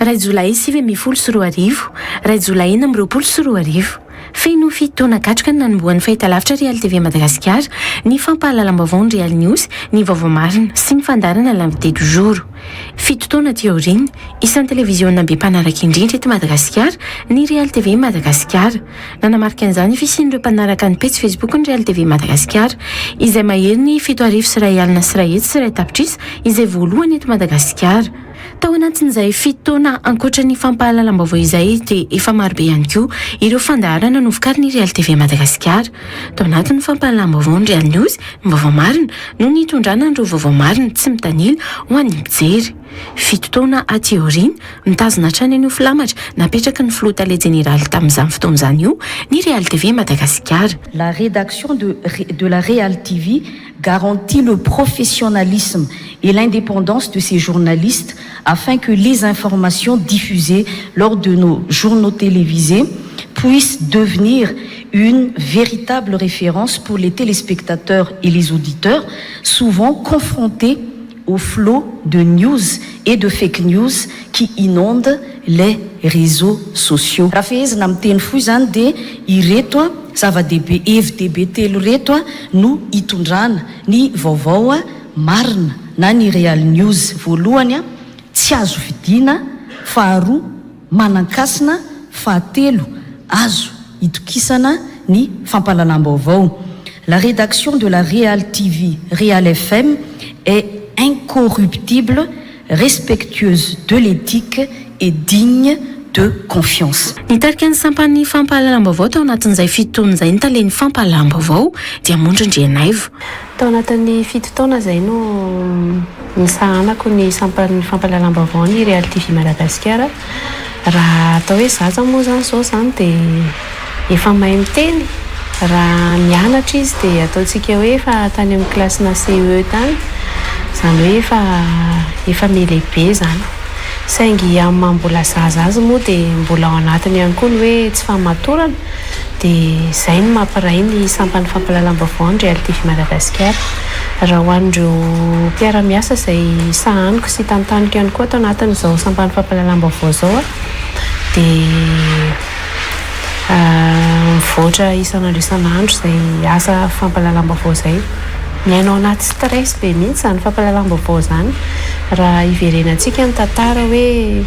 Ray Jolay 2024, Ray Jolay 2024. Feno fitaona gatrika nanomboan'ny fahitalavitra Real TV Madagasikara, ny fampahalalam-baovao ny Real News, ny vaovao marina sy ny fandarana l'invité du jour. Fitotoana teorina, isan'ny televiziona be mpanaraka indrindra eto Madagasikara, ny Real TV Madagasikara. Nanamarika an'izany fisian'ireo mpanaraka ny page Facebook ny Real TV Madagasikara, izay mahery ny 7 sy 1 alina sy 1 hetsy sy 1 tapitrisa izay voalohany eto Madagasikara. Tao anatin'izay fitoana ankoatra ny fampahalalam-baovao izay dia efa marobe ihany koa ireo fandaharana novokariny Real TV Madagasikara. Tao anatin'ny fampahalalam-baovao ny Real News, ny vaovao marina no nitondrana ireo vaovao marina tsy mitanila ho an'ny mijery. Fitotoana ateorina mitazona hatrany an'io filamatra napetraka ny flotale générale tamin'izany fotoan'izany io ny Real TV Madagasikara. La rédaction de la Real TV garantit le professionnalisme et l'indépendance de ses journalistes afin que les informations diffusées lors de nos journaux télévisés puissent devenir une véritable référence pour les téléspectateurs et les auditeurs, souvent confrontés au flot de news et de fake news qui inondent les réseaux sociaux. Raha fehezina amin'ny teny fohy zany dia ireto zava-dehibe hevi-dehibe telo reto no hitondrana ny vaovao marina na ny Real News. Voalohany tsy azo vidiana, faharoa manan-kasina, fahatelo azo itokisana ny fampahalalam-baovao. La rédaction de la Real TV, Real FM est incorruptible, respectueuse de l'éthique et digne de confiance. Nitarika ny sampan'ny fampahalalam-baovao tao anatin'izay fitotoana izay nitalen'ny fampahalalam-baovao dia Mondrindrianaivo. Tao anatin'ny fitotoana izay no nisahanako ny sampan'ny fampahalalam-baovao ny Real TV Madagasikara. Raha atao hoe zaza moa zany zao zany dia efa mahay miteny. Raha mianatra izy dia ataontsika hoe efa tany amin'ny klasina CE tany. Zany hoe efa melehibe zany. Saingy amin'ny mbola zaza azy moa dia mbola ao anatiny ihany koa ny hoe tsy fahamatorana dia izay no mampiray ny sampan'ny fampahalalam-baovao ny Real TV Madagasikara. Raha ho an'ireo mpiara-miasa izay sahaniko sy tantaniko ihany koa tao anatin'izao sampan'ny fampahalalam-baovao izao dia mivoatra isan'andro isan'andro izay asa fampahalalam-baovao izay. Miainao anaty stress be mihitsy zany fampahalalam-baovao zany. Raha iverenantsika ny tantara hoe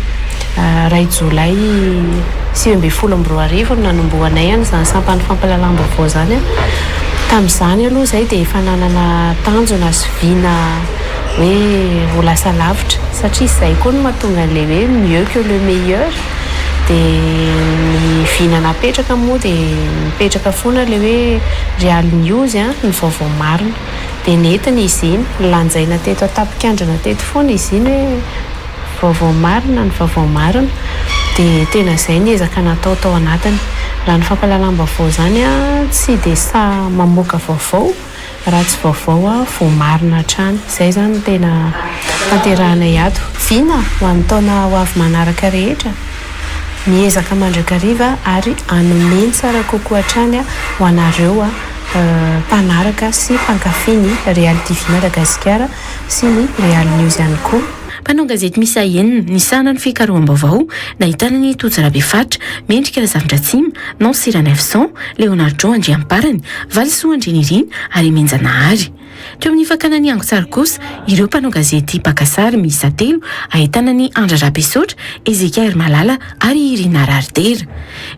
Ray Jolay 2024 no nanomboanay izany sampan'ny fampahalalam-baovao zany. Tamin'izany aloha izay dia efa nanana tanjona sy viana hoe ho lasa lavitra satria izay koa no mahatonga an'ilay hoe mieux que le meilleur. Dia ny viana napetraka moa dia mipetraka foana ilay hoe Real News ny vaovao marina. Dia nentina izy iny lanjaina teto atapikandrina teto foana izy iny hoe vaovao marina ny vaovao marina. Dia tena izay ny ezaka natao tao anatiny. Raha ny fampahalalam-baovao zany tsy dia sa mamoaka vaovao raha tsy vaovao vao marina hatrany. Izay zany tena tanterahanay ato. Viana ho an'ny taona ho avy manaraka rehetra. Miezaka mandrakariva ary anomeny tsara kokoa hatrany ho anareo mpanaraka sy mpankafy ny Real TV Madagasikara sy ny Real News ihany koa. Mpanao gazety misy ahenina nisana ny fikaroham-baovao nahitana ny Tojarabefatra, Mendrika Razafin-Dratsima, Nancy Ranefson, Léonard Jo Andriamparany, Valisoa Andrinirina ary Menjanahary. Teo amin'ny fakana ny Ango Tsara kosa ireo mpanao gazety Pakasary miisa 3 ahitana ny Andra Rabesotra, Ezekiel Malala ary Irina Rardera.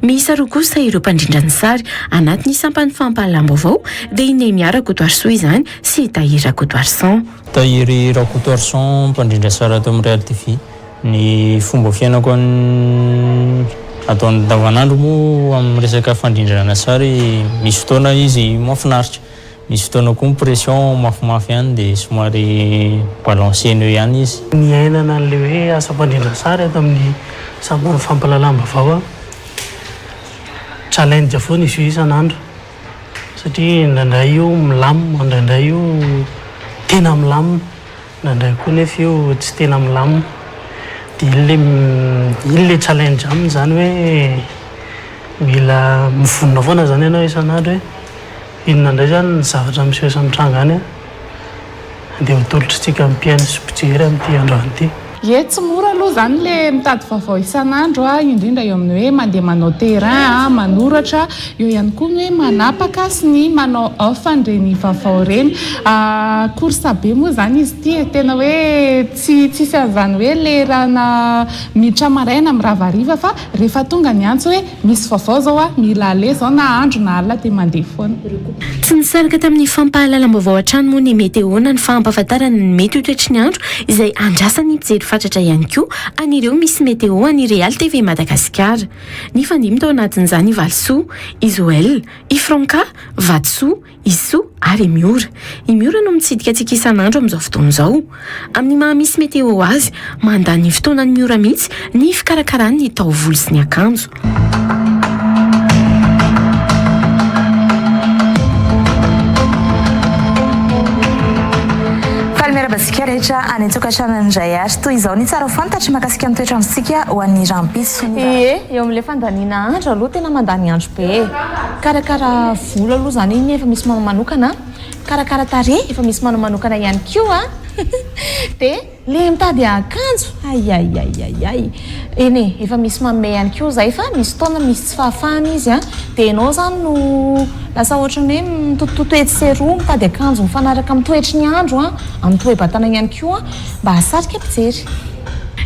Miisa 2 kosa ireo mpandrindrany sary anatin'ny sampan'ny fampahalalam-baovao dia Nehemi Rakotoarso izany sy Tahiry Rakotoarson. Tahiry Rakotoarson mpandrindra sary ato amin'ny Real TV. Ny fomba fiainako atao andavanandro moa amin'ny resaka fandrindrana sary misy fotoana izy mahafinaritra. Misy fotoana koa pression mafimafy ihany dia somary balanceny eo ihany izy. Ny ainana an'ilay hoe asa mpandrindrana sary ato amin'ny sampan'ny fampahalalam-baovao challenge foana izy io isan'andro satria indraindray io milamina, indraindray io tena milamina, indraindray koa nefa io tsy tena milamina. Dia ilay challenge aminy zany hoe mila mivonona foana zany ianao isan'andro hoe inona indray zany ny zavatra miseho sy mitranga any dia mitolotra tsika amin'ny mpiaina sy mpijery amin'ity androany ity. Tsy mora aloha aloha zany le mitady vaovao isan'andro indrindra eo amin'ny hoe mandeha manao terrain manoratra eo ihany koa ny hoe manapaka sy ny manao ofandreny vaovao reny korsa be moa zany izy ty tena hoe tsisy an'izany hoe lerana miditra maraina amin'ny ravariva fa rehefa tonga ny antso hoe misy vaovao zao mila ale zao na andro na alina dia mandeha foana. Tsy nisaraka tamin'ny fampahalalam-baovao an-trano moa ny meteona ny fampahafantarana ny mety ho toetry ny andro izay andrasany mpijery fatratra ihany koa an'ireo misy meteo any Real TV Madagasikara. Ny fandimy tao anatin'izany Valsoa, Isoel, Ifranca, Vatsoa, Isoa ary i Miora no mitsidika antsika isan'andro amin'izao fotoana izao. Amin'ny maha misy meteo azy mandany fotoanany Miora mihitsy ny fikarakarany ny taovolo sy ny akanjo. Madagasikara rehetra any an-tokantranony indray ary toy izao ny tsara fantatra mahakasika ny toetrandrontsika ho an'ny rampitso. Eo amin'ilay fandaniana andro aloha tena mandany andro be. Karakara volo aloha zany iny efa misy manao manokana, karakara tarehy efa misy manao manokana ihany koa dia le mitady akanjo ay eny efa misy manome ihany koa zay fa misy taona misy tsy fahafahana izy dia ianao zany no lasa ohatra ny hoe mitoetoety seroa mitady akanjo mifanaraka amin'ny toetry ny andro amin'ny toe-batana ihany koa mba hasarika mpijery.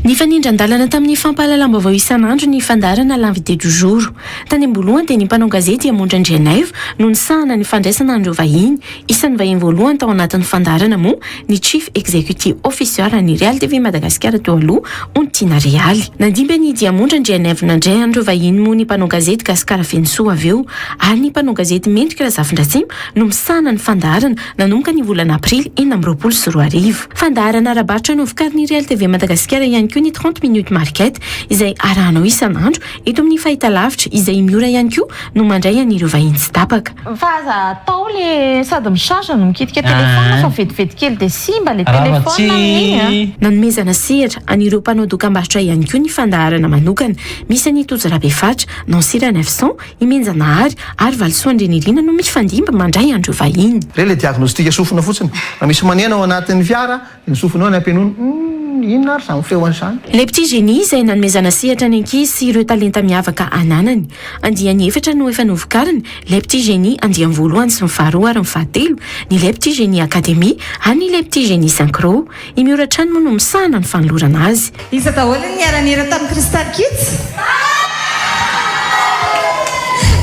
Ny fanindran-dalana tamin'ny fampahalalam-baovao isan'andro ny fandarana l'invité du jour. Tany am-boalohany dia ny mpanao gazety Amondra Andrianaivo no nisahana ny fandraisana andreo vahiny. Isan'ny vahiny voalohany tao anatin'ny fandarana moa ny chief executive officier ny Real TV Madagasikara teo aloha Ontina Real. Nandimba ny Amondra Andrianaivo nandray andreo vahiny moa ny mpanao gazety Gasikara Fensoa avy eo ary ny mpanao gazety Mendrika Razafindratsimo no misahana ny fandarana nanomboka ny volana Aprily 2024. Fandarana arabaratra no vokarin'ny Real TV Madagasikara ihany koa ny 30 minutes market izay arahanao isan'andro eto amin'ny fahitalavitra izay Miora ihany koa no mandray an'ireo vahiny tsy tapaka. Fa aza atao le sady misaratra no mikitika telefona fa vetivety kely dia simba le telefona amin'iny. Nanomezana sehatra an'ireo mpanao dokam-barotra ihany koa ny fandaharana manokana misy any Tojarabefatra, Nansira 900, Imenjanahary ary Valsoa Andrenirina no mifandimba mandray andreo vahiny. Ireny le diagnostika sofina fotsiny. Raha misy manena ao anatin'ny fiara, ny sofinao ny ampianono inona ary samy feoany izany. Le petit génie izay nanomezana sehatra ny ankizy sy ireo talenta miavaka ananany. Andiany efatra no efa novokariny le petit génie andiany voalohany sy ny faharoa ary ny fahatelo, ny le petit génie académie ary ny le petit génie synchro. I Miora trano moa no misahana ny fanolorana azy. Isa daholo ny iara-nira tamin'ny Crystal Kids.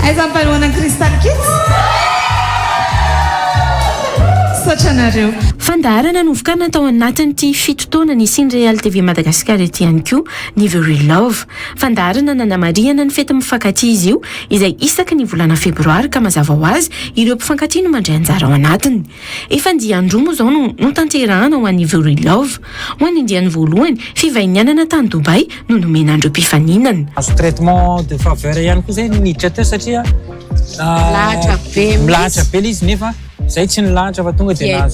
Aiza ny mpanoana Crystal Kids? Sotranareo. Fandaharana novokarina tao anatin'ity 7 taona ny siny Real TV Madagasikara ety ihany koa ny Very Love. Fandaharana nanamariana ny fety mifankatia izy io izay isaky ny volana febroary ka mazava ho azy ireo mpifankatia no mandray anjara ao anatiny. Efa andian-droa moa zao no tanterahana ho an'ny Very Love. Ho an'ny indiany voalohany fivahinianana tany Dubai no nomena andreo mpifaninana. Azo traitement de faveur ihany koa zay niditra teo satria milahatra be izy nefa zay tsy nilahatra fa tonga dia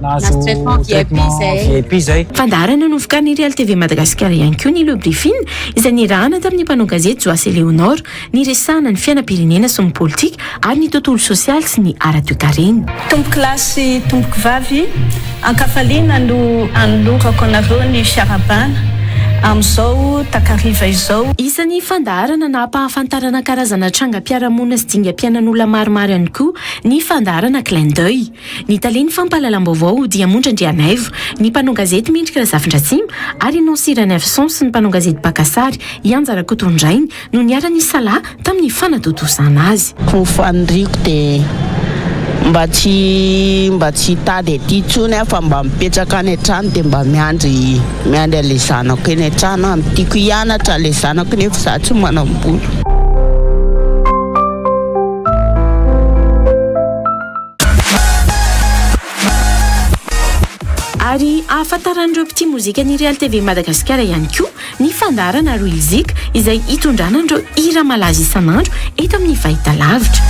nazo traitement VIP zay. Fandaharana novokariny Real TV Madagasikara ihany koa ny le briefing izay nirahana tamin'ny mpanao gazety Joasy Leonor ny resahana ny fiainam-pirenena sy ny politika ary ny tontolo sosialy sy ny ara-toekarena. Tomboky lahy sy tomboky vavy ankafaliana no anolorako anareo ny fiarabana amin'izao takariva izao. Isan'ny fandaharana na ampahafantarana karazana trangam-piarahamonina sy dingam-piainan'olona maromaro ihany koa ny fandaharana clin d'œil. Ny taleny fampahalalam-baovao dia Amondra Andrianaivo, ny mpanao gazety Mendrika Razafindratsimo ary Nansira 900 sy ny mpanao gazety Pakasary Ianjara Kotondrainy no niara-ny salahy tamin'ny fanatotosana azy. Fandriko dia mba tsy tady ety intsony fa mba mipetraka any an-trano dia mba miandry ale zanako eny an-trano amin'ny tiako hianatra le zanako nefa za tsy manam-bola. Ary ahafantaran'ireo mpitia mozika ny Real TV Madagasikara ihany koa ny fandaharana Ruilzik izay hitondranandreo hira malaza isan'andro eto amin'ny fahitalavitra.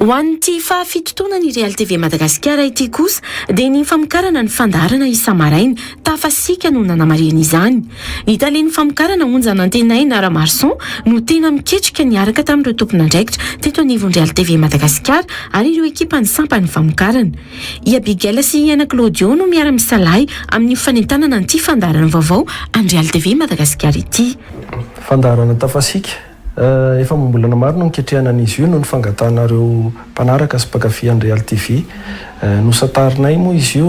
ho an'ity fahafitotoana ny Real TV Madagasikara ity kosa dia ny famokarana ny fandarana isa-maraina tafasika no nanamariana izany. Ny talen'ny famokarana onjana antenaina Ramarson no tena miketrika niaraka tamin'ireo tompon'andraikitra teto anivon'ny Real TV Madagasikara ary ireo ekipa ny sampany famokarana. I Abigail sy Iana Claudio no miara-misalahy amin'ny fanentanana an'ity fandarana vaovao amin'ny Real TV Madagasikara ity. Fandarana tafasika efa mambolana maro no niketrehana an'izy io no ny fangatanareo mpanaraka sy mpakafy an'ny Real TV. Nosantarinay moa izy io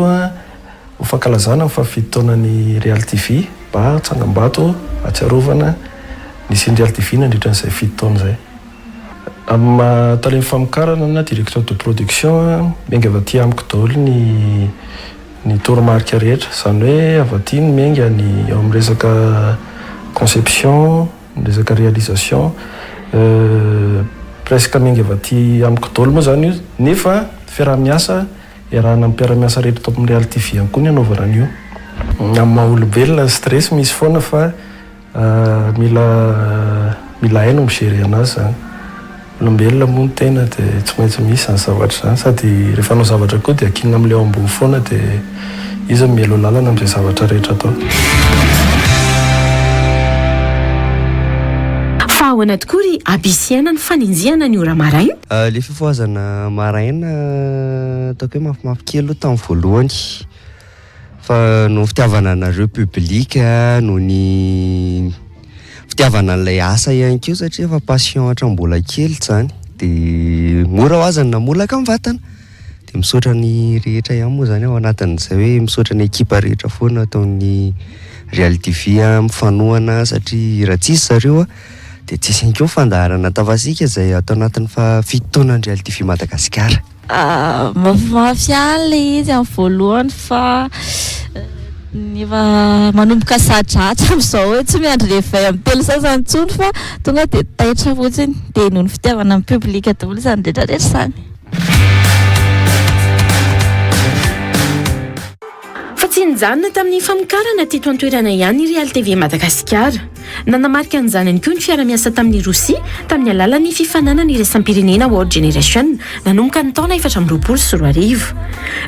ho fankalazana ny fahafitotonan'ny Real TV mba tsangam-bato atsiarovana nisy Real TV nandritran'izay fitotoana izay. Amin'ny talen'ny famokarana na directeur de production miainga avy aty amiko daholo ny toromarika rehetra, izany hoe avy aty ny miainga ny ao amin'ny resaka conception, resaka réalisation, presque miainga avy aty amiko daholo moa zany io, nefa fiaraha-miasa iarahana amin'ny mpiara-miasa rehetra tao amin'ny Real TV ihany koa ny anaovana an'io. Amin'ny maha-olombelona stress misy foana fa mila haino migerer anazy zany. Olombelona moa ny tena dia tsy maintsy misy ny zavatra zany, sady rehefa anao zavatra koa dia akinina amin'ilay ao ambony foana dia izy mielo lalana amin'izay zavatra rehetra atao. Fa ahoana tokoa ry abisiana ny faninjiana ny ora maraina? Le fifohazana maraina ataoko hoe mafimafy kely aloha tamin'ny voalohany, fa no fitiavana anareo publika, no ny fitiavana an'ilay asa ihany koa satria efa passion hatrambola kely zany, dia mora ho azany na molaka amin'ny vatana dia misaotra ny rehetra ihany moa zany ao anatin'izay hoe misaotra ny ekipa rehetra foana ataon'ny Real TV mifanohana satria raha tsisy zareo dia tsisy ihany koa fandaharana tafasika izay atao anatin'ny fitotonan'ny Real TV Madagasikara. Mafimafy ilay izy amin'ny voalohany fa nefa manomboka satratra amin'izao hoe tsy miandry réveil amin'ny telo sasany intsony fa tonga dia taitra fotsiny dia noho ny fitiavana amin'ny publika daholo izany rehetrarehetra izany. Fa tsy nijanona tamin'ny famokarana teto an-toerana ihany ny Real TV Madagasikara. Nanamarika an'izany ihany koa ny fiara-miasa tamin'ny Rosia tamin'ny alalan'ny fifanana ny iraisam-pirenena World Generation nanomboka ny taona 2024.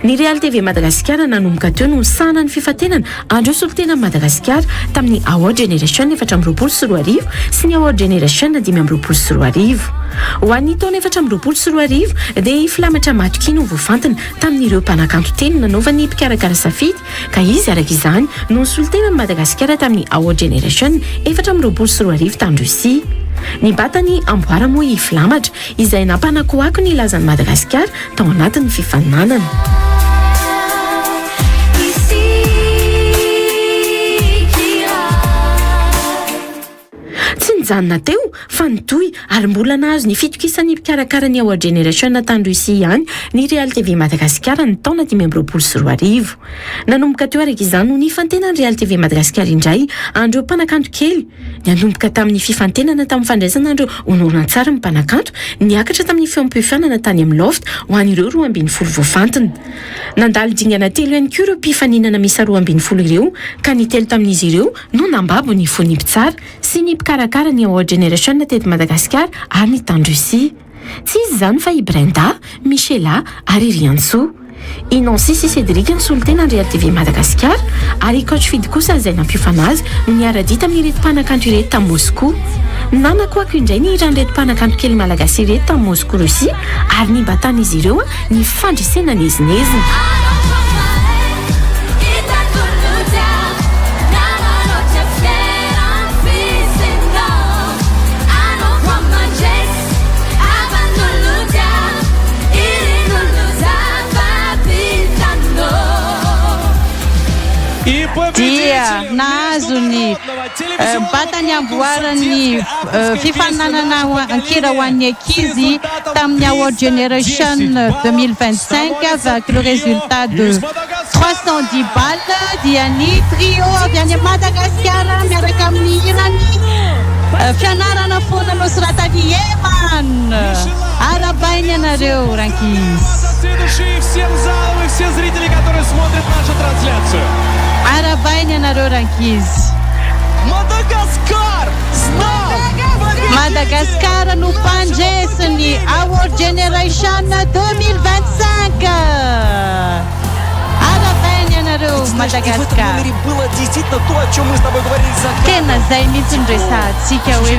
Ny Real TV Madagasikara nanomboka teo no nisahana ny fifantenana andreo solitena Madagasikara tamin'ny World Generation 2024 sy ny World Generation 2025. Ho an'ny taona 2024 dia filamatra matokiny ho voafantina tamin'ireo mpanakanto telo nanaovan'ny mpikarakara safidy ka izy araka izany no solitena Madagasikara tamin'ny World Generation 2024 tamin'ny Rosia. Ny batany amboara moa i filamatra izay nampanakoako ny ilazan'ny Madagasikara tao anatin'ny fifaninanana. Tsy nijanona teo fa nitohy ary mbola nahazo ny fitokisan'ny mpikarakara ny World Generation tany Rosia ihany ny Real TV Madagasikara ny taona 2024. Nanomboka teo araka izany no nifantenan'ny Real TV Madagasikara indray andreo mpanakanto kely. Nanomboka tamin'ny fifantenana tamin'ny fandraisana andreo honoran-tsara ny mpanakanto niakatra tamin'ny feom-pifanana tany amin'ny loft ho an'ireo 12 voafantina. Nandalo dingana telo ihany koa ireo mpifaninana misa 12 ireo ka ny telo tamin'izy ireo no nambabo ny fony mpitsara sy ny mpikarakara ny World Generation teto Madagasikara ary ny tany Rosia. Tsy izy izany fa i Brenda, Michela ary Rianso. I Nancy sy Cédric ny solitena ny Real TV Madagasikara ary coach Fidy kosa izay nampiofana azy no niara-dia tamin'ireto mpanakanto ireto tamin'ny Moscou. Nanako ako indray ny iran'ireto mpanakanto kely malagasy ireto tamin'ny Moscou Rosia ary ny batan'izy ireo ny fandresena nezinezina. Dia nahazo ny batany amboarany fifaninanana ankira ho an'ny ankizy tamin'ny World Generation 2025 avec le résultat de 310 balles dia ny trio avy any Madagasikara miaraka amin'ny irany fianarana foana Nosratali Eman. Arabainy ianareo rankizy. Arabainy ianareo rankizy. Madagascar! Stop! Madagascar no pandresiny Award Generation 2025. Parabéns ianareo Madagascar. Tena zay mihitsy ny resahantsika hoe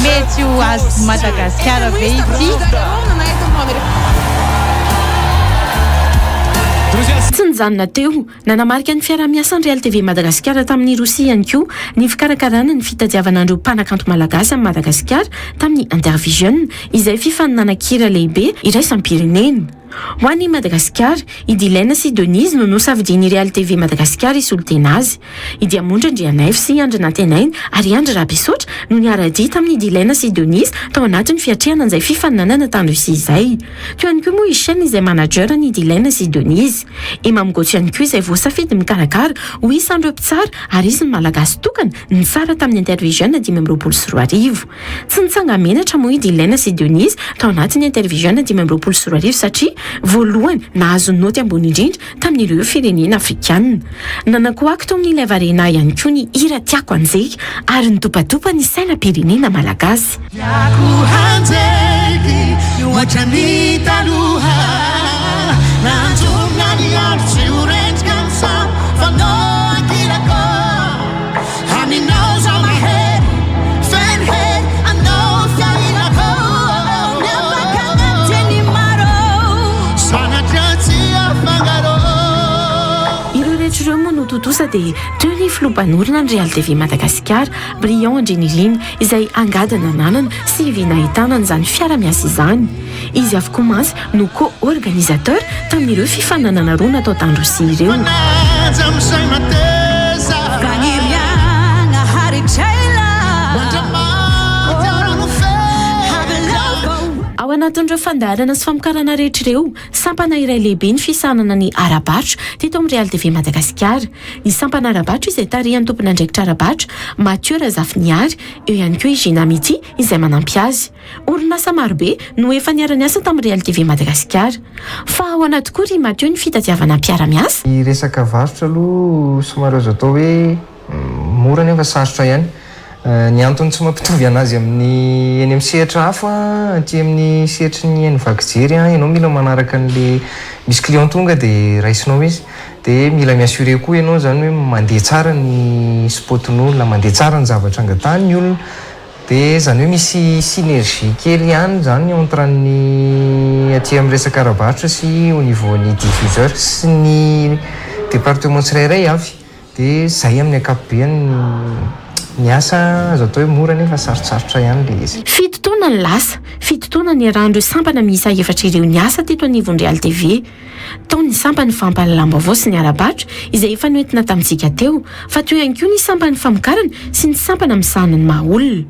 mety ho azo Madagascar ve ity. Tsy nijanona teo nanamarika ny fiarah-miasan'ny Real TV Madagasikara tamin'ny Rosia ihany koa ny fikarakarana ny fitadiavan'andreo mpanakanto malagasy amin'ny Madagasikara tamin'ny Intervision izay fifaninana-kira lehibe iraisam-pirenena. Ho an'i Madagasikara, i Dilaina sy Denise no nosafidian'i Real TV Madagasikara isolo tena azy. I Diamondra Andrianaify sy Andry Natenaina ary Andry Rabesaotra no niara-dia tamin'i Dilaina sy Denise tao anatin'ny fiatrehana an'izay fifaninanana tany Rosia izay. Teo ihany koa moa Michel izay managerany Dilaina sy Denise. Imam Gotsy ihany koa izay voasafidy mikarakara ho isan'ireo mpitsara ary izy ny malagasy tokana ny tsara tamin'ny Intervision 2024. Tsy nitsanga menatra moa i Dilaina sy Denise tao anatin'ny Intervision 2024 satria voalohany nahazo ny noty ambony indrindra tamin'ireo firenena afrikanina. Nanakoako tao amin'ilay varena ihany koa ny hira tiako anjeka ary nitopatopa ny sainam-pirenena malagasy. Totosa dia teo filompanorina ny Real TV Madagasikara Briand Andrenilina izay angadana ananana sy vinahitana n'izany fiara-miasa izany. Izy avokoa mantsy no co-organisateur tamin'ireo fifananana roa natao tany Rosia ireo. Ao anatin'ireo fandaharana sy famokarana rehetr'ireo, sampana iray lehibe ny fisanana ny Arabatro teto amin'ny Real TV Madagasikara. Ny sampana Arabatro izay tarihan'ny tompon'andraikitra Arabatro Mathieu Razafiniary, eo ihany koa i Gina Mity izay manampy azy. Orinasa marobe no efa niara-niasa tamin'ny Real TV Madagasikara. Fa ao anaty koa ry Mathieu ny fitadiavana mpiara-miasa. Ny resaka varotra aloha somary azo atao hoe mora nefa sarotra ihany. Ny antony tsy mampitovy anazy amin'ny eny amin'ny sehatra hafa aty amin'ny sehatry ny eny vakijery ianao mila manaraka an'le misy client tonga dia raisinao izy dia mila miassure koa ianao zany hoe mandeha tsara ny spotin'olona, mandeha tsara ny zavatra angatahany olona dia zany hoe misy synergie kely ihany zany entre ny aty amin'ny resaka Arabatro sy au niveau ny diffuseur sy ny département tsirairay avy dia zay amin'ny ankapobeny ny asa azo atao hoe mora nefa sarotsarotra ihany le izy. Fito taona ny lasa, fito taona ny arahan'ireo sampana miisa efatra ireo ny asa teto anivon'ny Real TV. Tao ny sampany fampalalam-baovao sy ny Arabatro izay efa noentina tamintsika teo, fa teo ihany koa ny sampany famokarana sy ny sampana misahana ny maha-olona.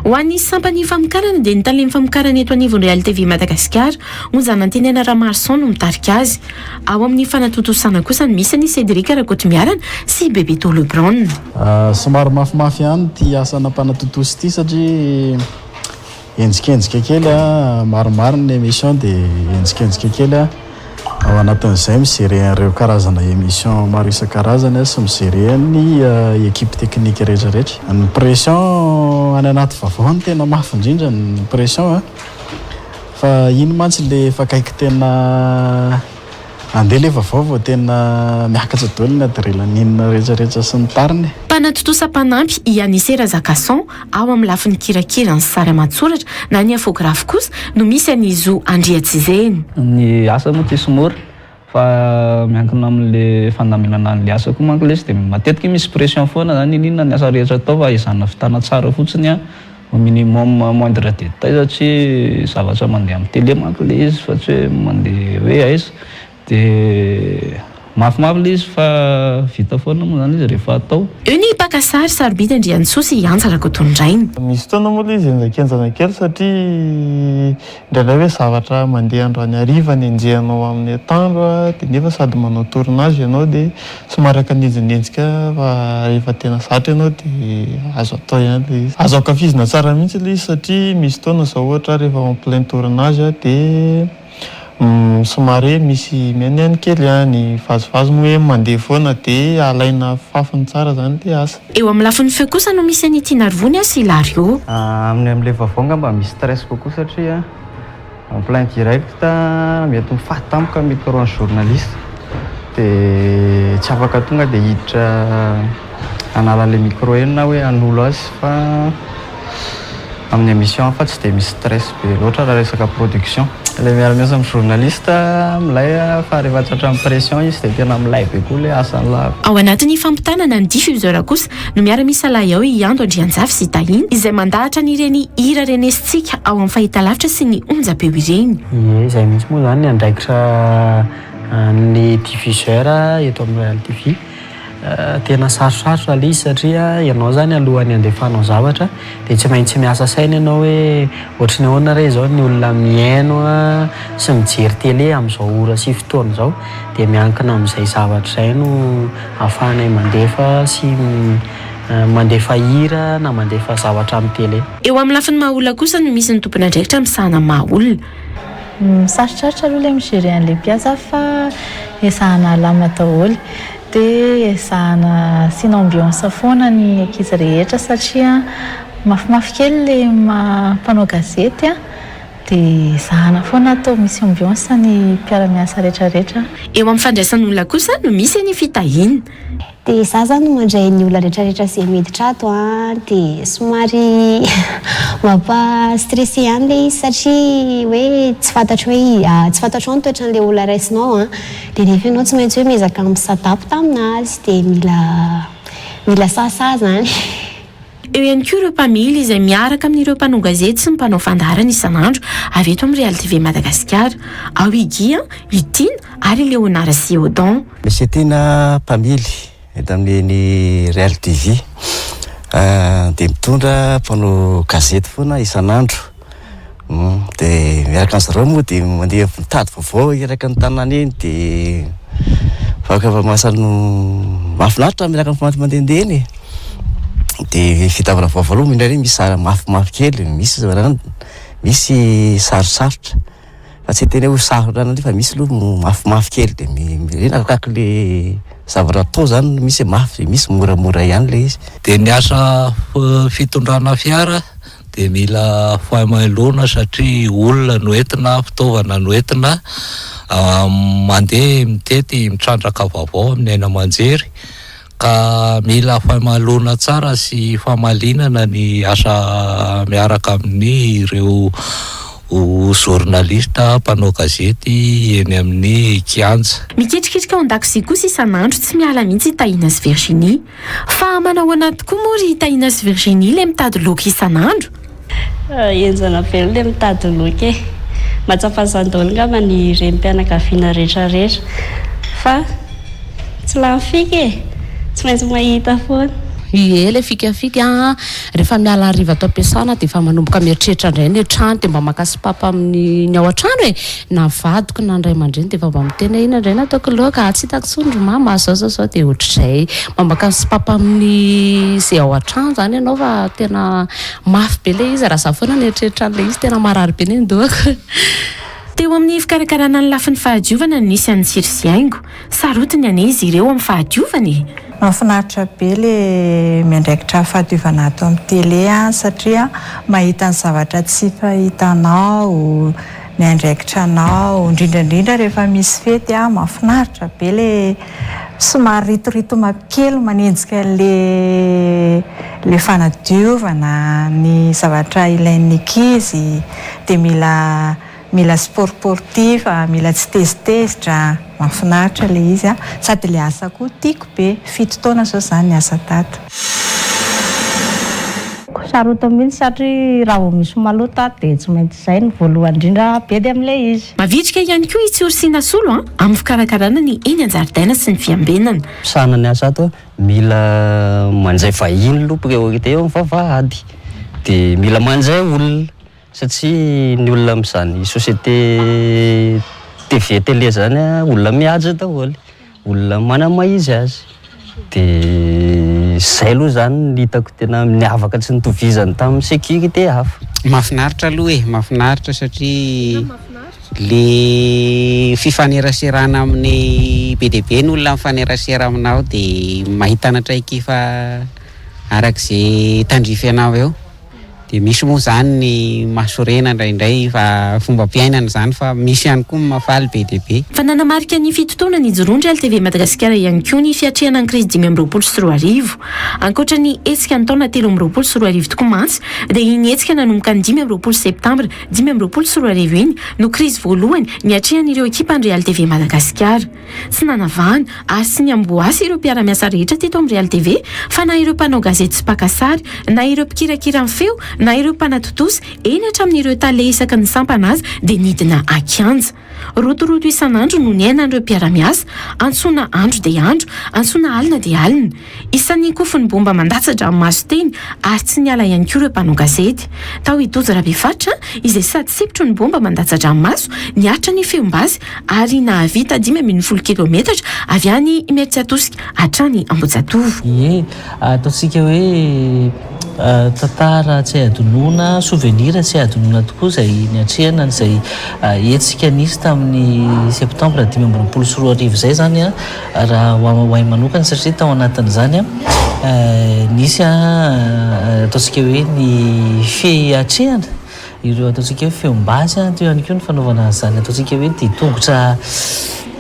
Ho an'ny sampany famokarana dia ny talemy famokarana eto anivon'ny Real TV Madagasikara, onjanantenena Ramarson no mitarika azy. Ao amin'ny fanatotosana kosa ny misy ny Cédric Rakotomiarana sy Bébé Tolo Brown. Somary mafimafy ihany ty asana mpanatotoso ty satria enjikendjika kely maromaro ny émission dia enjikendjika kely ao anatin'izay miseréan'ireo karazana émission maro isan-karazany sy miseréany équipe technique rehetrarehetra. Ny pression any anaty vaovao ny tena mafy indrindra ny pression fa ino mantsy le fakaiky tena andeha le vaovao tena miakatra daholo ny adrenaline rehetrarehetra sy ny tariny. Mpanatotosa-panampy i Anise Razakasson ao amin'ny lafiny kirakira ny sary amatsoratra na ny infographe kosa no misy an'izo Andriatsizeny. Ny asa moa tsy somora fa miankina amin'le fandaminana an'le asa koa manko le izy dia matetika misy pression foana zany ininona ny asa rehetra atao fa izana fitana tsara fotsiny au minimum moindre détail satria zavatra mandeha amin'ny télé manko le izy fa tsy hoe mandeha hoe aiza dia mafimafy le izy fa vita foana moa zany izy rehefa atao. Eo ny mpakasary Sarobida Andriantsosy Anja Rakotondrainy. Misy fotoana moa le izy enjakenjana kely satria indraindray hoe zavatra mandeha androany hariva ny enjehanao amin'ny atoandro dia nefa sady manao tournage ianao dia somary akanenjinenjika fa rehefa tena zatra ianao dia azo atao ihany le izy. Azo ankafizina tsara mihitsy le izy satria misy fotoana zao ohatra rehefa en plein tournage dia somary hoe misy mianiany kely ny vazovazo moa hoe mandeha foana dia alaina fafiny tsara zany dia asa. Eo amin'ny lafiny feo kosa no misy any Tiana Rovony sy Lario. Amin'ilay vavaonga mba misy stress kokoa satria en plein direct mety mifaty tampoka micro ny journaliste dia tsy afaka tonga dia hiditra analan'ilay micro eny na hoe anolo azy fa amin'ny émission fa tsy dia misy stress be loatra raha resaka production. Ilay miara-miasa amin'ny journaliste milay fa rehefa tratra amin'ny pression izy dia tena milay be koa ilay asany lava. Ao anatin'ny fampitanana ny diffuseur kosa no miara-misa lahy ao i Ando Andrianjafy sy Tahiny izay mandahatra n'ireny hira renesitsika ao amin'ny fahitalavitra sy ny onjam-peo ireny. Izay mihitsy moa zany ny andraikitra ny diffuseur eto amin'ny Real TV. Tena sarosarotra ilay izy satria ianao zany alohan'ny andefanao zavatra dia tsy maintsy miasa saina ianao hoe ohatrany ahoana re zao ny olona miaino sy mijery télé amin'izao ora sy fotoana izao dia miankina amin'izay zavatra izay no ahafahanay mandefa sy mandefa hira na mandefa zavatra amin'ny télé. Eo amin'ny lafiny mahaolona kosa no misy ny tompon'andraikitra misahana mahaolona. Sarosarotra aloha ilay mijery an'ilay mpiasa fa esahana alama daholo dia esahana sina ambiance foana ny ankizy rehetra satria mafimafy kely ilay mpanao gazety dia esahana foana atao misy ambiance ny mpiara-miasa rehetrarehetra. Eo amin'ny fandraisan'olona kosa no misy ny fitahiny. Dia izaho zany no mandray ny olona rehetrarehetra izay miditra ato dia somary mampa-stressé ihany ilay izy satria hoe tsy fantatro ao ny toetran'ilay olona raisinao dia rehefa ianao tsy maintsy hoe miezaka misadapo taminazy dia mila sasa zany. Eo ihany koa ireo mpamily izay miaraka amin'ireo mpanao gazety sy ny mpanao fandaharana isan'andro avy eto amin'ny Real TV Madagasikara. Ao i Guy, i Tiny ary Léonard sy Odon. Misy tena mpamily eto amin'ny Real TV dia mitondra mpanao gazety foana isan'andro dia miaraka amin'izareo moa dia mandeha mitady vaovao iraka ny tanàna eny dia vaoka masano mahafinaritra miaraka amin'ny mandehandeha eny dia fitaovana vaovao aloha mindrary misy mafimafy kely misy sarosarotra fa tsy tena hoe sarotra fa misy aloha mafimafy kely dia mirena akaka le zavatra atao zany misy mafy misy moramora ihany le izy. Dia ny asa fitondrana fiara dia mila fahamailona satria olona no entina fitaovana no entina mandeha mitety mitrandraka vaovao amin'ny aina aman-jery ka mila fahamailona tsara sy fahamalinana ny asa miaraka amin'ny ireo journaliste mpanao gazety eny amin'ny kianja. Miketriketrika ao an-dakozia kosa isan'andro tsy miala mihitsy Tahina sy Virginie fa manao anaty koa moa ry Tahina sy Virginie ilay mitady loka isan'andro. Enjana velo ilay mitady loka matsapazandolo ngamba ny renim-pianakaviana rehetrarehetra fa tsy lafika tsy maintsy mahita foana. Ilay fikafika rehefa miala hariva atao am-piasana dia efa manomboka mieritreritra indray ny trano dia mba makasy papa amin'ny ao an-trano na vadiko na ndray aman-dreny dia efa mba miteny ina indray nataoko loka tsy hitako sondro mama zao dia ohatr'izay mba makasy papa amin'ny izay ao an-trano zany ianao fa tena mafy be ilay izy raha zaho foana ny eritreritra an'ilay izy tena marary be ny doako. Teo amin'ny fikarakarana ny lafin'ny fahadiovana no nisy an'ny Tsiry sy Haingo. Sarotiny ane izy ireo amin'ny fahadiovana. Mahafinaritra be ilay miandraikitra fahadiovana ato amin'ny télé satria mahita ny zavatra tsy fahitanao, miandraikitra anao, indrindrandrindra rehefa misy fety mahafinaritra be ilay somary ritorito mapikely manenjika le fanadiovana ny zavatra ilain'ny ankizy dia mila sport sportif, mila tsy tezitezitra, mahafinaritra ilay izy sady ilay asa koa tiako be, 7 taona zao zany ny asa tato. Sarota mihitsy satria raha vao misy malota dia tsy maintsy izay ny voalohany indrindra bedy amin'ilay izy. Mavitrika ihany koa itsy orisiana solo amin'ny fikarakarana ny eny an-jaridaina sy ny fiambenana. Pisana ny asa ato mila manjay vahiny lopoka eo amin'ny vavahady dia mila manjay olona satria ny olona amin'izany société TV télé zany olona mihaja daholo, olona manamaizy azy dia zay aloha zany hitako tena niavaka tsy nitovizany tamin'ny sécurité hafa. Mahafinaritra aloha mahafinaritra satria le fifaneraserana amin'ny be deaibe ny olona mifanerasera aminao dia mahita anatraiky fa arak'izay tandrify anao eo dia misy moa zany ny mahasorena indraindray fa fomba mpiainana zany fa misy ihany koa mafaly be deaibe. Fa nanamarika ny fitotoana ny jorondry LTV Madagasikara ihany koa ny fiatrehana ny krizy 2024. Ankoatra ny hetsika ny taona 2024 tokoa mantsy dia iny hetsika nanomboka ny 2024 septambra 2024 iny no krizy voalohany niatrehan'ireo ekipa ny LTV Madagasikara. Tsy nanavahana ary sy niamboasy ireo mpiara-miasa rehetra teto amin'ny LTV fa na ireo mpanao gazety sy mpakasary na ireo mpikirakira ny feo na ireo mpanatotosy eny hatramin'ireo tale isaky ny sampana azy dia nidina akianja. Rotoroto isan'andro no niainan'ireo mpiara-miasa, antsoina andro dia andro, antsoina alina dia alina. Isan'ny kofin'ny bomba mandatsa-dranomaso teny ary tsy niala ihany koa ireo mpanao gazety. Tao Idozy Rabefatra izay sady sipitro ny bomba mandatsa-dranomaso niatra ny feom-bazy ary nahavita 540 kilometatra avy any Imerintsiatosika hatrany Ambohijatovo. Ataontsika hoe tantara tsy adonona, souvenir tsy adonona tokoa izay niatrehana izay hetsika nisy tamin'ny septambra 2024 izay zany raha hoay manokana satria tao anatin'izany nisy ataontsika hoe ny fiatrehana ireo ataontsika hoe feom-bazy teo ihany koa ny fanaovana zany ataontsika hoe ditongotra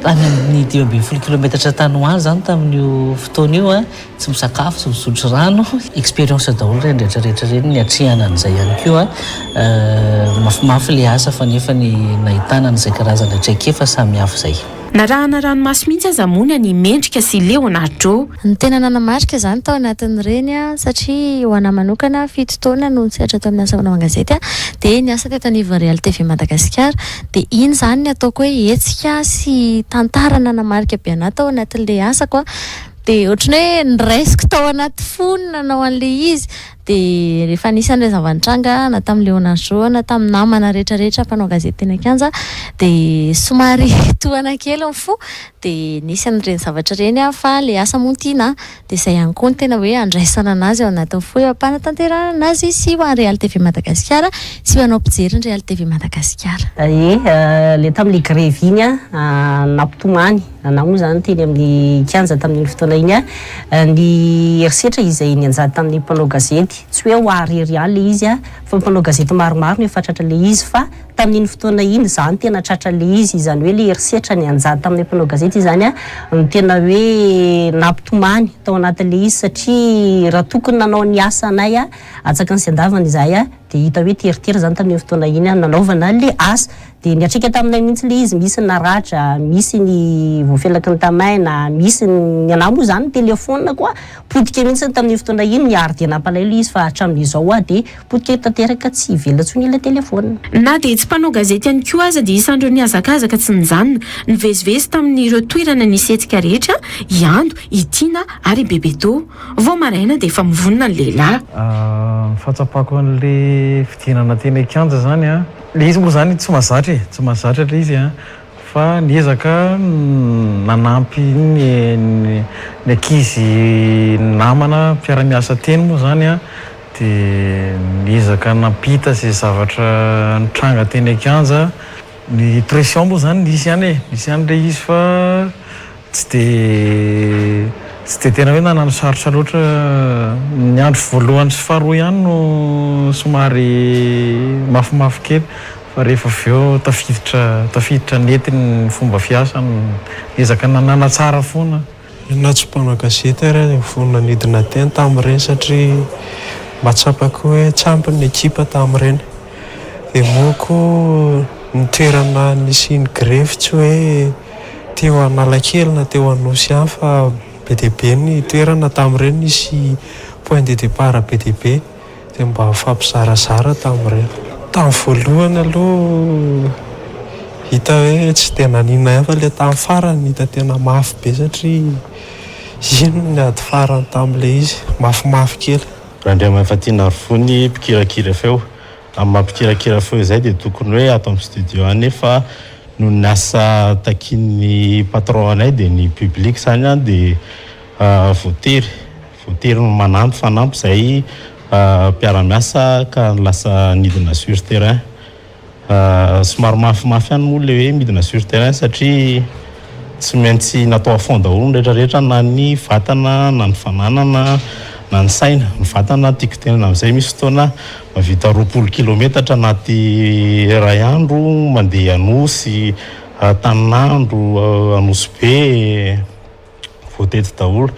any amin'ny 20 kilometatra tany hoany zany tamin'io fotoana io tsy misakafo tsy misotro rano expérience daholo reny rehetrarehetra reny niatrehana an'izay ihany koa mafimafy le asa fa nefa ny nahitana an'izay karazana traikefa samihafa zay. Narahana ranomasy mihitsy aza mony ny Mendrika sy Leonardo. Ny tena nanamarika zany tao anatin'ireny satria ho ana manokana fito taona no nisehatra tao amin'ny asa manao gazety dia niasa teto anivon'ny LTV Madagasikara dia iny zany ny ataoko hoe hetsika sy tantara nanamarika be anahy tao anatin'le asako dia ohatrany hoe niraisiko tao anaty fony nanao an'le izy dia rehefa nisy an'ilay zava-nitranga na tamin'ny Leonardo na tamin'ny namana rehetrarehetra mpanao gazety teny Akianja dia somary tohana kely fo dia nisy an'ireny zavatra reny fa le asa moa tiana dia izay ihany koa ny tena hoe andraisana anazy ao anatin'ny fo ampanatanterahana anazy sy ho an'ny Real TV Madagasikara sy ho anao mpijery ny Real TV Madagasikara. Le tamin'le grève iny nampitomany anao moa zany teny amin'ny Kianja tamin'ny fotoana iny ny herisetra izay nianjady tamin'ny mpanao gazety tsy hoe ho ariary ihany le izy fa mpanao gazety maromaro no efa tratra le izy fa tamin'iny fotoana iny zany tena tratra le izy izany hoe le herisetra nianjady tamin'ny mpanao gazety izany no tena hoe nampitomany tao anatin'le izy satria raha tokony nanao ny asa anay atsaka ny sy andavana izahay dia hita hoe teritery zany tamin'ny fotoana iny nanaovana le asa dia niatrika taminay mihitsy le izy misy ny naratra misy ny voafelaky ny tamaina misy ny anamo zany telefona koa potika mihitsy tamin'ny fotoana iny niary dia nampalahelo izy fa hatramin'izao dia potika tanteraka tsy velatsoa ny telefona. Na dia tsy mpanao gazety ihany koa aza dia isandreo niazakazaka tsy nijanona nivezivezy tamin'ireo toerana nisy hetsika rehetra iando itina ary bebeto vao maraina dia efa mivonona ny lehilahy. Fahatsapako an'le fidinana teny Akianja zany le izy moa zany tsy mahazatra le izy fa niezaka nanampy ny ankizy namana mpiara-miasa teny moa zany dia niezaka nampita izay zavatra nitranga teny Akianja ny pression moa zany nisy ihany le izy fa tsy dia tena hoe nanano sarotra loatra ny andro voalohany sy faharoa ihany no somary mafimafy kely fa rehefa avy eo tafiditra nety ny fomba fiasa ezaka nanana tsara foana. Na tsy mpanao gazety ary vonona nidina teny tamin'ireny satria mahatsapako hoe tsampy ny ekipa tamin'ireny dia moa koa ny toerana nisy ny grefy tsy hoe teo Analakely na teo Anosy ihany fa be dia be ny toerana tamin'ireny nisy point de départ be dia be dia mba fampizarazara tamin'ireny. Tamin'ny voalohany aloha hita hoe tsy dia nanina fa le tamin'ny farany hita tena mafy be satria ino ny ady farany tamin'ilay izy mafimafy kely. Raha ndray efa tiana arofony mpikirakira feo amin'ny mampikirakira feo izay dia tokony hoe ato amin'ny studio any fa no ny asa takin'ny patron anay dia ny public zany dia voatery no manampy fanampy izay mpiara-miasa ka lasa nidina sur terrain somary mafimafy ihany moa le hoe midina sur terrain satria tsy maintsy natao afond daholo ny rehetrarehetra na ny vatana na ny fananana na ny saina. Ny vatana tiako tenana amin'izay misy fotoana mavita 20 kilometatra anaty ray andro mandeha Anosy, Taninandro, Anosy be voatety daholo.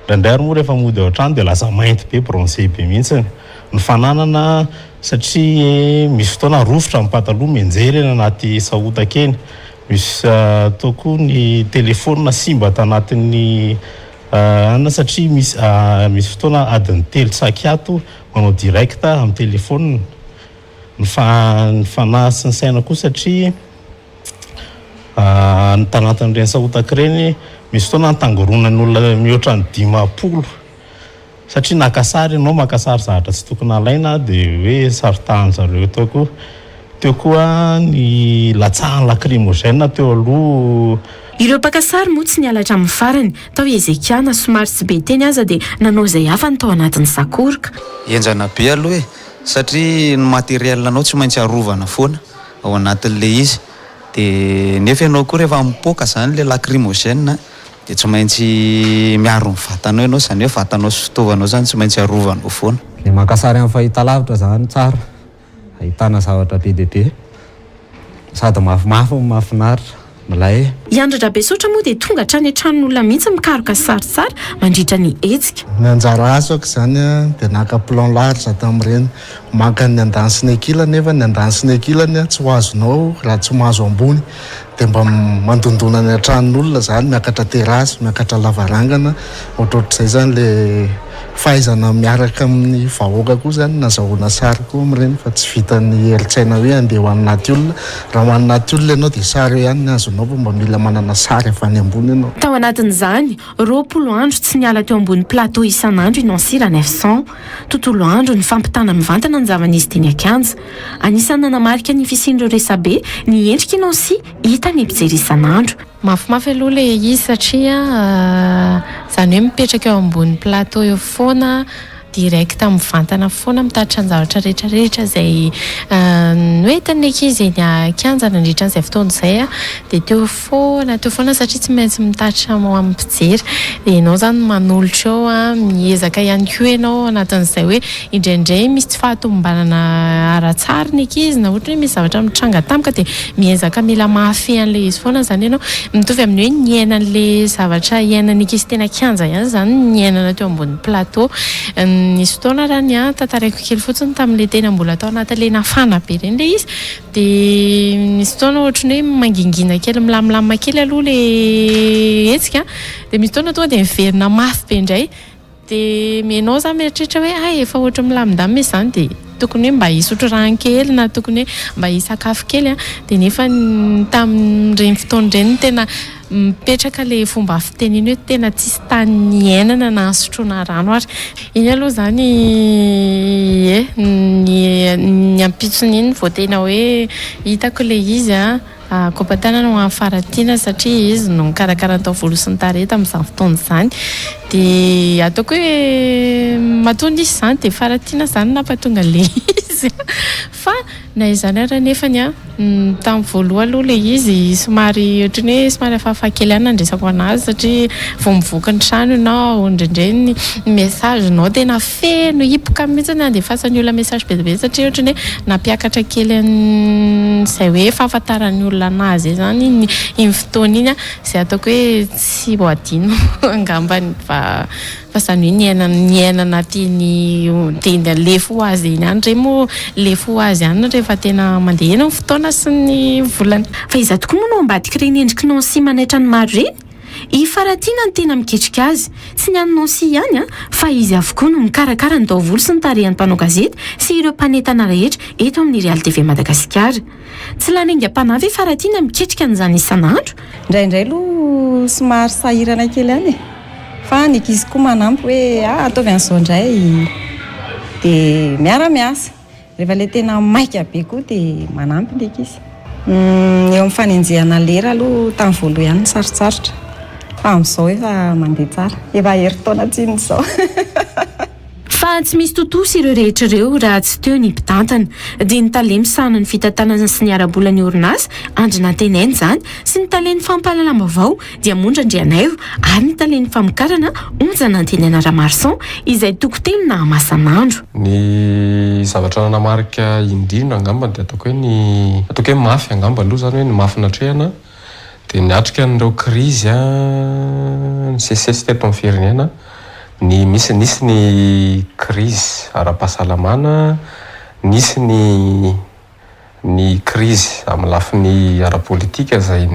Ndraindray ary moa rehefa mody ao an-trano dia lasa mainty be bronzé be mihitsy. Ny fananana satria misy fotoana rofotra amin'ny pataloha menjery eny anaty sahotaka eny. Misy atao koa ny telefônina simba tanatin'ny satria misy fotoana adiny 3 sakiato manao direct amin'ny telefônina. Ny fanahy sy ny saina koa satria ny tanatin'ireny sahotaka ireny misy fotoana antangoronany olona mihoatra ny 10 satria nakasary ianao makasary zavatra tsy tokony alaina dia hoe saritahany zareo ataoko. Teo koa ny latsahany lacrymogène teo aloha. Ireo mpakasary moa tsy nialatra amin'ny farany tao Ezekiana somary tsy be teny aza dia nanao izay hafany tao anatin'ny sakoroka. Enjana be aloha satria ny matériel anao tsy maintsy arovana foana ao anatin'ilay izy dia nefa ianao koa rehefa mipoaka izany ilay lacrymogène dia tsy maintsy miaro ny vatanao ianao, izany hoe vatanao sy fitaovanao izany tsy maintsy arovanao foana. Ny makasary amin'ny fahitalavitra izany tsara, ahitana zavatra be dia be sady mafimafy mahafinaritra malay. Iandratra Besotra moa dia tonga hatrany an-tranon'olona mihitsy mikaroka sarisary mandritra ny hetsika. Ny anjara asako izany dia naka plan large tamin'ireny, maka ny andany sy ny akilany nefa ny andany sy ny akilany tsy ho azonao raha tsy mahazo ambony dia mba mandondona ny an-tranon'olona izany, miakatra terasy, miakatra lavarangana, ohatrohatr'izay izany le fahaizana miaraka amin'ny vahoaka koa izany nazahoana sary koa amin'ireny fa tsy vitan'ny eritsaina hoe andeha ho anaty olona. Raha ho anaty olona ianao dia sary ihany ny azonao fa mba mila manana sary avy any ambony ianao. Tao anatin'izany 20 andro tsy niala teo ambony plateau isan'andro i Nancy la 900. Tontolo andro ny fampitana mivantana ny zavanizy teny Akanja. Anisany nanamarika ny fisian'ireo resabe ny endriky Nancy hita ny mpijery isan'andro. Mafimafy aloha le izy satria izany hoe mipetraka eo ambony plateau eo foana direct mivantana foana mitatitra ny zavatra rehetrarehetra izay noentin'ny ankizy eny Akanja nandritra an'izay fotoana izay dia teo foana satria tsy maintsy mitatitra amin'ny mpijery dia ianao izany manolotra eo miezaka ihany koa ianao anatin'izay hoe indraindray misy tsy fahatombanana ara-tsara ny ankizy na ohatra hoe misy zavatra mitranga tampoka dia miezaka mila mahafy an'ilay izy foana izany ianao mitovy amin'ny hoe ny ainan'ilay zavatra iainan'ny ankizy tena Akanja ihany izany ny ainana teo ambony plateau. Nisy fotoana raha ny tantaraiko kely fotsiny tamin'ilay tena mbola tao anatin'ilay nafana be ireny ilay izy dia nisy fotoana ohatrany hoe mangingina kely milamilama kely aloha ilay hetsika dia misy fotoana tonga dia miverina mafy be indray dia mianao izany mieritreritra hoe efa ohatra milamindamy izany dia tokony hoe mba hisotro rano kely na tokony hoe mba hisakafo kely dia nefa tamin'ireny fotoana ireny tena mipetraka le fomba fiteniny hoe tena tsisy tany niainana na sotroana rano ary. Iny aloha izany ny ampitsony iny vao tena hoe hitako le izy kopatanana ho amin'ny faratiana satria izy no mikarakara ny taovolo sy ny tarehy tamin'izany fotoana izany dia ataoko hoe mahatonga izy izany dia faratiana izany nampatonga le izy fa na izany ary nefany tamin'ny voaloha aloha le izy somary ohatrany hoe somary hafahafa kely ihany nandresako anazy satria vao mivoaka ny trano ianao indraindray ny message nao tena feno hipoka mihitsy dia fasany olona message be be satria ohatrany hoe nampiakatra kely izay hoe fahafantaran'ny olona anazy izany iny fotoana iny izay ataoko hoe tsy ho adino angambany fa izany hoe ny ainana teny lefo ho azy eny ihany ireny moa lefo ho azy ihany rehefa tena mandeha eny amin'ny fotoana sy ny volana. Fa iza tokoa moa no ambadika ireny endriky Nancy manaitra ny maro ireny i faratiana ny tena miketrika azy tsy ny any Nancy ihany fa izy avokoa no mikarakara ny taovolo sy ny tarehan'ny mpanao gazety sy ireo mpanentana rehetra eto amin'ny Real TV Madagasikara. Tsy lanenga mpanavy faratiana miketrika an'izany isan'andro. Indraindray aloha somary sahirana kely ihany fa ny ankizy koa manampy hoe ataovy an'izao indray dia miara-miasa rehefa ilay tena maika be koa dia manampy ny ankizy. Eo amin'ny fanenjehana lera aloha tamin'ny voaloha ihany sarotsarotra fa amin'izao efa mandeha tsara efa herintaona tsiny izao. fa tsy misy totosa ireo rehetra ireo raha tsy teo ny mpitantana dia ny taleny sana ny fitantanana sy ny arabola ny orinasa andrina tenainy zany sy ny taleny fampahalalam-baovao dia mondrandrianaivo ary ny taleny famokarana onjana antenana Ramarson izay tokotelo na hamasan'andro. Ny zavatra nanamarika indrindra angamba dia ataoko hoe mafy angamba aloha zany hoe ny mafy natrehana dia niatrika n'ireo krizy ny sesesy teto amin'ny firenena nisy ny krizy ara-pahasalamana, nisy ny krizy amin'ny lafiny ara-politika izay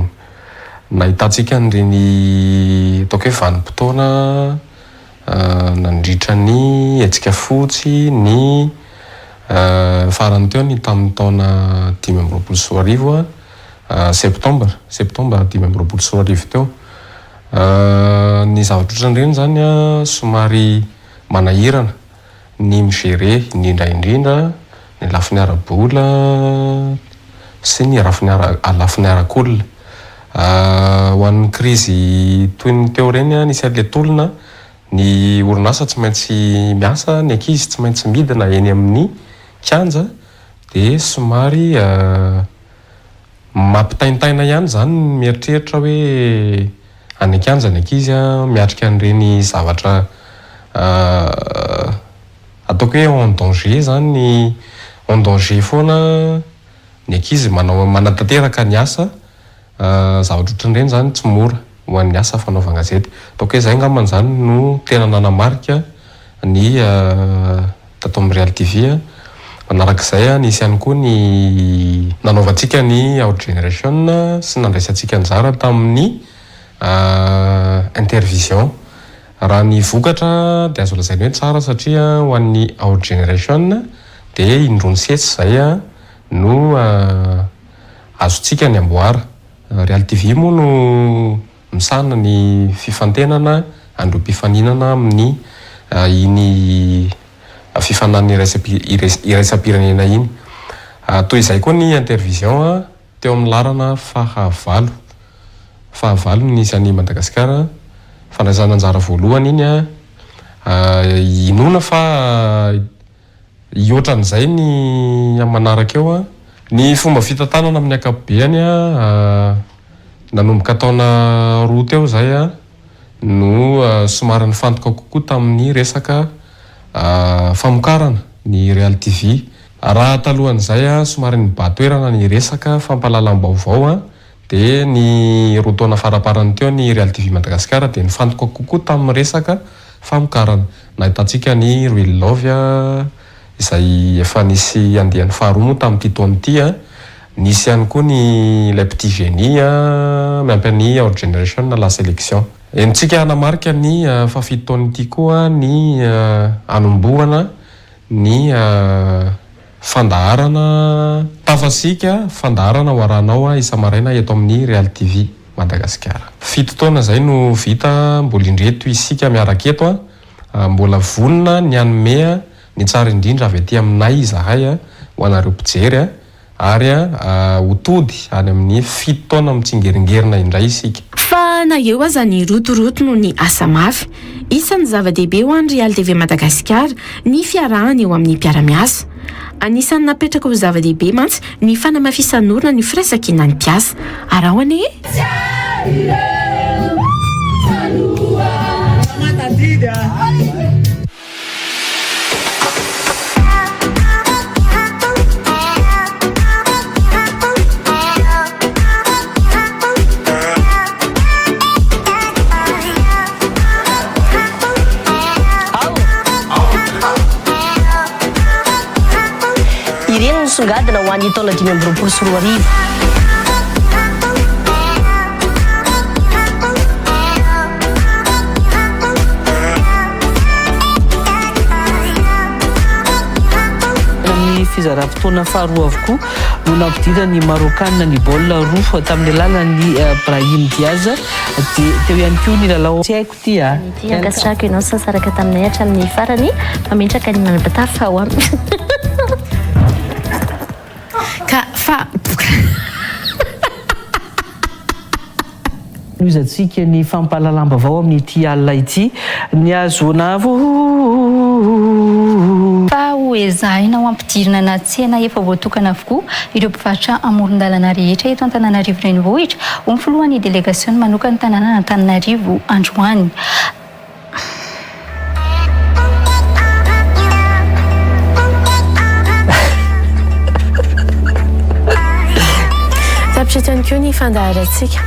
nahitantsika n'ireny ataoko hoe vanim-potoana nandritra ny hetsika fotsy ny farany teo ny tamin'ny taona 2024 septembre 2024 teo. Ny zavatra ohatran'ireny zany somary manahirana ny migere indrindra ny lafiny arabola sy ny lafiny arak'olona. Ho an'ny krizy toy ny teo reny nisy an'le tolona ny orinasa tsy maintsy miasa, ny ankizy tsy maintsy midina eny amin'ny kianja dia somary mampitaintaina ihany zany mieritreritra hoe any an-kianja ny ankizy miatrika an'ireny zavatra ataoko hoe en danger zany en danger foana ny ankizy manatanteraka ny asa zavatra ohatran'ireny zany tsy mora ho an'ny asa fanaovana gazety. Ataoko hoe izay angambany zany no tena nanamarika ny tato amin'ny Real TV. Manarak'izay nisy ihany koa ny nanaovantsika ny Out Generation sy nandraisantsika anjara tamin'ny intervision. Raha ny vokatra dia azo lazaina hoe tsara satria ho an'ny Out Generation dia indrony setsy zay no azontsika ny amboara. Real TV moa no misana ny fifantenana androm-pifaninana amin'ny iny fifanan'ny iraisam-pirenena iny. Toy izay koa ny intervision teo amin'ny larana fahavalo nisy an'i Madagasikara fandraisana anjara voalohany iny inona fa iotran'izay ny manaraka eo ny fomba fitantanana amin'ny akapobeany nanomboka taona roa teo zay no somary nifantoka kokoa tamin'ny resaka famokarana ny Real TV. Raha talohan'izay somary nibatoerana ny resaka fampahalalam-baovao dia ny roa taona faraparany teo ny Real TV Madagasikara dia nifantoka kokoa tamin'ny resaka famokarana. Nahitantsika ny Real Love izay efa nisy andehan'ny faharoa moa tamin'ity taon'ity nisy ihany koa ny Le Petit Génie miampy ny Out Generation la sélection. Entsika hanamarika ny fafito taon'ity koa ny anombohana ny fandaharana tafasika fandaharana ho aranao isa-maraina eto amin'ny Real TV Madagasikara. 7 taona zay no vita mbola indreto isika miaraka eto mbola vonona ny anome ny tsara indrindra avy aty aminay izahay ho anareo mpijery ary hotody any amin'ny 7 taona mitsingeringerinina indray isika. Fa na eo aza ny rotoroto no ny asa mafy isan'ny zava-dehibe ho an'ny Real TV Madagasikara ny fiarahana eo amin'ny mpiara-miasa. Anisan'ny napetraka ho zava-dehibe mantsy ny fanamafisan'orina ny firaisan-kina ny mpiasa. Arahoane ireny nisongadina ho an'ny taona 2024 sy 2025. Fizara-potoana faharoa avokoa no nampidira ny Marokana ny baolina roa tamin'ny alalan'ny Brahim Diaz dia teo ihany koa ny lalao tsy haiko ty Angasirako ianao sasaraka taminay hatramin'ny farany mametraka ny manapatafa ao aminy ka fa noizatsika ny fampahalalam-baovao amin'ny ity alina ity ny azonavo hoe zahina ho ampidirina na tsena efa voatokana avokoa ireo mpivarotra amoron-dalana rehetra eto Antananarivo renivohitra ho mifilohan'ny délégation manokana ny tanàna Antananarivo androany. Tapitany koa ny fandaharantsika.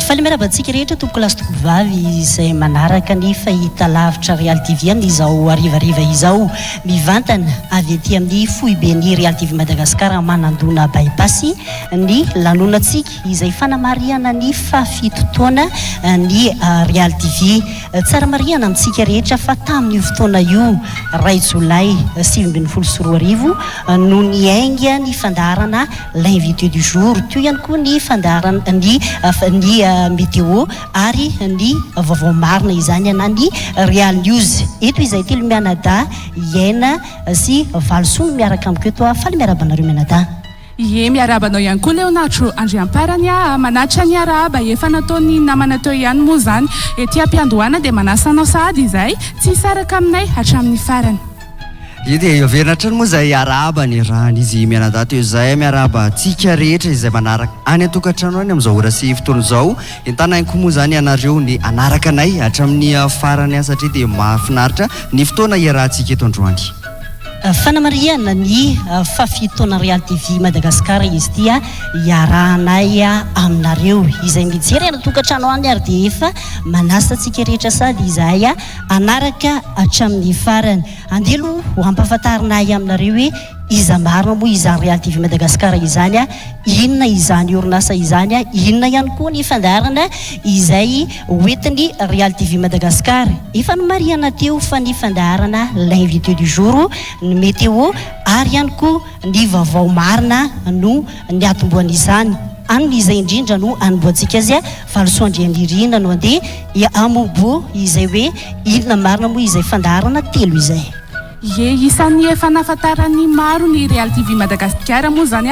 Falmerabantsika rehetra tompoko lasitoko vavy izay manaraka ny fahita lavitra Real TV amin'izao arivariva izao mivantana avy aty amin'ny foiben'ny Real TV Madagasikara manandona bypass ny lanonantsika izay fanamariana ny fafito taona ny Real TV tsara mariana amintsika rehetra fa tamin'io fotoana io ray Jolay 2024 no niainga ny fandarana l'invité du jour teo ihany koa ny fandarana ny météo ary ny vaovao marina izany ana ny Real News eto izay telo mianada iaina sy valsono miaraka amiko eto faly miarabanareo mianada. Ie miarabanao ihany koa Leonardo Andriamparany manatra ny araba efa nataony namana teo ihany moa zany ety ampiandohana dia manasanao sahady izay tsy saraka aminay hatramin'ny farany. Ide averina trano moa zay araba ny rany izy mianada teo izay miaraba tsika rehetra izay manaraka any an-tokantrano any amin'izao ora sy fotoana izao entana koa moa zany ianareo ny anaraka anay hatramin'ny farany satria dia mahafinaritra ny fotoana iarahantsika eto androany. Fanamariana ny fafitona Real TV Madagasikara izy tia iarahanay aminareo izay mijery an-tokantrano any ary dia efa manasa tsika rehetra sady izay anaraka hatramin'ny farany andelo ho ampahafantarinay aminareo hoe iza marina moa izany Real TV Madagasikara izany inona izany orinasa izany inona ihany koa ny fandarana izay hoentin'ny Real TV Madagasikara efa nomariana teo fa ny fandarana l'invité du jour ny météo ary ihany koa ny vaovao marina no ny atomboan'izany any izay indrindra no anomboantsika azy valosoandrianirina no andeha amombo izay hoe inona marina moa izay fandarana telo izay. Ye isan'ny efa nafantarany maro ny Real TV Madagasikara moa zany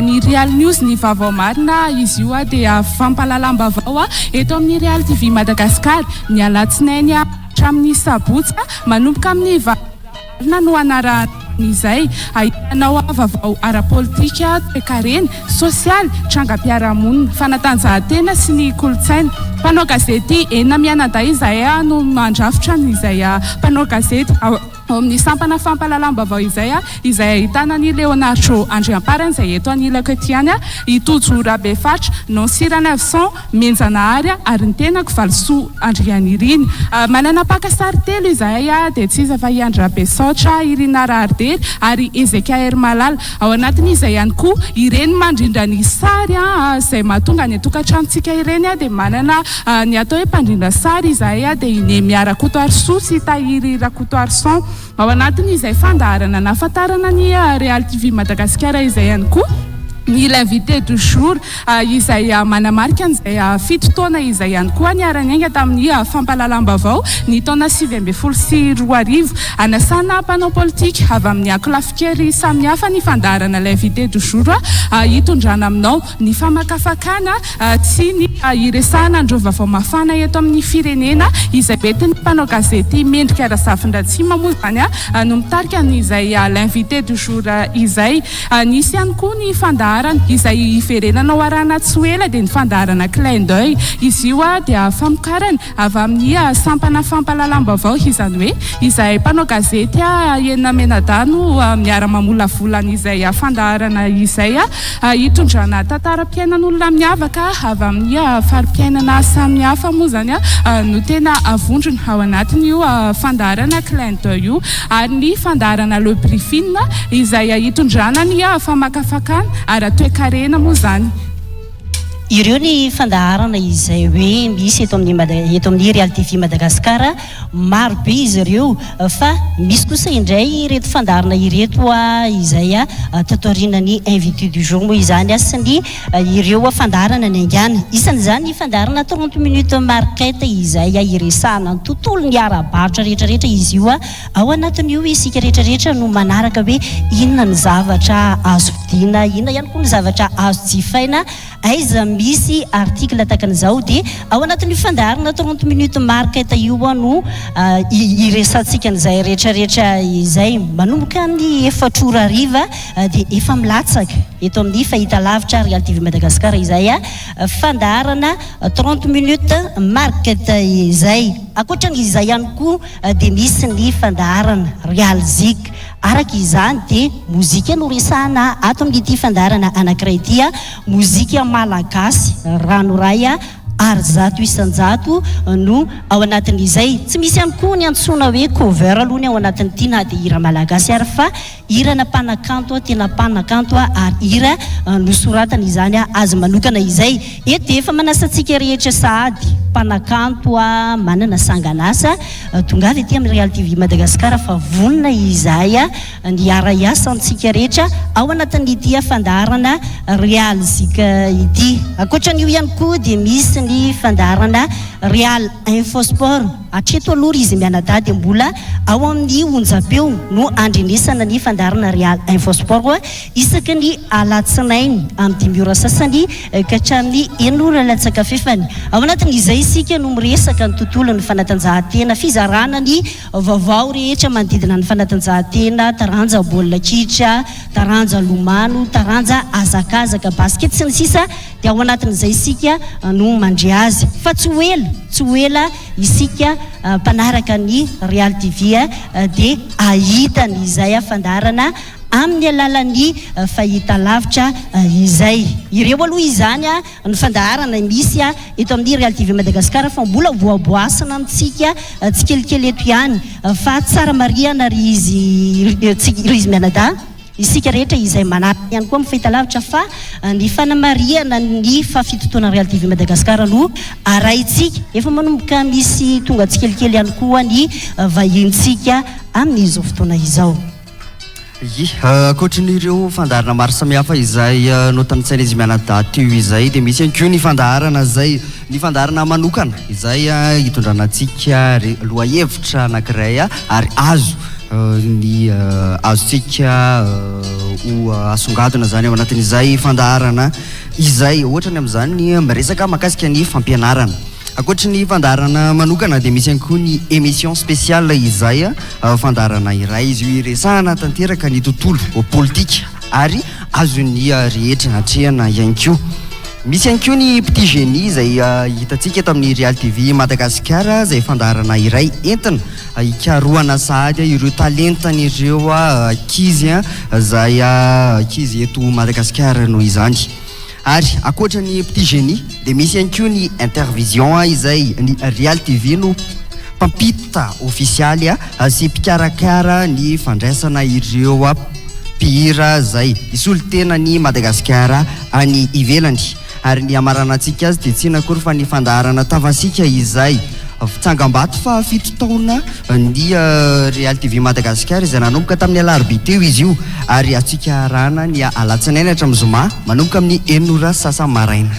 ny Real News ny vaovao marina izy io dia fampalalambavao eto amin'ny Real TV Madagasikara ny alatsinainy hatramin'ny sabotsy manomboka amin'ny varina no anaran'izay ahitanao vaovao ara-politika, toe-karena, sosialy, trangam-piarahamonina, fanatanjahantena sy ny kolotsaina. Mpanao gazety enina mianada izay no mandrafitra izay mpanao gazety ao amin'ny sampana fampalalambavao izay ahitana ny Leonardo Andriamparany izay eto anilako ety any Itojo Rabefatra Nonsirana Avson Menjanahary ary ny tenako Valsoa Andrianiriny manana pakasary telo izay dia tsy iza fa i Andra Besotra, Irina Rahardery ary Ezekia Malala ao anatiny izay ihany koa ireny mandrindra ny sary izay mahatonga ny tokantranontsika ireny dia manana ny atao hoe mpandrindra sary izay dia Inemy Rakotoarso sy Tahiry Rakotoarson ao anatiny izay fandaharana nafantarana ny Real TV Madagasikara izay ihany koa ny l'invité du jour izay manamarika an'izay fito taona izay ihany koa niaranainga tamin'ny fampalalambavao ny taona 2024 anasana mpanao politika avy amin'ny akolafikery samihafa ny fandaharana l'invité du jour hitondrana aminao ny famakafakana tsy ny iresahana andreo vaovao mafana eto amin'ny firenena izay betiny mpanao gazety Mendrika Razafindratsima moa zany no mitarika n'izay l'invité du jour izay nisy ihany koa ny fandaharana fandaharana izay iverenana arana tsy ela dia ny fandaharana clin d'œil. Izy io dia famokarana avy amin'ny sampana fampalalam-baovao, izany hoe izay mpanao gazety enina menadano miara-mamolavolana izay fandaharana izay hitondrana tantaram-piainan'olona miavaka avy amin'ny fari-piainana samihafa moa zany no tena avondrona ao anatiny io fandaharana clin d'œil io. Ary ny fandaharana le briefing izay hitondrana ny famakafakana ary toe-karena moa zany. Ireo ny fandaharana izay hoe misy eto amin'ny Real TV Madagasikara, maro be izy ireo, fa misy kosa indray ireto fandaharana ireto izay tatorinan'ny invité du jour moa izany sy ny ireo fandaharana ny angana. Isan'izany ny fandaharana 30 minutes marquette izay iresahana ny tontolon'ny ara-barotra rehetrarehetra izy io. Ao anatin'io isika rehetrarehetra no manaraka hoe inona ny zavatra azo vidiana, inona ihany koa ny zavatra azo jifaina, aiza misy article takan'izao dia ao anatin'ny fandaharana 30 minutes marquette io no iresantsika an'izay rehetrarehetra izay manomboka ny 4 ora hariva dia efa milatsaka eto amin'ny fahitalavitra Real TV Madagasikara izay fandaharana 30 minutes marquette izay. Ankoatran'izay ihany koa dia misy ny fandaharana Real Zik. Araka izany dia mozika no resahana ato amin'ity fandaharana anankiray ity, mozika malagasy ranoray ary zato isan-jato no ao anatin'izay. Tsy misy ihany koa ny antsoina hoe cover aloha ny ao anatin'ity na dia hira malagasy ary fa hirana mpanakanto, tena mpanakanto ary hira nosoratana izany azy manokana izay. Eto dia efa manasantsika rehetra sahady mpanakanto manana sanganasa tonga avy ety amin'ny Real TV Madagasikara fa vonona izay ny ara-iasa antsika rehetra ao anatin'ity fandaharana Real Zik ity. Ankoatran'io ihany koa dia misy ny fandaharana Real Infosport. Hatreto aloha izy mianadady mbola ao amin'ny onjam-peo no andrenesana ny fandaharana Real Infosport isaky ny alatsinainy amin'ny 5 ora sasany ka hatramin'ny 9 ora latsaka fefany. Ao anatin'izay isika no miresaka ny tontolon'ny fanatanjahantena, fizarana ny vaovao rehetra manodidina ny fanatanjahantena, taranja baolina kitra, taranja lomano, taranja azakazaka basket sy ny sisa dia ao anatin'izay isika no mandre azy. Fa tsy ho ela isika mpanaraka ny Real TV dia ahitany izay fandaharana amin'ny alalan'ny fahitalavitra izay. Ireo aloha izany ny fandaharana misy eto amin'ny Real TV Madagasikara fa mbola voaboasana amintsika tsy kelikely eto ihany fa tsara mariana ry izy mianada isika rehetra izay manaraka ihany koa amin'ny fahitalavitra fa ny fanamariana ny fafitotoana Real TV Madagasikara no arahintsika efa manomboka misy tonga tsy kelikely ihany koa ny vahintsika amin'izao fotoana izao. Ankoatran'ireo fandaharana maro samihafa izay notanitsaina izy mianada teo izay dia misy ihany koa ny fandaharana zay ny fandaharana manokana izay hitondranantsika lohahevitra anankiray ary azo ny azontsika ho asongadina zany ao anatin'izay fandaharana izay ohatra ny amin'izany ny miresaka mahakasika ny fampianarana. Ankoatra ny fandaharana manokana dia misy ihany koa ny émission spéciale izay fandaharana iray izy io iresahana tanteraka ny tontolo politika ary azon'ny rehetra hatrehana ihany koa. Misy ihany koa ny petit génie izay hitantsika eto amin'ny Real TV Madagasikara izay fandaharana iray entina hikarohana sahady ireo talentan'ireo ankizy izay ankizy eto Madagasikara noho izany. Ary ankoatra ny petit génie dia misy ihany koa ny intervision izay ny Real TV no mpampita ofisialy sy mpikarakara ny fandraisana ireo mpihira izay isolo tena ny Madagasikara any ivelany. Ary ny amaranantsika azy dia tsy nakory fa ny fandaharana tavansika izay fitsangam-bato fa 7 taona ny Real TV Madagasikara izay nanomboka tamin'ny alarobia teo izy io ary atsika arahana ny alatsinainy hatramin'ny zoma manomboka amin'ny 9 ora sasa maraina.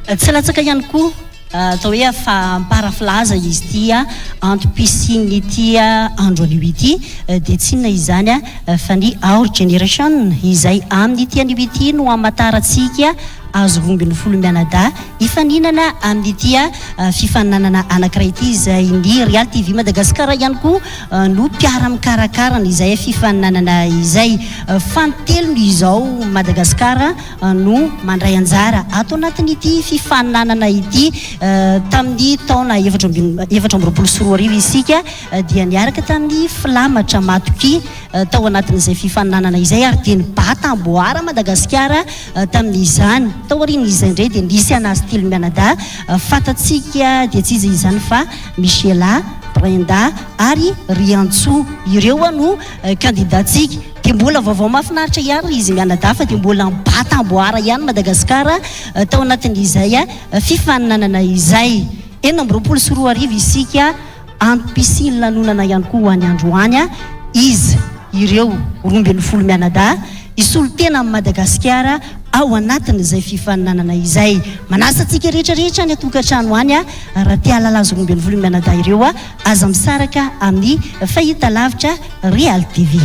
Tsy latsaka ihany koa atao hoe famparafilaza izy ity entre piscine ity andro anio ity dia tsy inona izany fa ny Our Generation izay amin'ny ity anio ity no amatarantsika azo rombin'ny folo mianada ifaninana amin'ity fifaninanana anankiray ity izay ny Real TV Madagasikara ihany koa no mpiara-mikarakarana izay fifaninanana izay fantelony izao Madagasikara no mandray anjara ato anatin'ity fifaninanana ity tamin'ny taona 2024 isika dia niaraka tamin'ny Filamatra Matoki tao anatin'izay fifaninanana izay ary dia nibatamboara Madagasikara tamin'izany tao aorian'izay indray dia nisy anazy telo mianada fantatsika dia tsy izy izany fa Michela, Brenda ary Riantso ireo no candidatsika dia mbola vaovao mahafinaritra ihany izy mianada fa dia mbola mibatamboara ihany Madagasikara tao anatin'izay fifaninanana izay 2024 isika antom-pisiny lanonana ihany koa ho any androany izy ireo 20 mianada isolo tena amin'ny Madagasikara ao anatin'izay fifaninanana izay manasantsika rehetrarehetra ny atokantrano any raha tia halalazo 20 mianada ireo aza misaraka amin'ny fahita lavitra Real TV.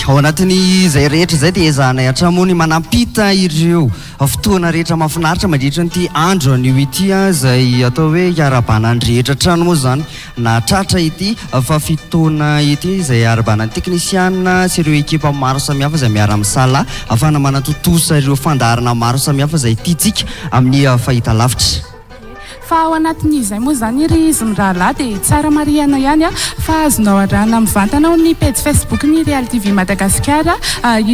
Ao anatin'ny izay rehetra izay dia ezahanay hatramony manampita ireo fotoana rehetra mahafinaritra mandritra n'ity andro anio ity izay atao hoe iarabanan'ny rehetra trano moa zany na tratra ity fa fitoana ity izay arabanan'ny teknisiana sy ireo ekipa maro samihafa izay miara-misala ahafahana manatotosa ireo fandaharana maro samihafa izay tiantsika amin'ny fahita lavitra. Fa ao anatin'izay moa zany ry izy mirahalahy dia tsara mariana ihany fa azonao arahana mivantanao ny page Facebook ny Real TV Madagasikara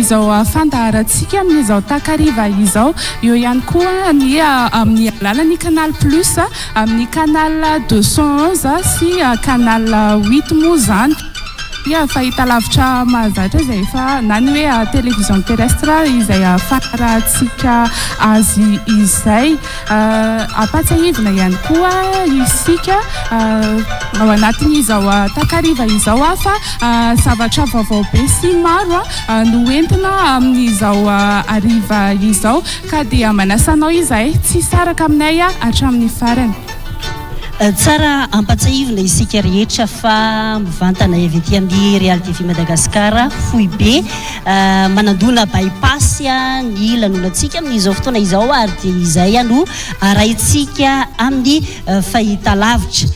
izao fandaharantsika amin'izao takariva izao eo ihany koa ny amin'ny alalan'ny Canal Plus amin'ny canal 211 sy canal 8 moa zany fahita lavitra mahazatra izay fa na ny hoe télévision terrestre izay fanarahantsika azy izay ampatsahivina ihany koa isika ao anatin'izao takariva izao fa zavatra vaovao be sy maro no entina amin'izao ariva izao ka dia manasanao izay tsy saraka aminay hatramin'ny farany. Tsara ampatsahivina isika rehetra fa mivantana avy aty amin'ny Real TV Madagasikara fohy be manandona bypass ny lanonantsika amin'izao fotoana izao ary dia izay no arahintsika amin'ny fahita lavitra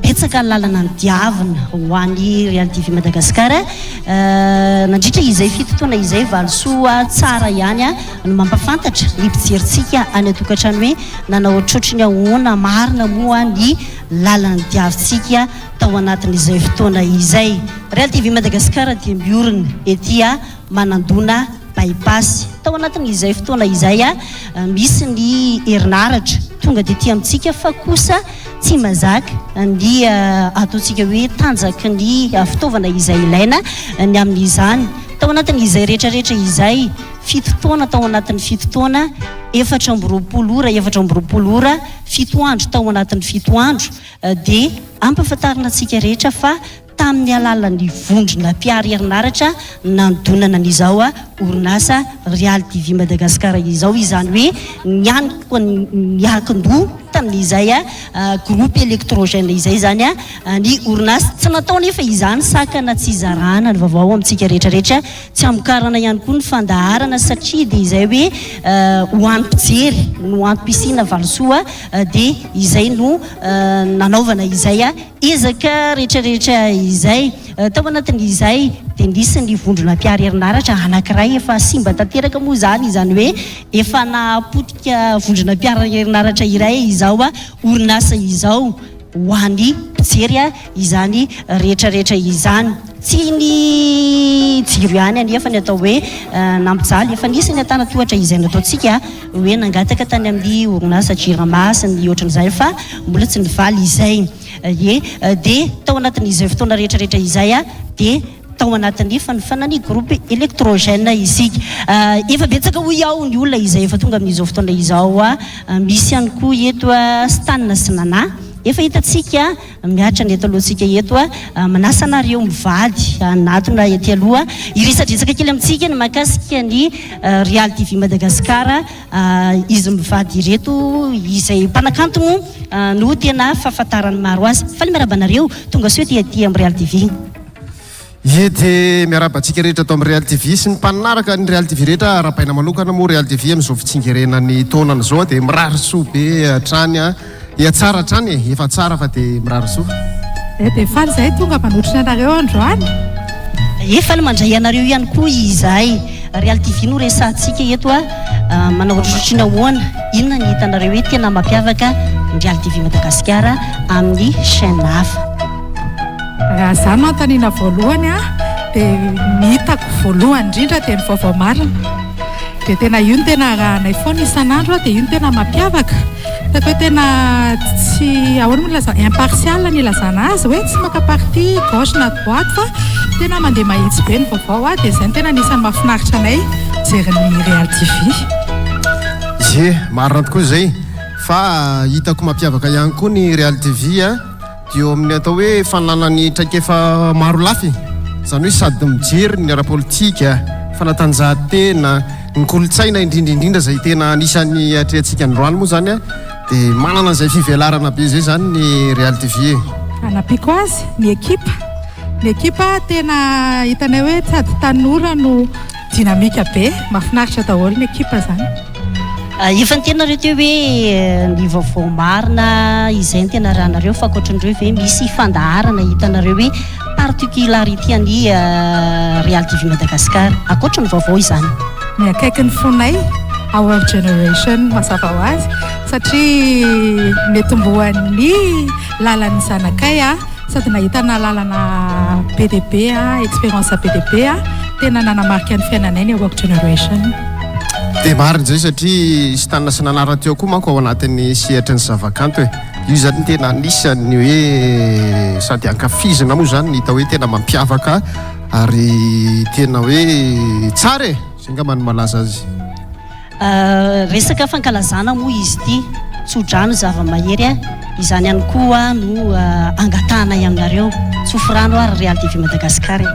betsaka ny lalana ny diavina ho an'ny Real TV Madagasikara nandritra izay fitotoana izay valosoa tsara ihany no mampafantatra ny mpijerintsika any atokantrano hoe nanao ohatrotriny ahoana marina moa ny lalana diavintsika tao anatin'izay fotoana izay. Real TV Madagasikara dia miorina ety manandona bypass tao anatin'izay fotoana izay misy ny herinaratra tonga dia ety amintsika fa kosa tsy mazaka ny ataontsika hoe tanjaky ny fitaovana izay ilaina ny amin'izany tao anatin'izay rehetrarehetra izay fitotoana tao anatin'ny fitotoana 4 ora 7 andro tao anatin'ny 7 andro dia ampafantarina antsika rehetra fa tamin'ny alalan'ny vondrona mpiara herinaratra nandonana n'izao orinasa Real TV Madagasikara izao izany hoe niakin-doha tamin'izay groupe électrogène izay zany ny orinasa tsy natao nefa izany sakana tsy zarana ny vaovao amintsika rehetrarehetra tsy amokarana ihany koa ny fandaharana satria dia izay hoe ho an'ny mpijery no antom-pisina valosoa dia izay no nanaovana izay ezaka rehetrarehetra izay tao anatin'izay dia nisy ny vondrona mpiara herinaratra anankiray efa simba tanteraka moa zany izany hoe efa napotika vondrona mpiara herinaratra iray izao orinasa izao ho an'ny mpijery izany rehetrarehetra izany tsy ny jiro ihany anefa ny atao hoe nampijaly efa nisy ny atanatohatra izay nataontsika hoe nangataka tany amin'ny orinasa Jirama ny ohatran'izay fa mbola tsy nivaly izay dia tao anatin'izay fotoana rehetrarehetra izay dia tao anatin'ny fanifanany groupe électrogène isika efa betsaka ho ao ny olona izay efa tonga amin'izao fotoana izao misy ihany koa eto Stan sy Nana efa hitantsika miatra ny eto alohantsika eto manasanareo mivady anatona ety aloha iresadresaka kely amintsika ny mahakasika ny Real TV Madagasikara izy mivady ireto izay mpanakanto no tena fahafantarany maro azy fa ny miarabanareo tonga soa ty amin'ny Real TV. Ie dia miarabantsika rehetra atao amin'ny Real TV sy ny mpanaraka ny Real TV rehetra arapaina manokana moa Real TV amin'izao fitsingerenany taonana izao dia mirary soa be hatrany tsara hatrany efa tsara fa dia mirary soa. Dia faly izay tonga manotrina anareo androany. Efa ny mandray anareo ihany koa izahay Real TV no resantsika eto manao rotrina hoana inona ny hitanareo hoe tena mampiavaka ny Real TV Madagasikara amin'ny chaîne hafa. Raha izany no antaniana voalohany dia ny hitako voalohany indrindra dia ny vaovao marina. Dia tena io no tena arahanay foana isan'andro dia io no tena mampiavaka. Tako hoe tena tsy ahoana moa laza impartial ny ilazana azy hoe tsy maka parti gauche na droite fa tena mandeha mahitsy be ny vaovao dia izay no tena anisan'ny mahafinaritra anay jeriny Real TV. Ie marina tokoa izay fa hitako mampiavaka ihany koa ny Real TV dio amin'ny atao hoe fananany traikefa maro lafy izany hoe sady mijery ny ara-politika fanatanjahantena ny kolotsaina indrindraindrindra izay tena anisan'ny atrehantsika androany moa izany dia manana izay fivelarana be izay izany ny Real TV. Anampiko azy ny ekipa tena hitanay hoe sady tanora no dinamika be mahafinaritra daholo ny ekipa zany. Efa ny tena reo teo hoe ny vaovao marina izay ny tena rahanareo fa ankoatran'ireo hoe misy fandaharana hitanareo hoe particularité ny Real TV Madagasikara ankoatra ny vaovao izany. Ny akaiky ny fonay our generation mazava ho azy satria metomboan'ny lalan'ny zanakay sady nahitana lalana PDB expérience PDB tena nanamarika ny fiainanay ny our generation. Dia marina izay satria sy tanana sy nanara teo koa manko ao anatin'ny sehatra ny zavakanto io zany tena anisan'ny hoe sady ankafizina moa zany ny hita hoe tena mampiavaka ary tena hoe tsara zay nga mano malaza azy. Resaka fankalazana moa izy ity tsodrano zava-mahery izany ihany koa no angatanay aminareo tsofirano ary Real TV Madagasikara.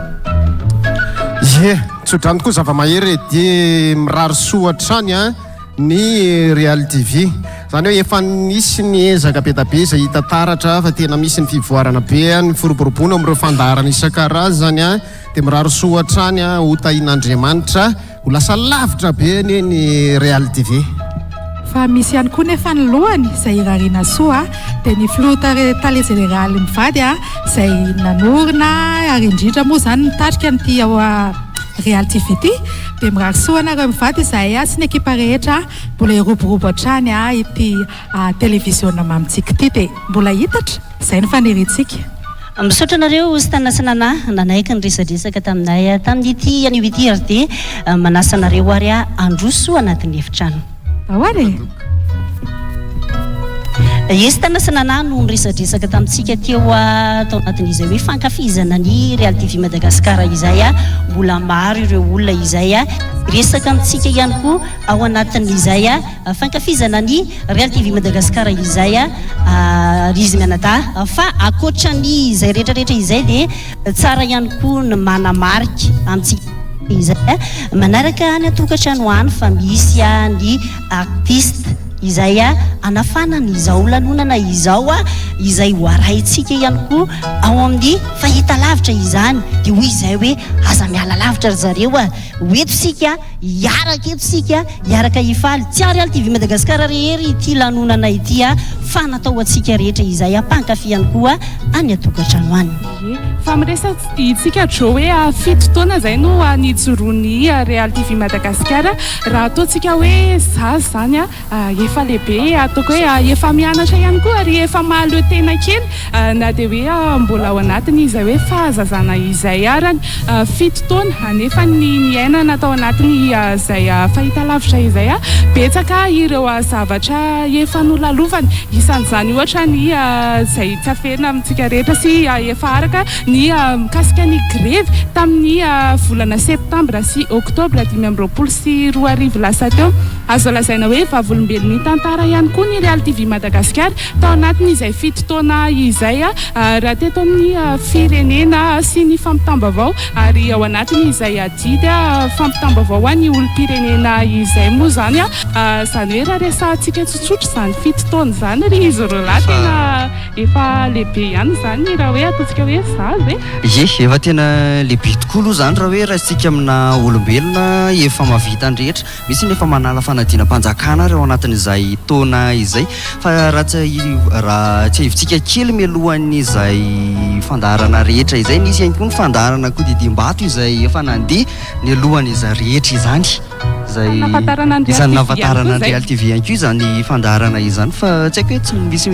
Ie tsodrano tokoa zava-mahery dia mirary soa hatrany ny Real TV zany hoe efa nisy ny ezaka be da be izay hita taratra fa tena misy ny fivoarana be ny firoborobona amin'ireo fandaharana isan-karazany dia mirary soa hatrany ho tahin'Andriamanitra ho lasa lavitra be ny Real TV. Fa misy ihany koa nefa ny lohany izay irariana soa dia ny filoha-tale generaly mivady izay nanorina ary indrindra moa izany nitarika n'ity ao Real TV ity dia mirary soa anareo mivady izay sy ny ekipa rehetra mbola hiroborobo hatrany ity televisiona mamitsika ity dia mbola hitatra izay ny fanerintsika. Misaotra anareo sy tanasana nanaiky ny resadresaka taminay tamin'ity anio ity ary dia manasa anareo ary androso anatin'ny efitrano. Ahoany? Yes tanasana no resadresaka tamintsika teo tao anatin'izay hoe fankafizana ny Real TV Madagasikara izay mbola maro ireo olona izay resaka amintsika ihany koa ao anatin'izay fankafizana ny Real TV Madagasikara izay Rizy Mianadahy fa akoatra ny izay rehetrarehetra izay dia tsara ihany koa ny manamarika amintsika izay manaraka ny atokantrano any fa misy ny artiste izay anafanana izao lanonana izao izay hoaraintsika ihany koa ao amin'ny fahita lavitra izany dia hoy izay hoe aza miala lavitra ry zareo hoetosika hiaraka etosika hiaraka hifaly tsy Real TV Madagasikara rehery ity lanonana ity fa natao antsika rehetra izay mpankafy ihany koa any atokantrano any. Fa miresatsika dro hoe 7 taona zay no nijoroany Real TV Madagasikara raha ataontsika hoe zazy zany efa lehibe ataoko hoe efa mianatra ihany koa ary efa mahaleo tena kely na dia hoe mbola ao anatiny izay hoe fahazazana izay arany 7 taona anefa ny aina natao anatiny izay fahita lavitra izay betsaka ireo zavatra efa nolalovany isan'izany ohatra ny izay tsy afena amintsika rehetra sy efa araka ny mikasika ny grevy tamin'ny volana septambra sy oktobra 2022 lasa teo azo lazaina hoe vavolombelony mitantara ihany koa ny Real TV Madagasikara tao anatin'izay fitotoana izay raha teto amin'ny firenena sy ny fampitambavao ary ao anatin'izay adidy fampitambavao ny olom-pirenena izay moa zany zany hoe raha resantsika tsotsotra zany fitotoana zany ry izy ireo lahy tena efa lehibe ihany zany raha hoe ataontsika hoe zazy ye efa tena lehibe tokoa aloha zany raha hoe raha isika amina olombelona efa mavita ny rehetra misy ny efa manala fanadina mpanjakana ary ao anatin'izay taona izay fa raha tsy ahivitsika kely mialohan'izay fandarana rehetra izay nisy ihany koa ny fandarana kodidim-bato izay efa nandeha ny alohan'izay rehetra izany izay isany nafatarana ny Real TV ihany koa izany fandarana izany fa tsy haiko hoe tsy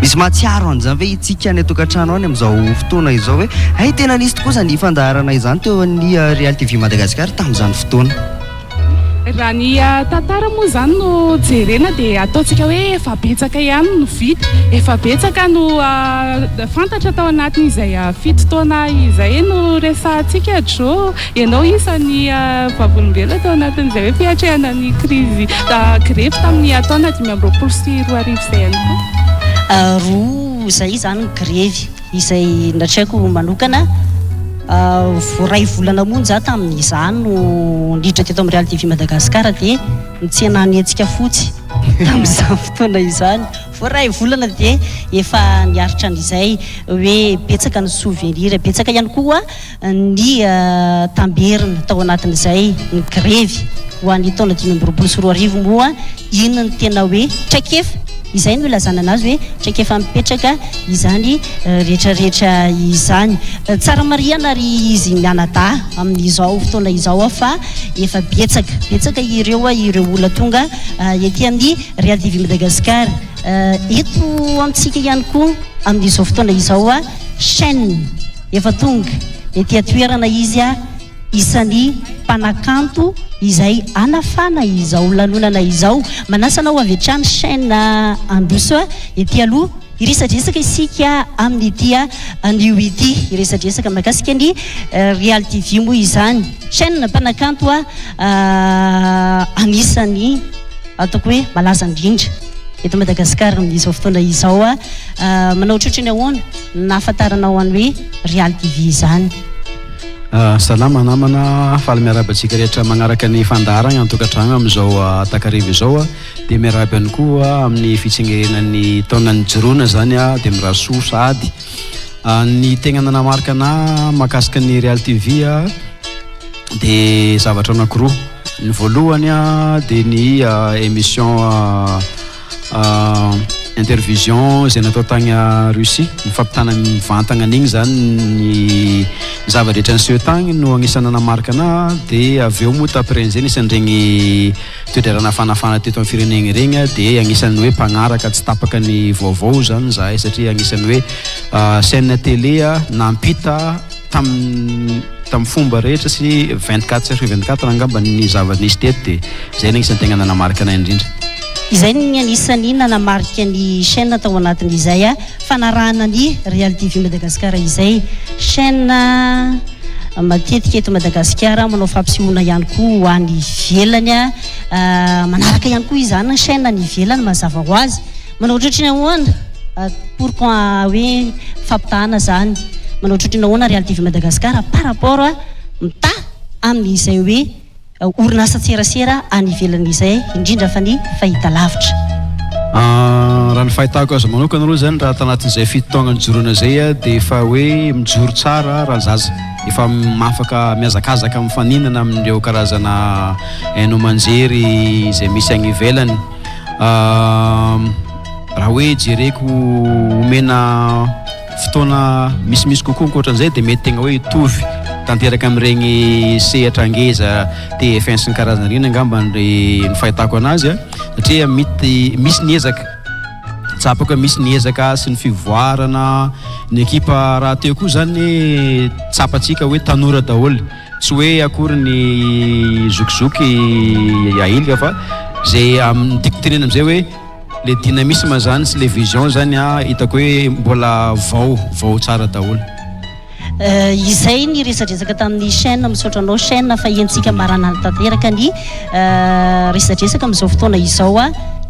misy mahatsiaro an'izany hoe itsika any atokantrano any amin'izao fotoana izao hoe ay tena nisy tokoa zany fandarana izany teo amin'ny Real TV Madagasikara tamin'izany fotoana raha ny tantara moa zany no jerena dia ataontsika hoe efa betsaka ihany no vita efa betsaka no fantatra tao anatin'izay fitotoana izay no resantsika dro ianao isan'ny vavolombelona tao anatin'izay hoe fiatrehana ny krizy grefy tamin'ny taona 2024 sy 2025 izay ihany koa roa zay zany ny grevy izay natraiko manokana voray volana mony za tamin'izany no niditra teto amin'ny Real TV Madagasikara dia nitsenany antsika fotsy tamin'izany fotoana izany voray volana dia efa niaritra an'izay hoe betsaka ny souvenir betsaka ihany koa ny tamberina tao anatin'izay ny grevy ho an'ny taona 2024 sy 2025 moa ino ny tena hoe traikefa izay no ilazana anazy hoe traikefa mipetraka izany rehetrarehetra izany tsara mariana ary izy mianada amin'izao fotoana izao fa efa betsaka ireo olona tonga ety amin'ny Real TV Madagasikara eto amintsika ihany koa amin'izao fotoana izao chaîne efa tonga ety atoerana izy isan'ny mpanakanto izay anafana izao lanonana izao manasanao avy hatrany chaîne androso ety aloha iresadresaka isika amin'ny ity anio ity iresadresaka mahakasika ny Real TV moa izany chaîne mpanakanto anisan'ny ataoko hoe malaza indrindra eto Madagasikara amin'izao fotoana izao manao ohatrohatrany ahoana nahafantaranao any hoe Real TV izany salama namana faly miarabantsika rehetra magnaraka ny fandarana antokantrano amin'izao takariva izao dia miaraby ihany koa amin'ny fitsengerenan'ny taonan'ny jirona zany dia miraso sady ny tegna nanamarika ana mahakasika ny Real TV dia zavatra anankiroa ny voalohany dia ny émission intervision zay natao tagny Russie mifampitana mivantana an'igny zany ny zava-drehetra niseho tagny no agnisan'ny nanamarika ana dia avy eo moa tapiren'izay isan'ireny toedrarana fanafana teto amin'ny firenena regny dia agnisan'ny hoe mpagnaraka tsy tapaka ny vaovao zany zahay satria agnisan'ny hoe chaîne télé nampita tamin'ny fomba rehetra sy 24/24 angamba ny zava-nisy teto dia zay ny agnisan'ny tegna nanamarika anay indrindra izay ny anisany nanamarika ny chaîne tao anatin'izay fanarahana ny Real TV Madagasikara izay chaîne matetika eto Madagasikara manao fampisehoana ihany koa ho an'ny ivelany manaraka ihany koa izany chaîne ny ivelany mazava ho azy manao ohatrohatrany ahoana pourquoi hoe fampitahana zany manao ohatrohatrany ahoana Real TV Madagasikara par rapport mita amin'izay hoe orinasa tserasera any ivelan'izay indrindra fa ny fahita lavitra raha ny fahitako azy manokana aloha zany raha tanatin'izay fitotoagnany jorona zay dia efa hoe mijoro tsara raha zaza efa mafaka miazakazaka mifaninana amin'ireo karazana haino manjery izay misy agny ivelany raha hoe jereko omena fotoana misimisy kokoa ankoatran'izay dia mety tegna hoe hitovy tanteraka amin'iregny sehatra angeza TF1 sy ny karazana reny angamba ny fahitako anazy satria misy niezaka tsapaka misy niezaka sy ny fivoarana ny ekipa raha teo koa zany tsapatsika hoe tanora daholo tsy hoe akory ny zokizoky ahilika fa zay amin'ny tiako tenena amizay hoe le dynamisme zany sy le vision zany hitako hoe mbola vao tsara daholo izay ny resadresaka tamin'ny chaîne misaotranao chaîne fa entsika marana tanteraka ny resadresaka amin'izao fotoana izao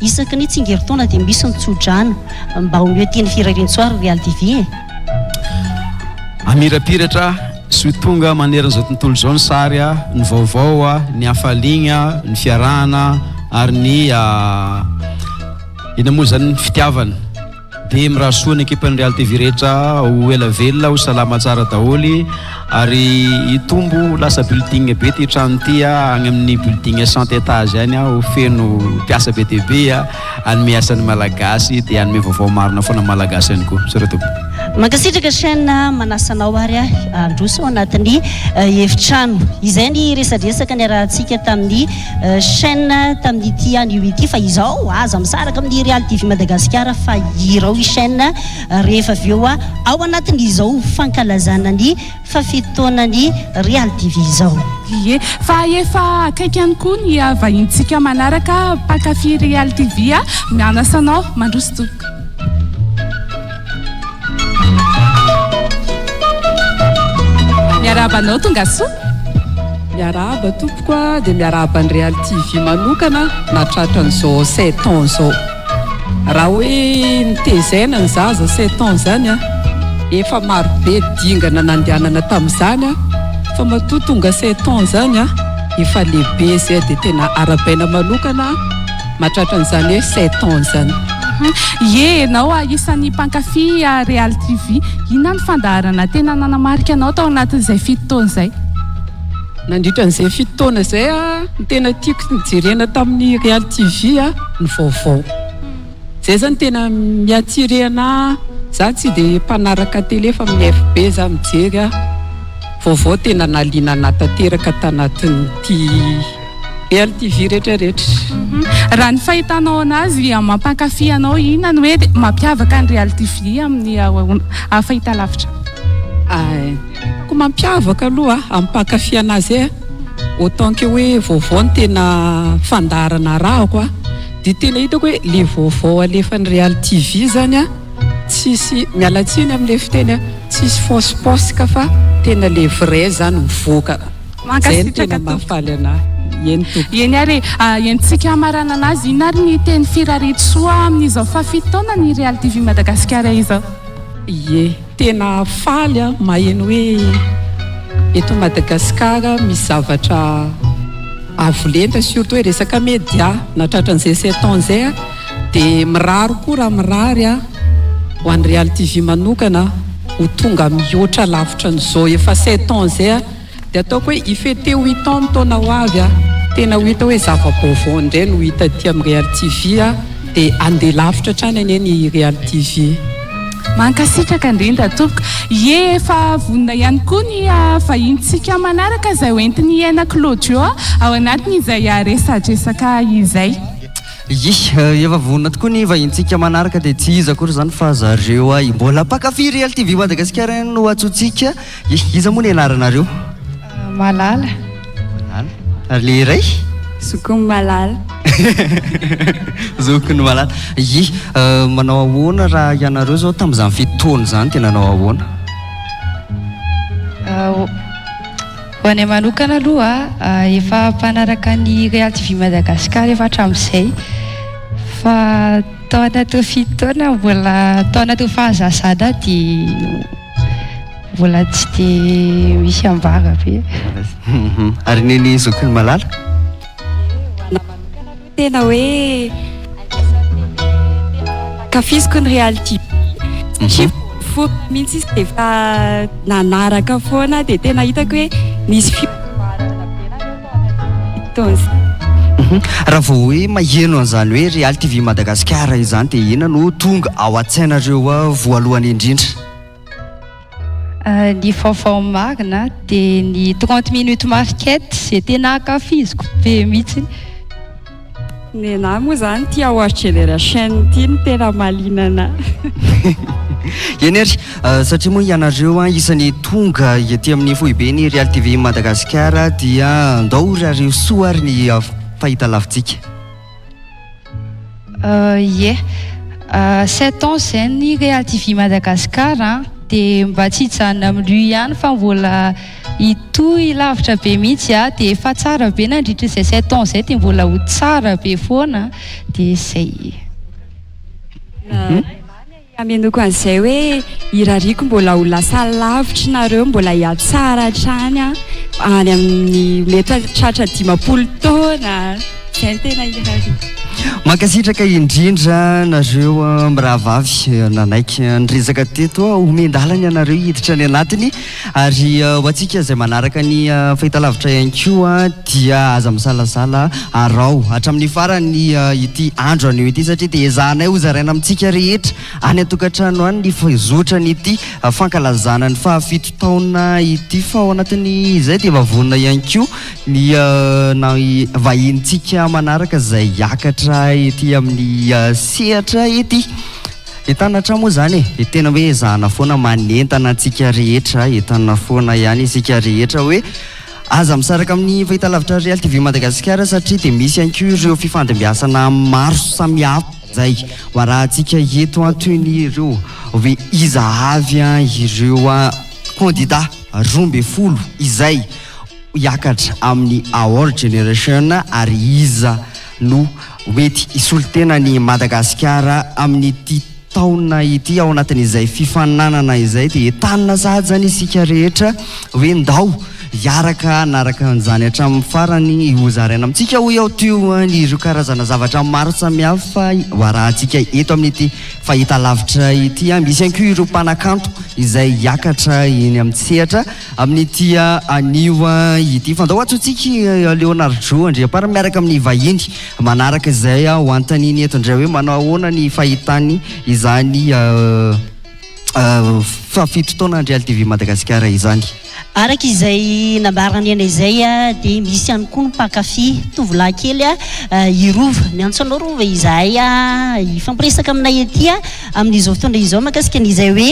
isaky ny tsingeritaona dia misy nitsodrana mba ho mio tiany firairen-tsoary Real TV e. Amirapiratra sy tonga maneran'izao tontolo izao ny sary ny vaovao ny hafaligna ny fiarahana ary ny ina moa zany ny fitiavana dia mirahasoa ny ekipan'ny Real TV rehetra ho ela velona ho salama tsara daholy ary hitombo lasa bulletin be ty trano ty agny amin'ny bulletin 100 étage any ho feno mpiasa be dia be anome asan'ny malagasy dia anome vaovao marina foana malagasy ihany koa surtout mankasitraka chaîne manasanao ary androso ao anatin'ny efitrano izay ny resadresaka ny arahantsika tamin'ny chaîne tamin'ny ity any ity fa izao aza misaraka amin'ny Real TV Madagasikara fa irao i chaîne rehefa avy eo ao anatin'izao fankalazana ny fafitoanany Real TV izao. Ie, fa efa akaiky ihany koa ny vahintsika manaraka mpakafy Real TV mianasanao mandroso tokoka. Miarabanao tonga soa? Miaraba tompoko dia miaraba ny Real TV manokana natratra an'izao 7 ans zao. Raha hoe nitezaina ny zaza 7 ans zany efa maro be dingana nandehanana tamin'izany fa matoa tonga 7 ans zany efa lehibe zay dia tena arabaina manokana matratra an'izany hoe 7 ans zany. Ie, ianao isan'ny mpankafy Real TV, inona ny fandaharana tena nanamarika anao tao anatin'izay 7 taona izay? Nandritra an'izay 7 taona izay ny tena tiako nijerena tamin'ny Real TV ny vaovao. Zay zany tena miatire anahy, za tsy dia mpanaraka télé fa amin'ny FB za mijery vaovao tena naliana anahy tanteraka tanatin'ity Real TV rehetrarehetra. Raha ny fahitanao anazy mampankafy anao inona no hoe mampiavaka ny Real TV amin'ny fahitalavitra? Ko mampiavaka aloha amin'ny mpankafy anazy autant que hoe vaovao ny tena fandaharana rahako dia tena hitako hoe le vaovao alefan'ny Real TV zany tsisy mialatsiny amin'ilay fiteny tsisy fausse poste fa tena le vrai zany mivoaka. Zay tena mahafaly anahy. Eny ary entsika amarana anazy ina ary ny teny firaretsoa amin'izao fafito taona ny Real TV Madagasikara izao? Ie, tena faly maheno hoe eto Madagasikara misy zavatra avolenta surtout hoe resaka média natratra an'izay 7 ans zay dia mirary koa raha mirary ho an'ny Real TV manokana ho tonga mihoatra lavitra an'izao efa 7 ans zay dia ataoko hoe ifete 8 ans taona ho avy tena ho hita hoe zava-baovao indray no hita aty amin'ny Real TV dia andeha lavitra hatrany anie ny Real TV. Mankasitraka indrindra tompoko. Ie, efa vonona ihany koa ny vahintsika manaraka izay hoentiny Iaina Claudio ao anatin'izay resadresaka izay. Efa vonona tokoa ny vahintsika manaraka dia tsy iza koa zany fa zareo mbola mpakafy Real TV Madagasikara no atsotsika. Iza moa ny anaranareo? Malala. Ary le iray? Zokony Malala. Zokony Malala. Manao ahoana raha ianareo zao tamin'izany 7 taona zany tena nanao ahoana? Ho anay manokana aloha efa mpanaraka ny Real TV Madagasikara efa hatramin'izay fa tao anaty 7 taona mbola tao anaty fahazazana dia mbola tsy dia misy ambara be. Ary neny Zokony Malala? Tena hoe kafiziko ny Real TV fo mihitsy izy dia efa nanaraka foana dia tena hitako hoe nisy raha vao hoe maheno an'izany hoe Real TV Madagasikara izany dia ina no tonga ao an-tsainareo voalohany indrindra? Ny vaovao marina dia ny 30 minutes marquette zay tena kafiziko be mihitsy. Ny anahy moa zany tia oharitra la chaîne ity ny tena mahaliana anahy. Eny ary satria moa ianareo isan'ny tonga ety amin'ny foibe ny Real TV Madagasikara dia andao rareo soa ary ny fahitalavitsika. Ie, 7 ans zay ny Real TV Madagasikara dia mba tsy hijanona amin'io ihany fa mbola itoy lavitra be mihitsy a dia efa tsara be nandritra izay 7 ans zay dia mbola ho tsara be foana dia izay amenoko an'izay hoe irariko mbola ho lasa lavitra nareo mbola hiatsara hatrany a any amin'ny mety tratra 10 taona zay ny tena irariko mankasitraka indrindra nareo mirahavavy nanaiky nirezaka teto omendalany anareo hiditra ny anatiny ary ho antsika izay manaraka ny fahitalavitra ihany koa dia aza misalasala arao hatramin'ny farany ity andro anio ity satria dia ezanay ho zaraina amintsika rehetra any atokantrano any ny fizotra nyity fankalazana ny 7 taona ity fa ao anatiny izay dia vavonina ihany koa ny vahintsika manaraka izay hiakatra ity amin'ny sehatra ity entanatra moa zany tena hoe zahana foana manentana antsika rehetra entana foana ihany isika rehetra hoe aza misaraka amin'ny fahitalavitra Real TV Madagasikara satria dia misy ihany koa ireo fifandimbiasana maro samihafa zay warahantsika eto antoiny ireo hoe iza avy ireo candidat 12 izay hiakatra amin'ny Our Generation ary iza no mety isolo tena ny Madagasikara amin'ny ity taona ity ao anatin'izay fifananana izay dia entanina sahady zany isika rehetra hoe ndao hiaraka naraka an'izany hatramin'ny farany hozaraina amintsika ho eo teo ny ireo karazana zavatra maro samihafa warahantsika eto amin'ity fahitalavitra ity misy ihany koa ireo mpanakanto izay hiakatra eny amin'ny sehatra amin'ity anio ity fa ndao atsotsika Leonardo Andriapara miaraka amin'ny vahiny manaraka izay ho antaniny eto indray hoe manao ahoana ny fahitany izany 7 taona Real TV Madagasikara izany araka izay nambarany ana izay dia misy ihany koa ny mpakafy tovolahy kely irova ny antsoina rova izay ifampiresaka aminay ety amin'izao fotoana izao makasika an'izay hoe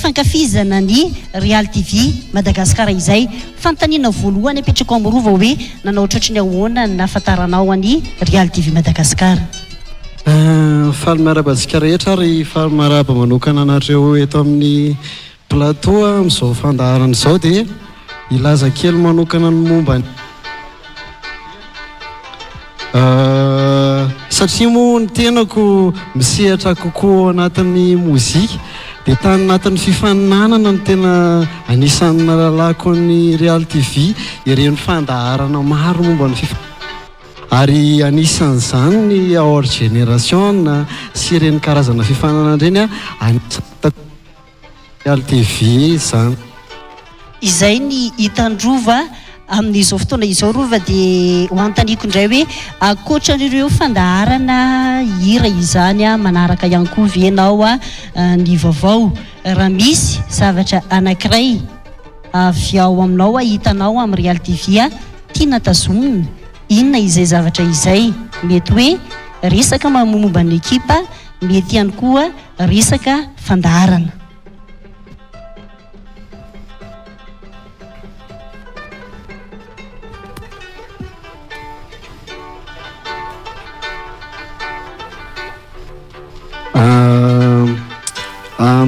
fankafizana ny Real TV Madagasikara izay fantaniana voalohany apetrako amin'ny rova hoe nanao ohatratra ny ahoana ny nahafantaranao any Real TV Madagasikara faly miarabasika rehetra ary faly maraba manokana anareo eto amin'ny plateau amin'izao fandaharana izao dia ilaza kely manokana ny momba satria moa ny tenako misehatra kokoa anatin'ny mozika dia tany anatin'ny fifaninanana ny tena anisan'ny nalalako ny Real TV ireny fandaharana maro momba ny ary anisan'izany ny Our Generation sy ireny karazana fifanana ireny Real TV zany izay ny hitandrova amin'izao fotoana izao rova dia ho antaniko indray hoe akoatran'ireo fandaharana hira izany manaraka ihany koa vienao ny vaovao raha misy zavatra anankiray avy ao aminao hitanao amin'ny Real TV tiana tazomina inona izay zavatra izay mety hoe resaka momba ny ekipa mety ihany koa resaka fandaharana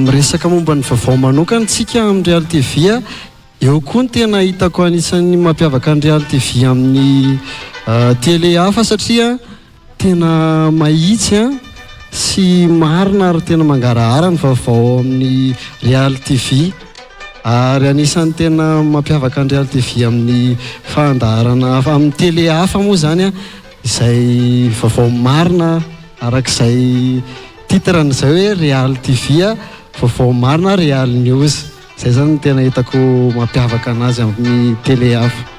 miresaka momba ny vaovao manokana tsika amin'ny Real TV eo koa ny tena hitako anisan'ny mampiavaka ny Real TV amin'ny télé hafa satria tena mahitsy sy marina ary tena mangarahara ny vaovao amin'ny Real TV ary anisan'ny tena mampiavaka ny Real TV amin'ny fandaharana amin'ny télé hafa moa zany izay vaovao marina arak'izay titran'izay hoe Real TV vaovao marina Real News zay zany tena hitako mampiavaka anazy amin'ny télé hafa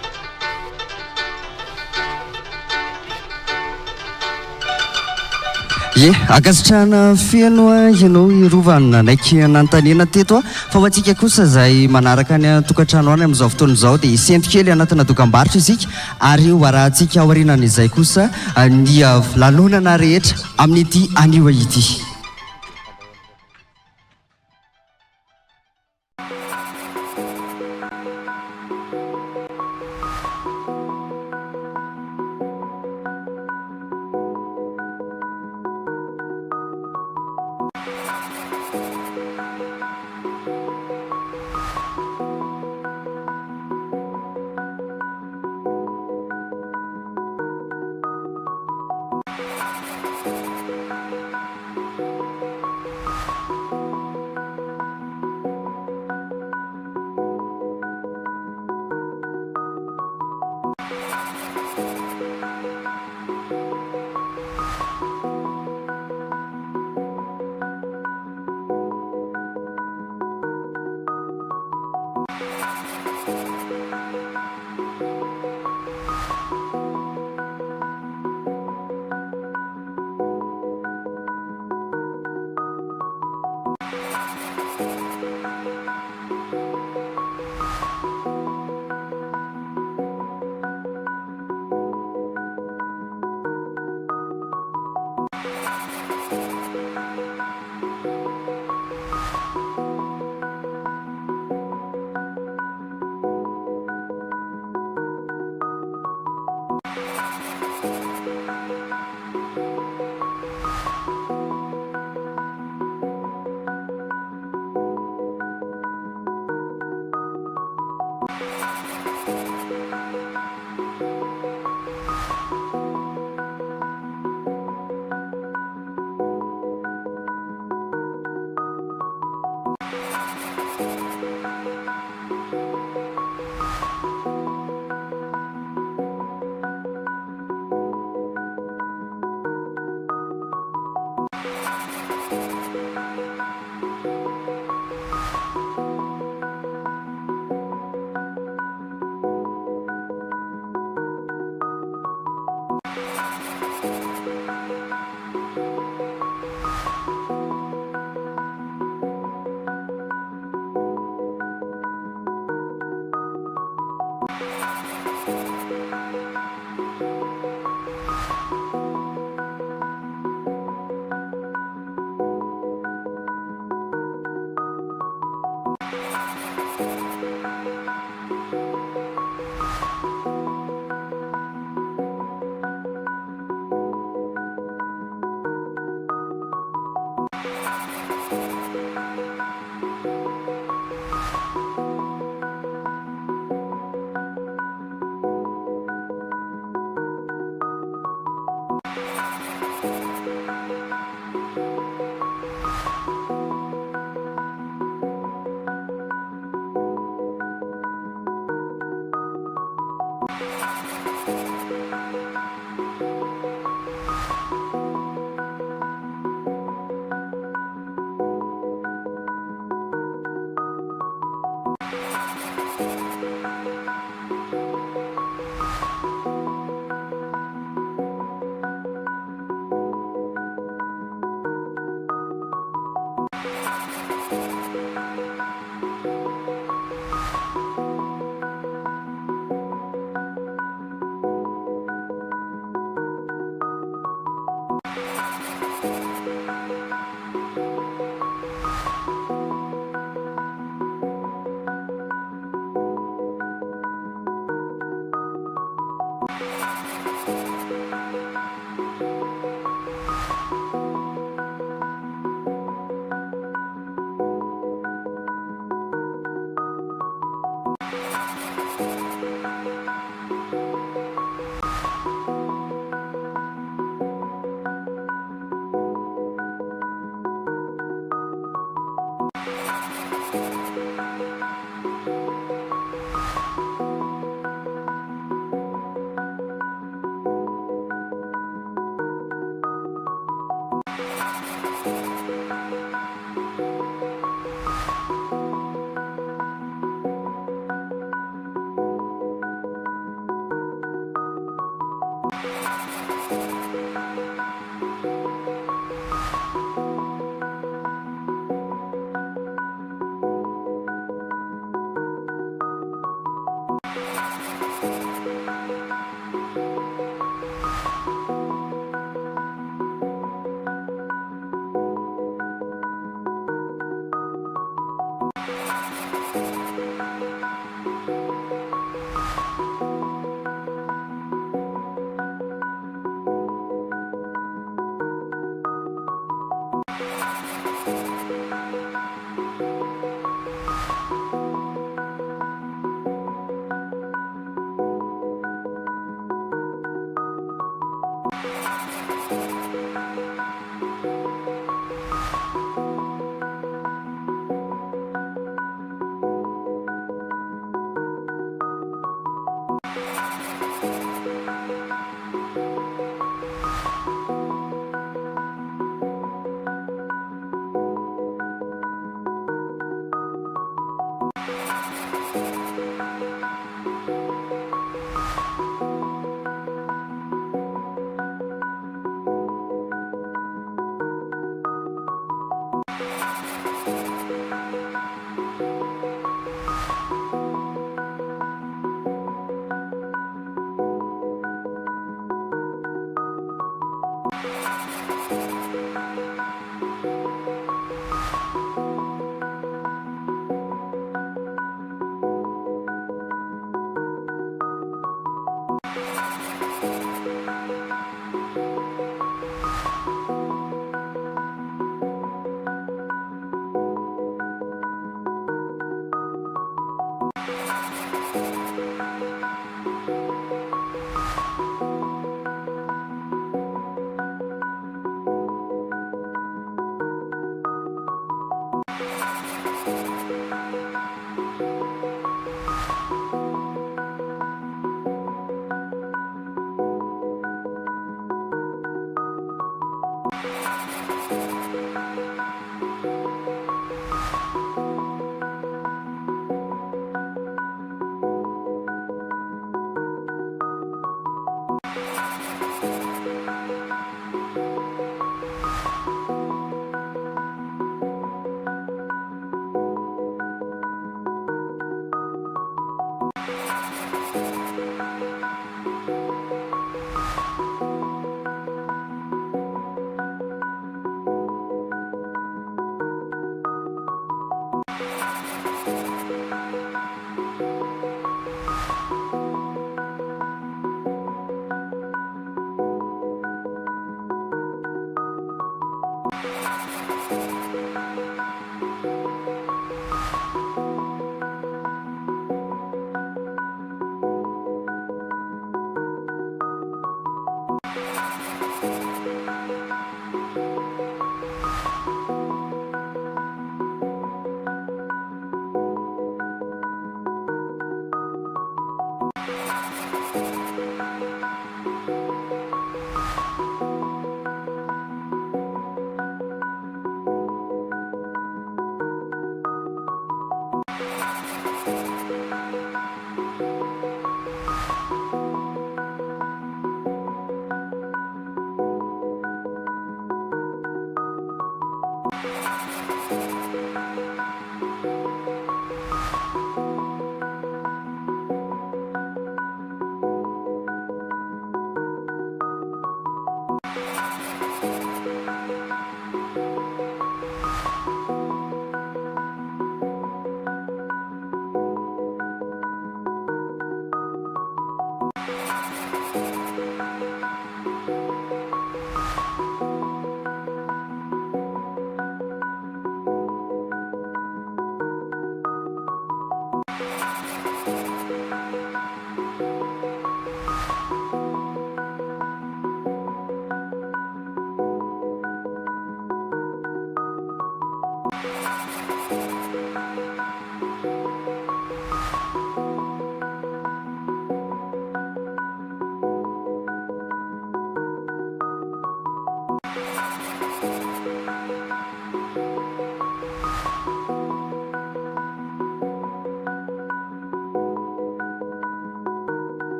akasitrahana feno ianao irovany nanaiky nantanena teto fa ho antsika kosa zay manaraka ny tokantrano any amin'izao fotoana izao dia isento kely anatina dokam-barotra isika ary warahantsika aorinan'izay kosa ny lalonana rehetra amin'ity anio ity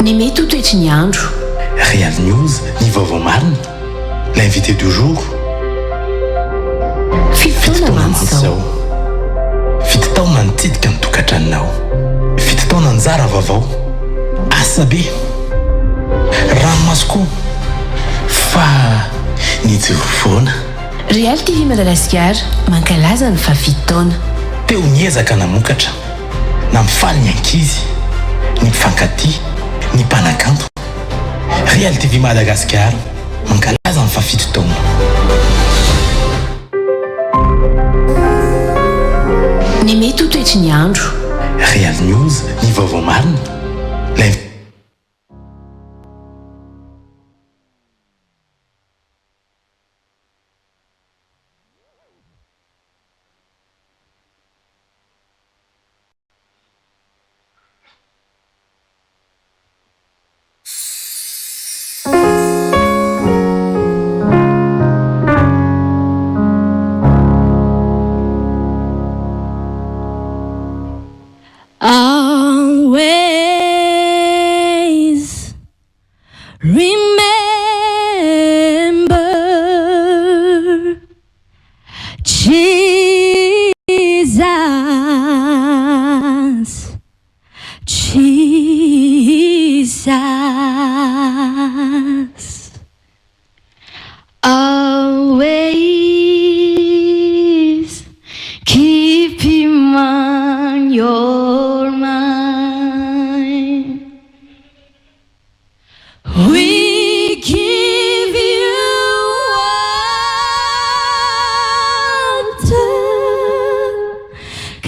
ny mety ho toetry ny andro. Real News, ny vaovao marina, l'invité du jour. Fitotoana mantsizao. Fito taona manitsidika ny tokantranonao. Fito taona anjara vaovao. Asa be. Ranomaso koa. Fa ny jiro foana. Real TV Madagasikara mankalaza ny fafito taona. Teo niezaka namokatra. Namfaly ny ankizy, ny mpifankatia, ny mpanakanto. Real TV Madagasikara mankalaza ny fafito taona. Ny mety ho toetry ny andro. Real News, ny vaovao marina. Always remember Jesus, Jesus. Always keep him on your mind. We give you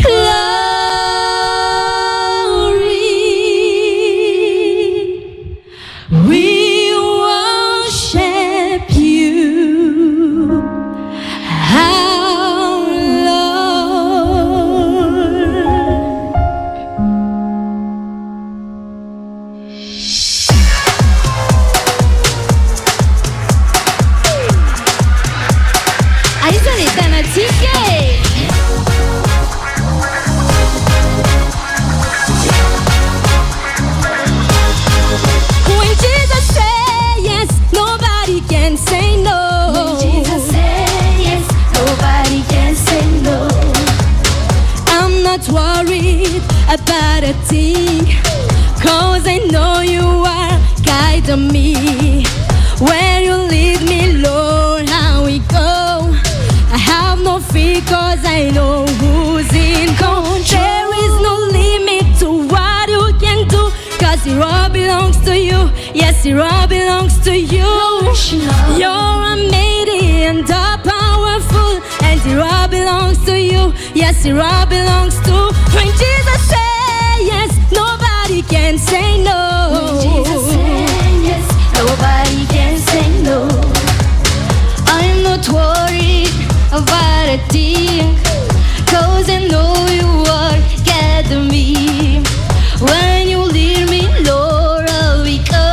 glory. We worship you, our Lord. Aiza ny tanantsika e? When Jesus say yes, nobody can say no. When Jesus say yes, nobody can say no. I'm not worried about a thing, 'cause I know you are guiding me. Where you lead me, Lord, how we go. I have no fear, 'cause I know who's in control. There is no limit to what you can do, 'cause it all belongs to you. Yes, it all belongs to you. You're amazing and all powerful, and it all belongs to you. Yes, it all belongs to. When Jesus say yes, nobody can say no. When Jesus say yes, nobody can say no. I'm not worried about a thing, 'cause I know you are guiding me. When you lead me, Lord, I will go.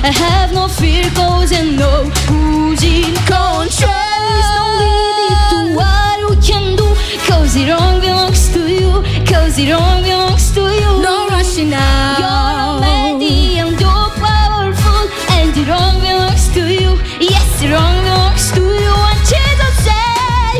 I have no fear, 'cause I know who's in control. There is no limit to what you can do, 'cause it all belongs to you. 'Cause it all belongs to you. No rushing now. You're almighty and you're powerful, and it all belongs to you. Yes, it all belongs to you. When Jesus say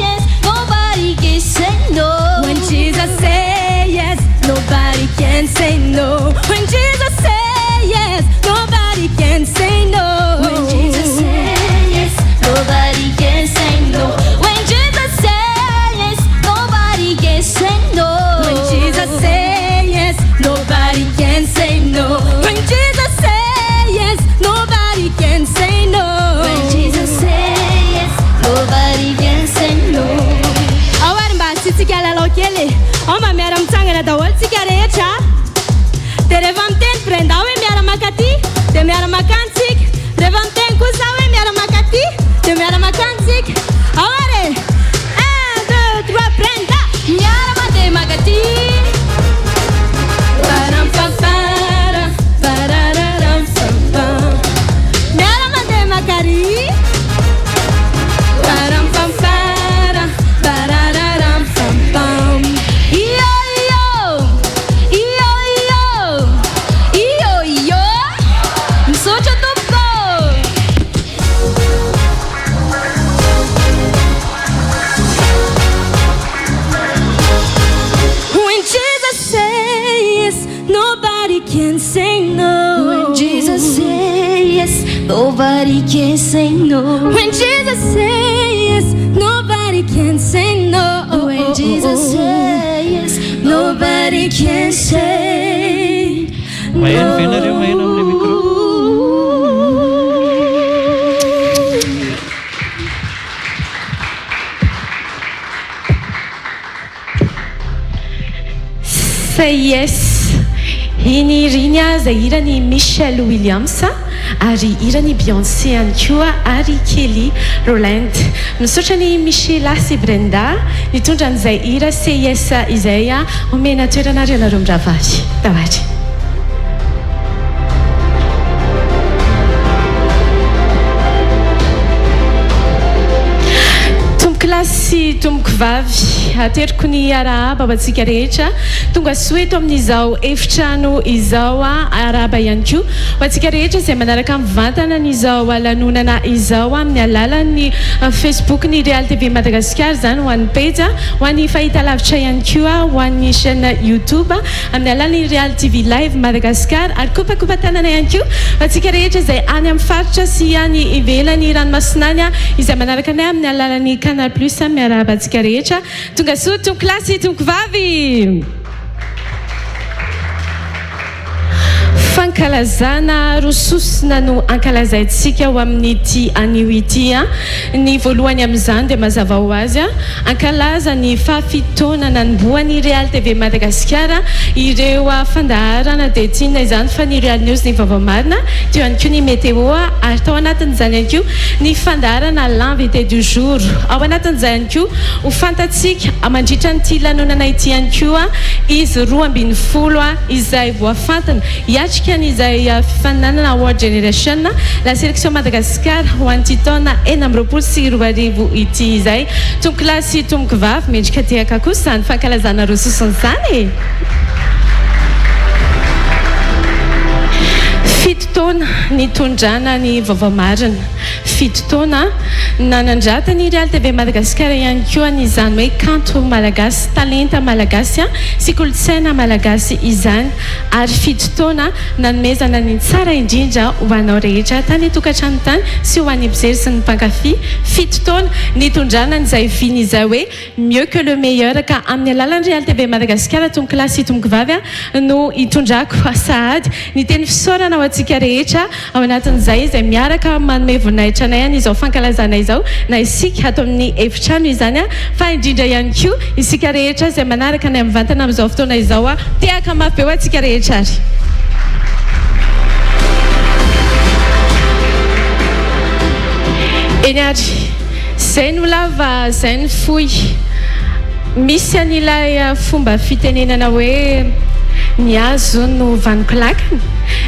yes, nobody can say no. When Jesus say yes, nobody can say no. When Jesus say yes, nobody can say no. When Jesus say yes, nobody can say no. When Jesus say yes, nobody can say no. When Jesus say yes, nobody can say no. When Jesus say yes, nobody can say no. When Jesus say yes, nobody can say no. Awari mbasitsika lalao kely, ao mba miara mitsangana daholo tsika rehetra. De rehefa miteny Brenda hoe miara maka aty, de miara makany tsika. Rehefa miteny kosa hoe miara maka aty, de miara makany tsika. Awari 1, 2, 3 Brenda, miara mandeha maka aty. Param pam para, para say no. When Jesus say yes, nobody can say no. When Jesus say yes, nobody can say no. When Jesus say yes, nobody can say no. Say yes. Iny rinya zay irany Michelle Williams ary irany Beyoncé ihany koa ary Kelly Rowland. Misaotra ny Michela sy Brenda nitondra an'izay hira Say Yes izay omena toeranareo nareo miravary. Tavary. Klasy tomboko vavy ateriko ny arahaba ho antsika rehetra tonga soa eto amin'izao efitrano izao arahaba ihany koa ho antsika rehetra izay manaraka mivantana n'izao lanonana izao amin'ny alalan'ny Facebook ny Real TV Madagascar zany ho an'ny page ho an'ny fahitalavitra ihany koa ho an'ny chaîne YouTube amin'ny alalan'ny Real TV Live Madagascar ary kopakopa tanana ihany koa ho antsika rehetra izay any amin'ny faritra sy any ivelany ranomasinany izay manaraka anay amin'ny alalan'ny Canal Plus miarahaba antsika rehetra tonga soa tomboko klasy tomboko vavy. Fankalazana rososina no ankalazaintsika ho amin'ity anio ity ny voalohany amin'izany dia mazava ho azy ankalaza ny fahafitoana nanomboan'ny Real TV Madagascar ireo fandaharana dia tiana izany fa ny Real News ny vaovao marina teo ihany koa ny météo ary tao anatin'izany ihany koa ny fandaharana l'invité du jour ao anatin'izay ihany koa ho fantatsika mandritra nyity lanonana ity ihany koa izy 12 izay voafantana iatrika izay fifaninanana World Generation la sélection Madagascar ho an'ity taona 2024 ity izay tomboko klasy tomboko vavy mendrika tehaka kosa ny fankalazana rososony zany. Fito taona nitondrana ny vaovao marina fito taona nanandrata ny Real TV Madagascar ihany koa izany hoe kanto malagasy talenta malagasy sy kolontsaina malagasy izany ary fito taona nanomezana ny tsara indrindra ho anao rehetra tany tokantrano tany sy ho an'ny mpijery sy ny mpankafy. Fito taona nitondrana izay viny izay hoe mieux que le meilleur ka amin'ny alalan'ny Real TV Madagascar tomboko klasy tomboko vavy no itondrako sahady ny teny fisaorana ho antsika rehetra ao anatin'izay izay miaraka manome voninahitra anay izao fankalazana izao na isika ato amin'ny efitrano izany fa indrindra ihany koa isika rehetra izay manaraka anay mivantana amin'izao fotoana izao tehaka mafy be ho antsika rehetra ary. Eny ary zay no lava zay ny foy misy an'ilay fomba fitenenana hoe ny azo no vaniko lakana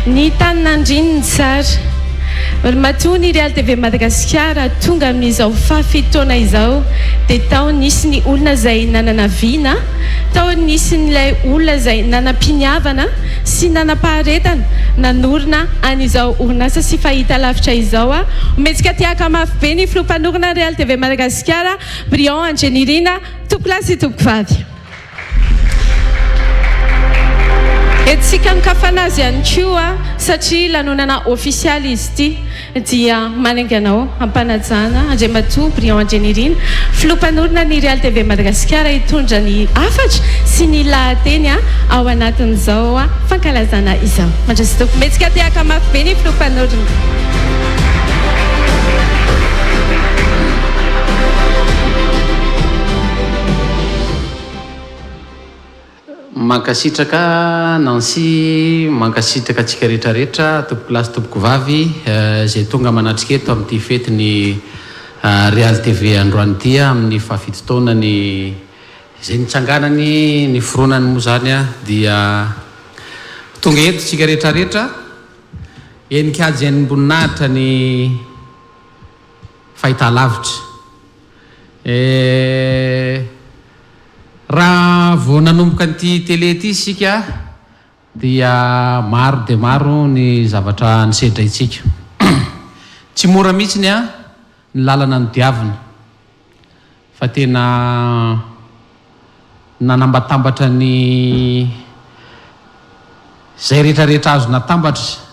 ny tany nandrininy tsara matoa ny Real TV Madagascar tonga amin'izao fahafitoana izao dia tao nisy ny olona izay nananavina tao nisy nylay olona izay nanampiniavana sy nanampaharetana nanorina an'izao orinasa sy fahita lavitra izao ometsika tiaka mafy be ny filompanorina Real TV Madagascar Brian Angenirina tomboko klasy tomboko vavy. Etsika mikafana azy ihany koa satria lanonana ofisialy izy ity dia mananganao ampanajana Andriamatoa Brian Angenirina filompanorina ny Real TV Madagascar hitondra ny afatra sy ny lahateny ao anatin'izao fankalazana izao. Mandrasy toko metsika tehaka mafy be ny filompanorina. Mankasitraka Nancy mankasitraka atsika rehetrarehetra tompoko lasy tompoko vavy zay tonga manatrika eto amin'ity fety ny Real TV androany ity amin'ny fahafito taona ny izay nitsanganany ny foronany moa zany dia tonga eto tsika rehetrarehetra enikajy amboninatrika ny fahitalavitra raha vao nanomboka an'ity télé ity isika dia maro dia maro ny zavatra nisedra itsika tsy mora mihitsy ny lalana ny diavina fa tena nanambatambatra ny zay rehetrarehetra azo natambatra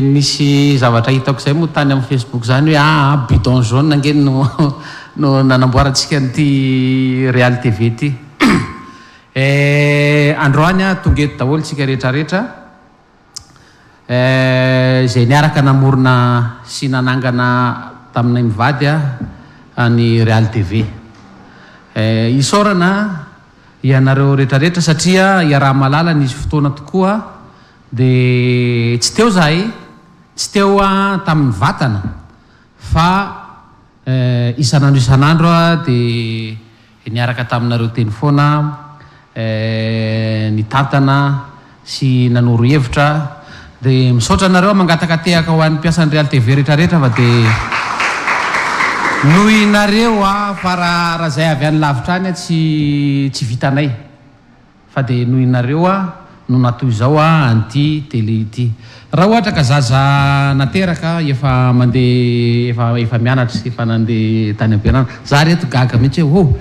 nisy zavatra hitako zay moa tany amin'ny Facebook zany hoe bidon jaune ange no nanamboarantsika nyty Real TV ty androany tonga eto daholo tsika rehetrarehetra zay niaraka namorona sy nanangana taminay mivady ny Real TV isorana ianareo rehetrarehetra satria iaraha malala nisy fotoana tokoa dia tsy teo zahay tsy teo tamin'ny vatana fa isanandro dia niaraka taminareo teny foana nitantana sy nanoro hevitra dia misaotra anareo mangataka tehaka ho an'ny mpiasan'ny Real TV rehetrarehetra fa dia noho inareo fa raha zay avy any lavitra any tsy vitanay fa dia noho inareo no natoy zao anty télé ity raha ohatra ka zaza nateraka efa mandeha efa mianatra efa nandeha tany am-pianarana za reto gaga mihitsy hoe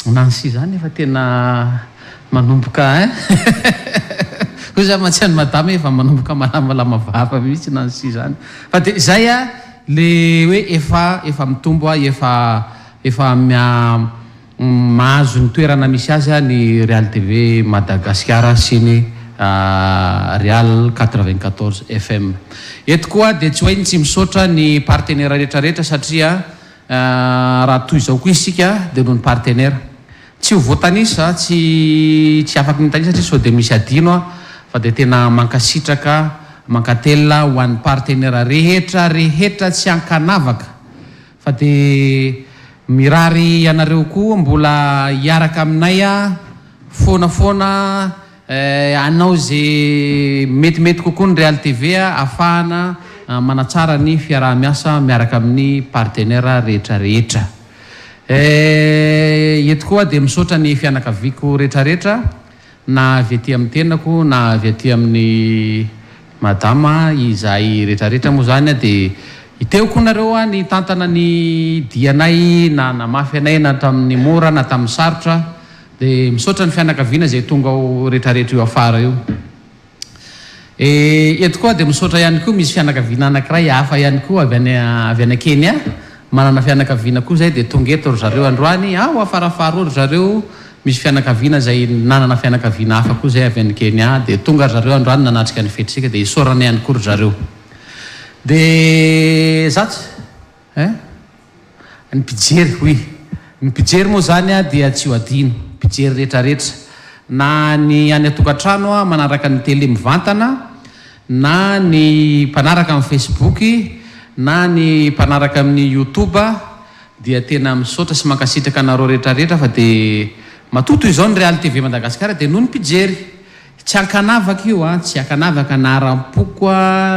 nansy zany efa tena manomboka hoy za matsiany madama efa manomboka malamalama vava mihitsy nansy zany fa dia zay le hoe efa mitombo efa mahazo ny toerana misy azy ny Real TV Madagasikara sy ny Real 94 FM eto koa dia tsy hoainy tsy misaotra ny partenaire rehetrarehetra satria raha toy izao koa isika dia noho ny partenaire tsy ho voatanisa tsy afaka nitanisa satria sao dia misy adino fa dia tena mankasitraka mankatelina ho an'ny partenaire rehetrarehetra tsy ankanavaka fa dia mirary ianareo koa mbola hiaraka aminay fonafoana anao zay metimety kokoa ny Real TV ahafahana manatsara ny fiaraha-miasa miaraka amin'ny partenaire rehetrarehetra eto koa dia misaotra ny fianakaviako rehetrarehetra na avy aty amin'ny tenako na avy aty amin'ny madama izahay rehetrarehetra moa zany dia iteoko nareo ny tantana ny dianay na namafy anay na tamin'ny mora na tamin'ny sarotra dia misaotra ny fianakaviana zay tonga ao rehetrarehetra io afara io eto koa dia misaotra ihany koa misy fianakaviana anankiray hafa ihany koa avy any Kenya manana fianakaviana koa zay dia tonga eto ry zareo androany afarafara ry zareo misy fianakaviana zay nanana fianakaviana hafa koa zay avy any Kenya dia tonga ry zareo androany nanatrika ny fetritsika dia isorana ihany koa ry zareo dia zatsy ny mpijery hoy ny mpijery moa zany dia tsy ho adino mpijery rehetrarehetra na ny any atokantrano manaraka ny télé mivantana na ny mpanaraka amin'ny Facebook na ny mpanaraka amin'ny YouTube dia tena misaotra sy mankasitraka anareo rehetrarehetra fa dia matoto izao ny Real TV Madagasikara dia noho ny mpijery tsy ankanavaka io tsy ankanavaka na ara-poko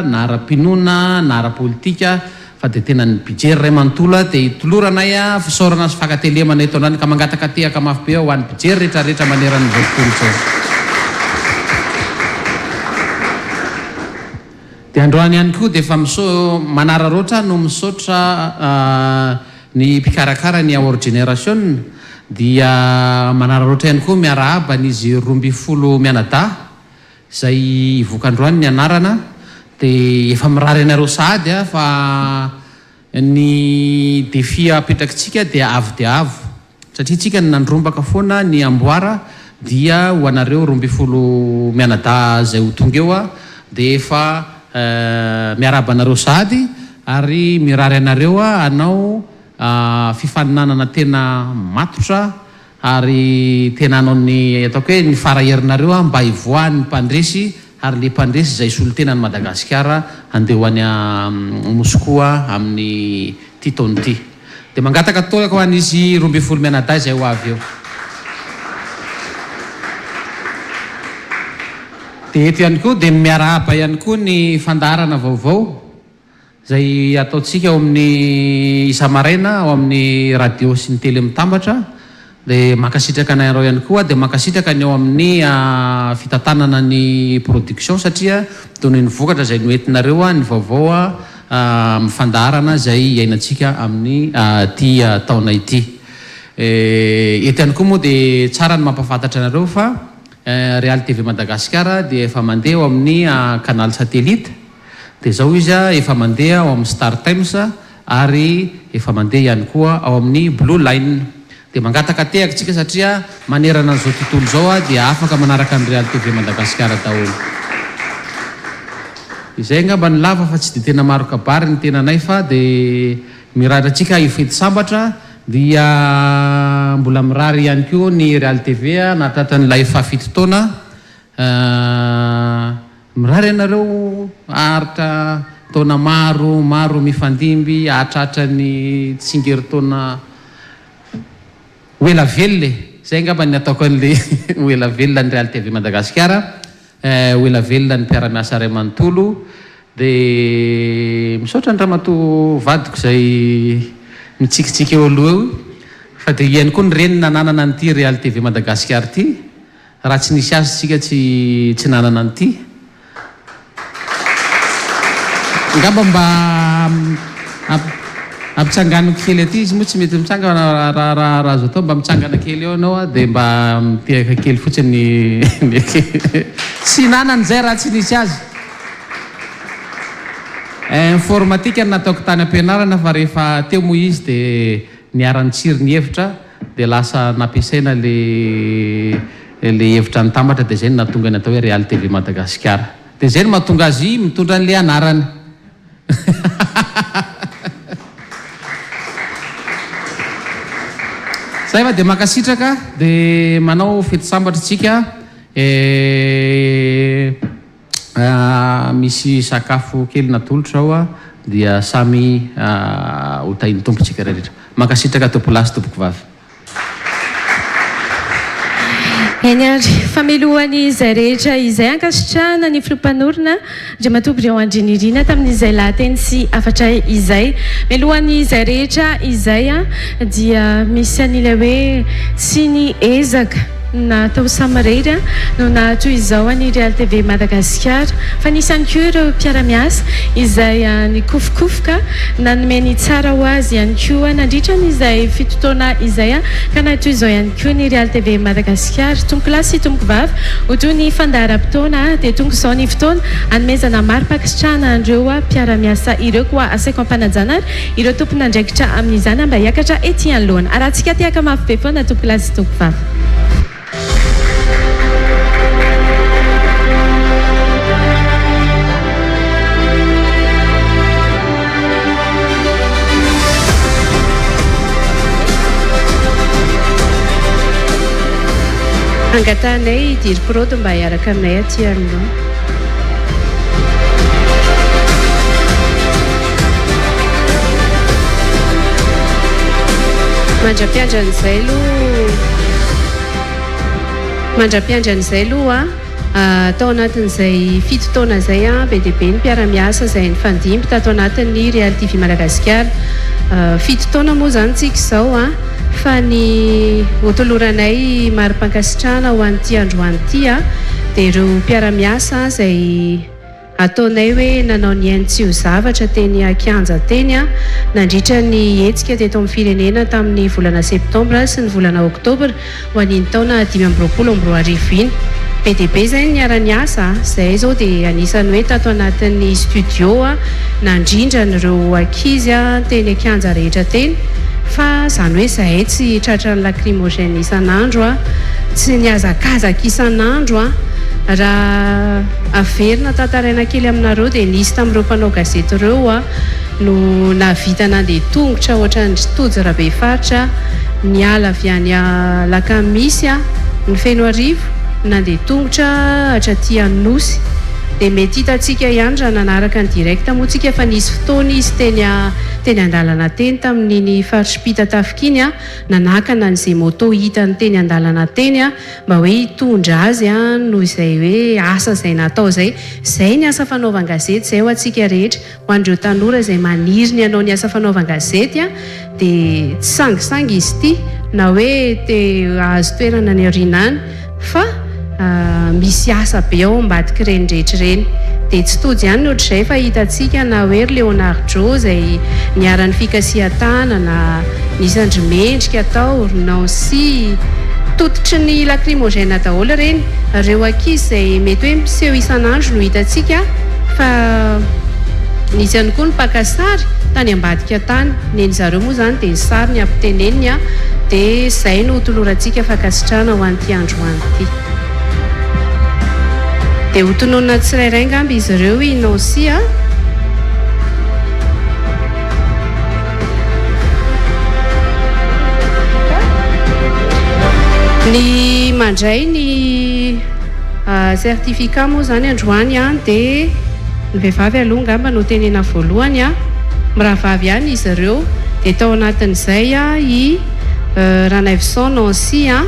na ara-pinona na ara-politika fa dia tena ny mpijery ray manontolo dia hitoloranay fisaorana sy fakatelemana eto andrany ka mangataka tehaka mafy be ho an'ny mpijery rehetrarehetra maneran'ny zao tontolo zao dia androany ihany koa dia efa manararoatra no misaotra ny mpikarakara ny Our Generation dia manararoatra ihany koa miarahaba n'izy 12 mianadahy zay ivokandroany ny anarana dia efa mirary anareo sahady fa ny défi apetrakitsika dia avo satria tsika ny nandrombaka foana ny amboara dia ho anareo 12 mianadahy zay ho tonga eo dia efa miarahaba anareo sahady ary mirary anareo anao fifaninanana tena matotra ary tena anao ny ataoko hoe ny faraherinareo mba hivoahan'ny mpandresy ary le mpandresy zay solontenany Madagasikara andeha ho any Moskoa amin'ny ty taony ty dia mangataka toaka ho an'izy 12 mianadahy zay ho avy eo dia eto ihany koa dia miarahaba ihany koa ny fandaharana vaovao zay ataotsika ao amin'ny isa-maraina ao amin'ny radio sy ny tele mitambatra dia mankasitraka anareo ihany koa dia mankasitraka ny ao amin'ny fitantanana ny production satria toy ny vokatra zay noentinareo ny vaovao mifandaharana zay iainantsika amin'ny ty taona ity eto ihany koa moa dia tsara ny mampafantatra anareo fa Real TV Madagasikara dia efa mandeha ao amin'ny canal satellite, dia zao izy efa mandeha ao amin'ny Star Times ary efa mandeha ihany koa ao amin'ny Blue Line. Dia mangataka tehaka tsika satria manerana an'izao tontolo zao dia afaka manaraka ny Real TV Madagasikara daholo. Izay ngamba ny lava fa tsy dia tena maro kabary ny tenanay fa dia mirarantsika ifety sambatra dia mbola mirary ihany koa ny Real TV nahatratra nylay fafito taona. Mirary ianareo aritra taona maro mifandimby ahatratra ny tsingeritaona oela velona. Zay ngamba ny ataoko an'le oela velona ny Real TV Madagasikara, oela velona ny mpiara-miasa ray manontolo. Dia misaotra ny ramatoa vadiko zay mitsikitsiky eo aloha eo, fa dia ihany koa ny renina nanana an'ity Real TV Madagasikara ity. Raha tsy nisy azy tsika tsy nanana an'ity. Ngamba mba ampitsanganiko kely aty izy moa tsy mety mitsangana raha azo atao, mba mitsangana kely eo anao dia mba mitehaka kely fotsiny tsy nanany zay raha tsy nisy azy. Informatika nataoko tany am-pianarana fa rehefa teo moa izy dia niarany tsiry ny hevitra dia lasa nampiasaina le hevitra nitambatra dia zay no nahatonga ny atao hoe Real TV Madagasikara. Dia zay no mahatonga azy mitondra an'le anarany. Zay fa dia makasitraka dia manao fety sambatra tsika. Misy sakafo kely natolotra ao dia samy hotahin'ny tompontsika rehetra. Makasitraka tompolasy tompoko vavy. Eny ary famelohan'ny izay rehetra izay ankasitrahana ny filompanorona Andriamatoa Brion Andrinirina tamin'izay lahateny sy afatra izay. Melohan'ny izay rehetra izay dia misy an'ilay hoe tsy ny ezaka natao samirery no nahatoy izao ny Real TV Madagasikara, fa nisy ihany koa ireo mpiara-miasa izay nikofokofoka nanomeny tsara ho azy ihany koa nandritra n'izay fito taona izay ka nahatoy izao ihany koa ny Real TV Madagasikara. Tomboko lahy sy tomboko vavy ho toy ny fandaharam-potoana dia tonga izao ny fotoana hanomezana mari-pakasitrahana andreo mpiara-miasa ireo koa asaiko ampanajana ireo tompon'andraikitra amin'izany mba hiakatra ety anoloana. Arahantsika tiaka mafy be foana tomboko lahy sy tomboko vavy. Angatanay diriporoto mba hiaraka aminay aty aminao. Mandra-piandran'izay aloha tao anatin'izay fito taona zay be dia be ny mpiara-miasa izay nifandimby tato anatin'ny Real TV Madagasikara. Fito taona moa zany tsika izao fa ny hotoloranay mari-pankasitrahana ho an'ity androany ity dia ireo mpiara-miasa izay ataonay hoe nanao ny ainy tsy ho zavatra teny Kianja teny nandritra ny hetsika teto amin'ny firenena tamin'ny volana septambra sy ny volana oktobra ho an'iny taona 2024 iny. Be dia be zay niara-ny asa izay zao dia anisany hoe tato anatin'ny studio nandrindra n'ireo ankizy teny Kianja rehetra teny, fa zany hoe zahay tsy tratra ny lacrymogène isan'andro tsy niazakazaka isan'andro raha averina tantaraina kely aminareo dia nisy tamin'ireo mpanao gazety ireo no navita nandeha tongotra ohatran'ny tojo rabe faritra niala avy any lakamisy ny feno arivo nandeha tongotra hatraty Anosy. Dia mety hitantsika ihany raha nanaraka ny direkta moa tsika fa nisy fotoana izy teny andalana teny tamin'iny farisipita tafikiny nanakana n'izay moto hitany teny andalana teny mba hoe hitondra azy noho izay hoe asa izay natao zay. Zay ny asa fanaovan-gazety zay ho antsika rehetra ho an'ireo tanora izay maniry ny hanao ny asa fanaovan-gazety dia tsy sangisangy izy ity na hoe te azo toerana ny aorianany fa misy asa be ao ambadika ireny rehetra ireny. Dia tsy tody ihany ohatr'izay fa hitantsika na hoe Léonard Jo izay niara-ny fikasihan-tana na nisy andrimendrika tao Nancy tototry ny lacrymogène daholo reny reo ankizy izay mety hoe miseho isan'andro no hitantsika fa nisy ihany koa ny pakasary tany ambadika tany neny zareo moa zany dia ny sary ny ampiteneniny a dia izay no tolorantsika fakasitrana ho an'ity androany ity dia ho tononona tsirairay ngamby izy ireo i Nancy a ny mandray ny certificat moa zany androany a dia ny vehivavy aloha ngamba no tenena voalohany a miravavy ihany izy ireo dia tao anatin'izay a i Ranavison Nancy a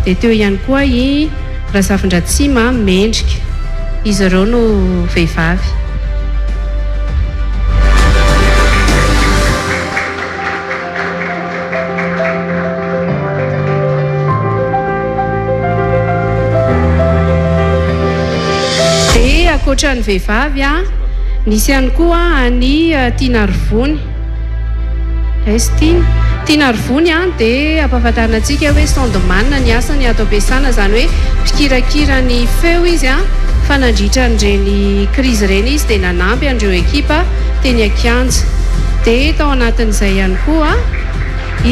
dia teo ihany koa i Razafindratsima Mendrika izy ireo no vehivavy koatra ny vehivavy a nisy ihany koa any Tina Rivony Tina Rivony a dia ampahafantarina antsika hoe sondemanina ny asany ato ampiasana zany hoe mpikirakira ny feo izy a fa nandritra n'ireny krizy ireny izy dia nanampy andreo ekipa teny Akianja dia tao anatin'izay ihany koa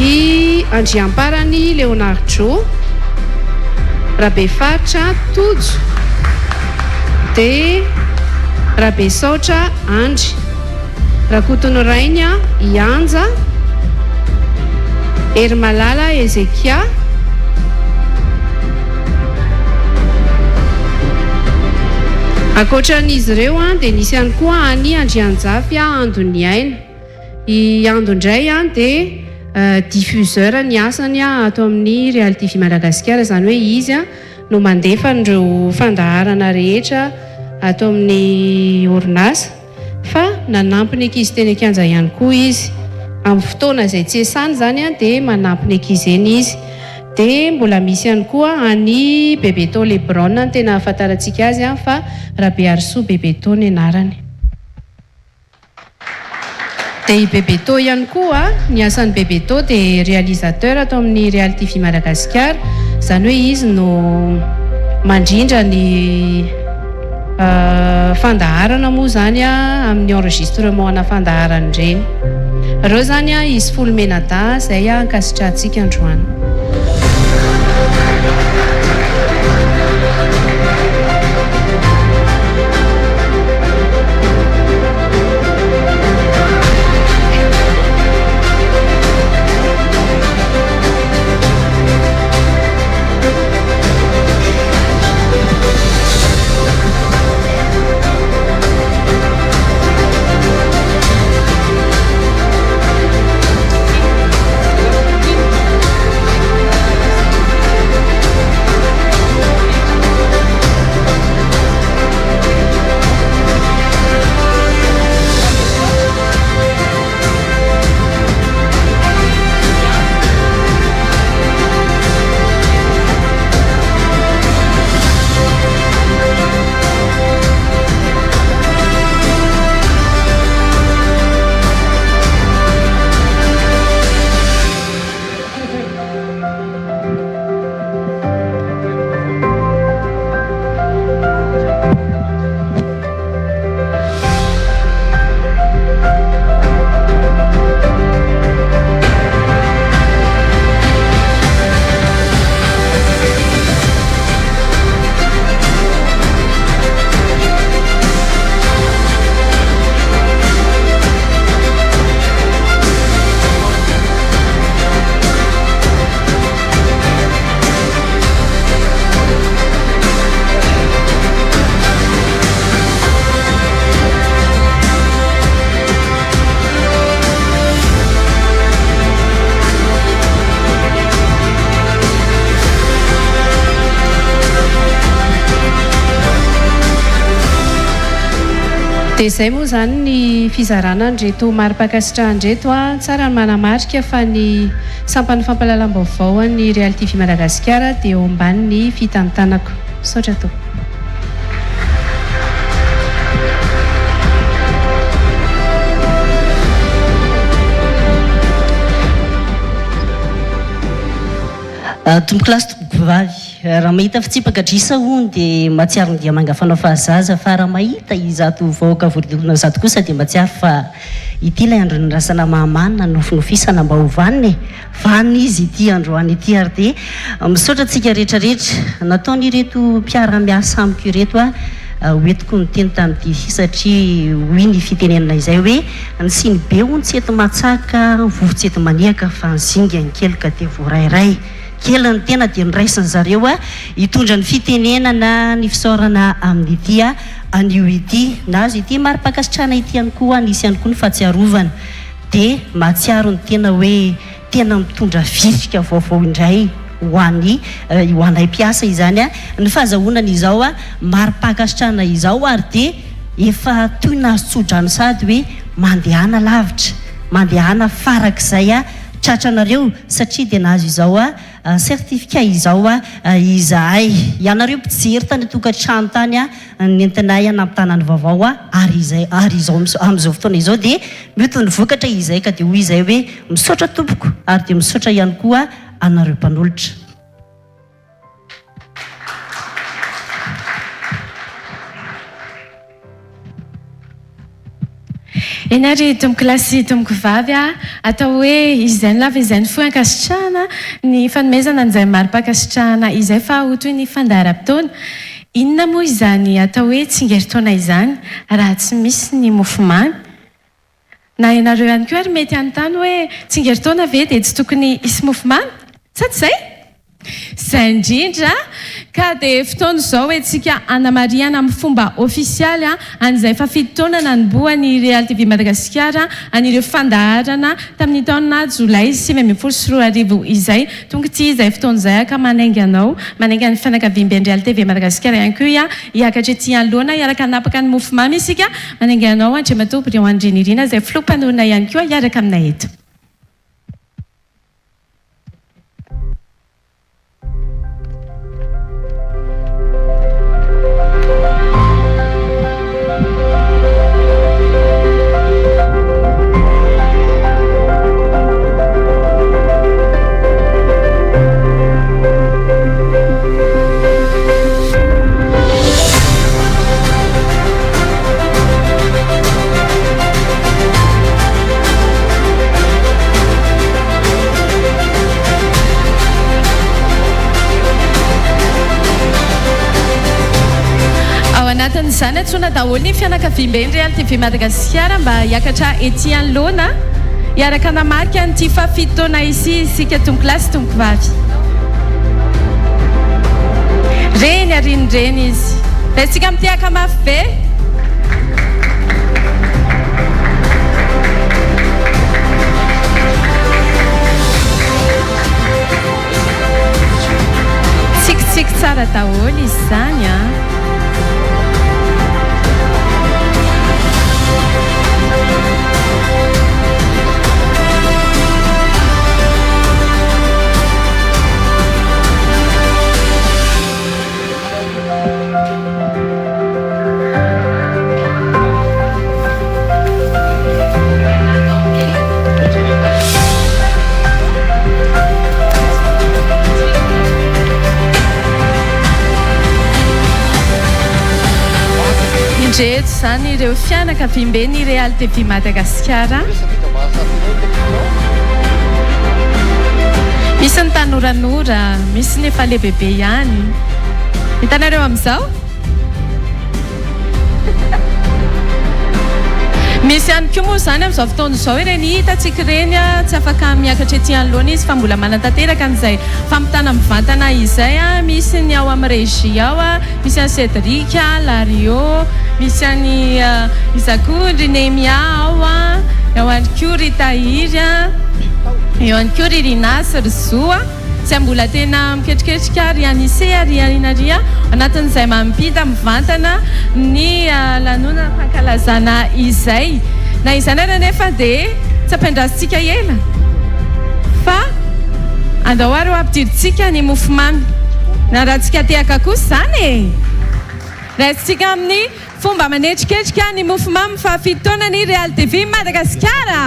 i andriamparany Leonardo Rabefaritra Tojo dia Rabesaotra Andry Rakotonorainy Ianja Ermalala Ezekia akoatran'izy ireo a dia nisy ihany koa any Andrianjafy Andoniaina i Andondray a dia diffuseur ny asany ato amin'ny Real TV Madagasikara zany hoe izy a no mandefa an'ireo fandaharana rehetra ato amin'ny orinasa fa nanampy ny ankizy teny Akianja ihany koa izy amin'ny fotoana izay tsy esany zany a dia manampy ny ankizy eny izy dia mbola misy ihany koa any Bebeto Lebron ny tena ahafantarantsika azy a fa Rabearso Bebeto ny anarany dia i Bebeto ihany koa ny asan'ny Bebeto dia réalisateur ato amin'ny Real TV Madagasikara zany hoe izy no mandrindra ny fandaharana moa zany a amin'ny enregistrement ana fandaharana ireny ireo zany a izy Folomenada izay a ankasitrantsika androany dia izay moa zany ny fizarana andreto mari-pakasitrahana andreto a tsara ny manamarika fa ny sampany fampahalalam-baovao ny Real TV Madagasikara dia eo ambany ny fitantanako saotra to tompoko lasy vavy raha mahita fitsipaka drisa hony dia matsiaro ny dia mangafanao fahazaza fa raha mahita izato vahoaka vorodolona zato kosa dia matsiaro fa ity ilay andro ny rasana mahamanina nofinofisana mba ho vaniny vaniny izy ity androany ity ary dia misaotra antsika rehetrarehetra nataon'ireto mpiara-miasa amiko ireto hoentiko ny teny tamin'ity satria hoy ny fitenenana izay hoe ny siny be ho ny tsy ety matsaka vovo tsy ety maniaka fa ny zinga ny kely ka dia voarairay kely ny tena dia niraisiny zareo hitondra ny fitenenana ny fisaorana amin'ity anio ity na azo ity mari-pakasitrana ity ihany koa nisy ihany koa ny fahatsiarovana dia mahatsiaro ny tena hoe tena mitondra vitrika vaovao indray hoanay mpiasa izany ny fahazahoanana izao mari-pakasitrana izao ary dia efa toy nazotsojrano sady hoe mandehana lavitra mandehana farak'izay tratranareo satria dia nahazo izao certificat izao izahay ianareo mpijery tany tokantrano tany nentinay nampitanany vaovao ary izao amin'izao fotoana izao dia mety ny vokatra izay ka dia hoy izay hoe misaotra tompoko ary dia misaotra ihany koa anareo mpanolotra. Enary tomboko lasy tomboko vavy atao hoe izay ny lava izay ny fo ankasitrahana ny fanomezana an'izay mari-pakasitrahana izay fa ho toy ny fandaharam-potoana. Inona moa izany atao hoe tsingeritaona izany raha tsy misy ny mofomamy? Na ianareo ihany koa ary mety anontany hoe tsingeritaona ve dia tsy tokony hisy mofomamy? Sa tsy zay? Zay indrindra ka dia fotoana izao hoe tsika anamariana amin'ny fomba ofisialy an'izay fa fitotoana nanomboany Real TV Madagasikara anireo fandaharana tamin'ny taona Jolay 2024 izay tonga ity izay fotoana izay ka manainga anao manainga ny fianakaviam-ben'ny Real TV Madagasikara ihany koa hiakatra ety anoloana hiaraka hanapaka ny mofomamy isika manainga anao Andriamatoa Brion Andrinirina izay filoham-panorona ihany koa hiaraka aminay eto. Zany antsona daholo ny fianakaviam-ben'ny Real TV Madagasikara mba hiakatra ety anoloana hiaraka namarika nyity fafitoana isika tomboko lasy tomboko vavy. Reny arinireny izy. Raitsika mitiaka mafy be. Tsikitsiky tsara daholo izy zany Indreto zany ireo fianakaviam-ben'ny Real TV Madagasikara. Misy ny tanoranora, misy ny efa lehibehibe ihany. Hitanareo amin'izao? Misy ihany koa moa zany amin'izao fotoana izao ireny hitantsika ireny tsy afaka miakatra ety anoloana izy fa mbola manantanteraka an'izay fampitana mivantana izay misy ny ao amin'ny régie ao misy any Cédric, Lario, misy any Isakondry, Nemia ao eo any koa Ritahiry eo any koa Ririnas, Rizoa izay mbola tena miketriketrika ary anise ary inaria anatin'izay mampita mivantana ny lanona fankalazana izay na izany ary nefa dia tsy ampiandrasitsika ela fa andao ary ho ampidirintsika ny mofomamy na raha tsika tehaka kosa zany raitsika amin'ny fomba manetriketrika ny mofomamy fa fitoana ny Real TV Madagasikara.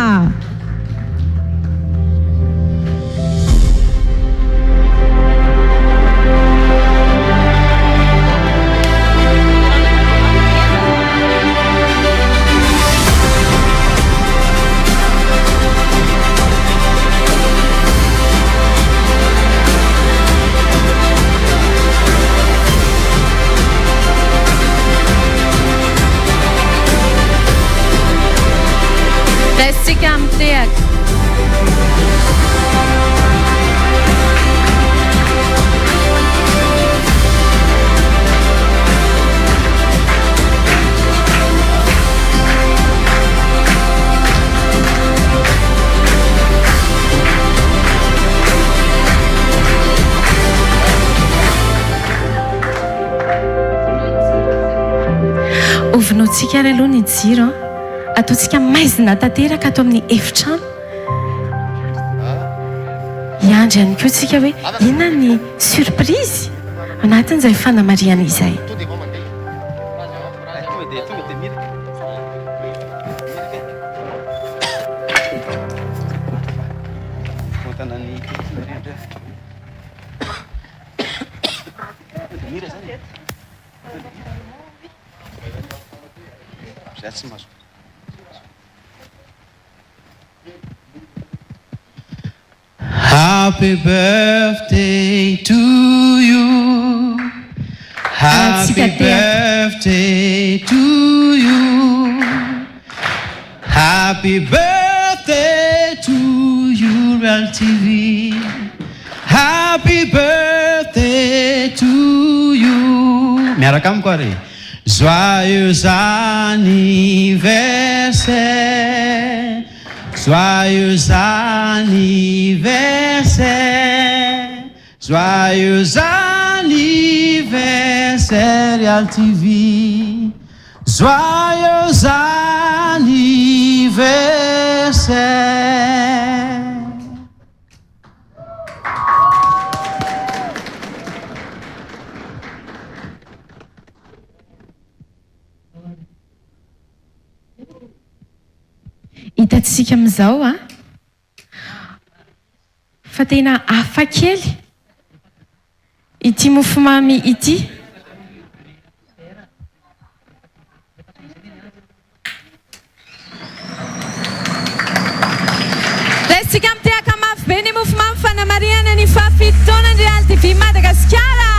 raisitsika mitehaka. Ovinotsika ary aloha ny jiro ataontsika maizina tanteraka ato amin'ny efitrano. Hiandry ihany koa tsika hoe inona ny surprise anatin'izay fanamariana izay. Happy birthday to you. Happy birthday to you. Happy birthday to you, Real TV. Happy birthday to you. Miaraka amiko ary. Joyeux anniversaire. Joyeux anniversaire. Joyeux anniversaire, Real TV. Joyeux anniversaire. Hitatsika amin'izao fa tena hafa kely ity mofomamy ity. Raisitsika mitehaka mafy be ny mofomamy fanamariana ny fahafitotonan'ny Real TV Madagasikara.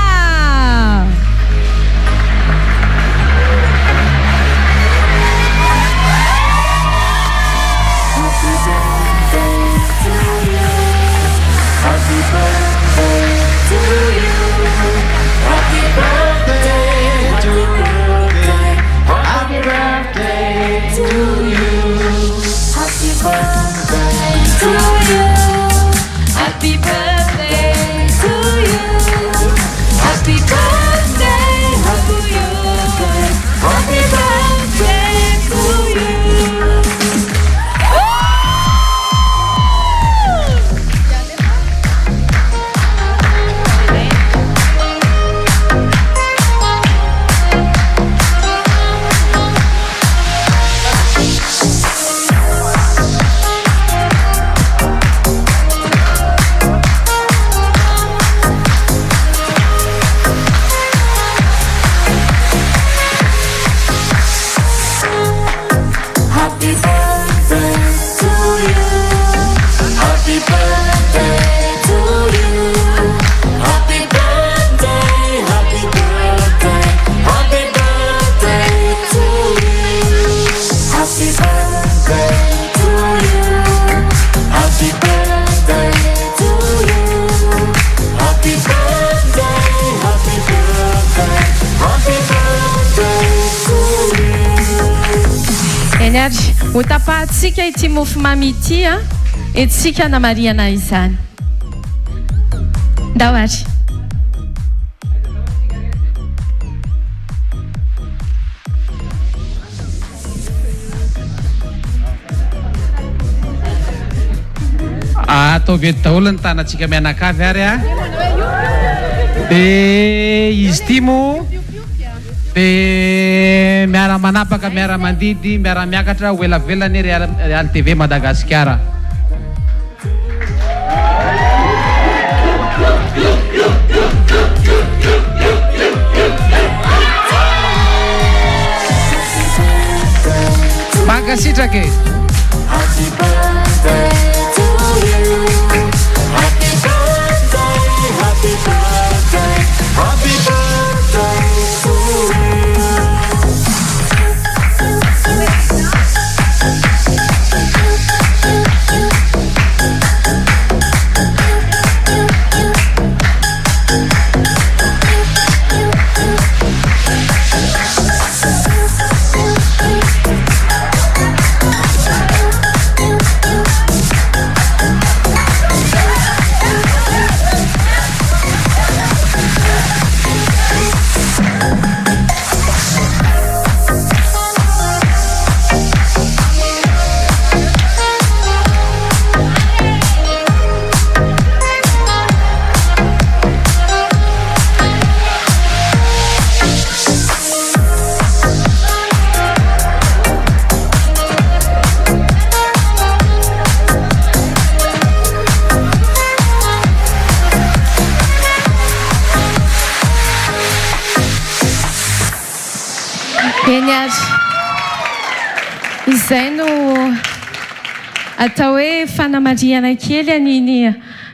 Ho tapahantsika ity mofomamy ity etsika namariana izany. Ndao ary. Ataovy eto daholo ny tanatsika mianakavy ary dia izy ity moa dia miara manapaka, miara mandidy, miara miakatra ho elavelany Real TV Madagasikara. Mankasitraka niary izay no atao hoe fanamariana kely aniny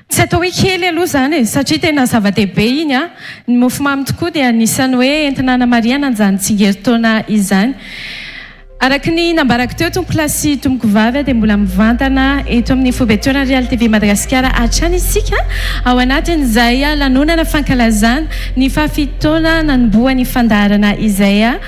tsy atao hoe kely aloha zany e satria tena zava-dehibe iny a ny mofomamy tokoa dia anisan'ny hoe entina anamariana anjany tsingeritaona izany araky ny nambarako teo tompoko lasy tompoko vavy dia mbola mivantana eto amin'ny fobetrona Real TV Madagasikara hatrany isika ao anatin'izay lanonana fankalazana ny fahafitoana nanomboan'ny fandaharana izay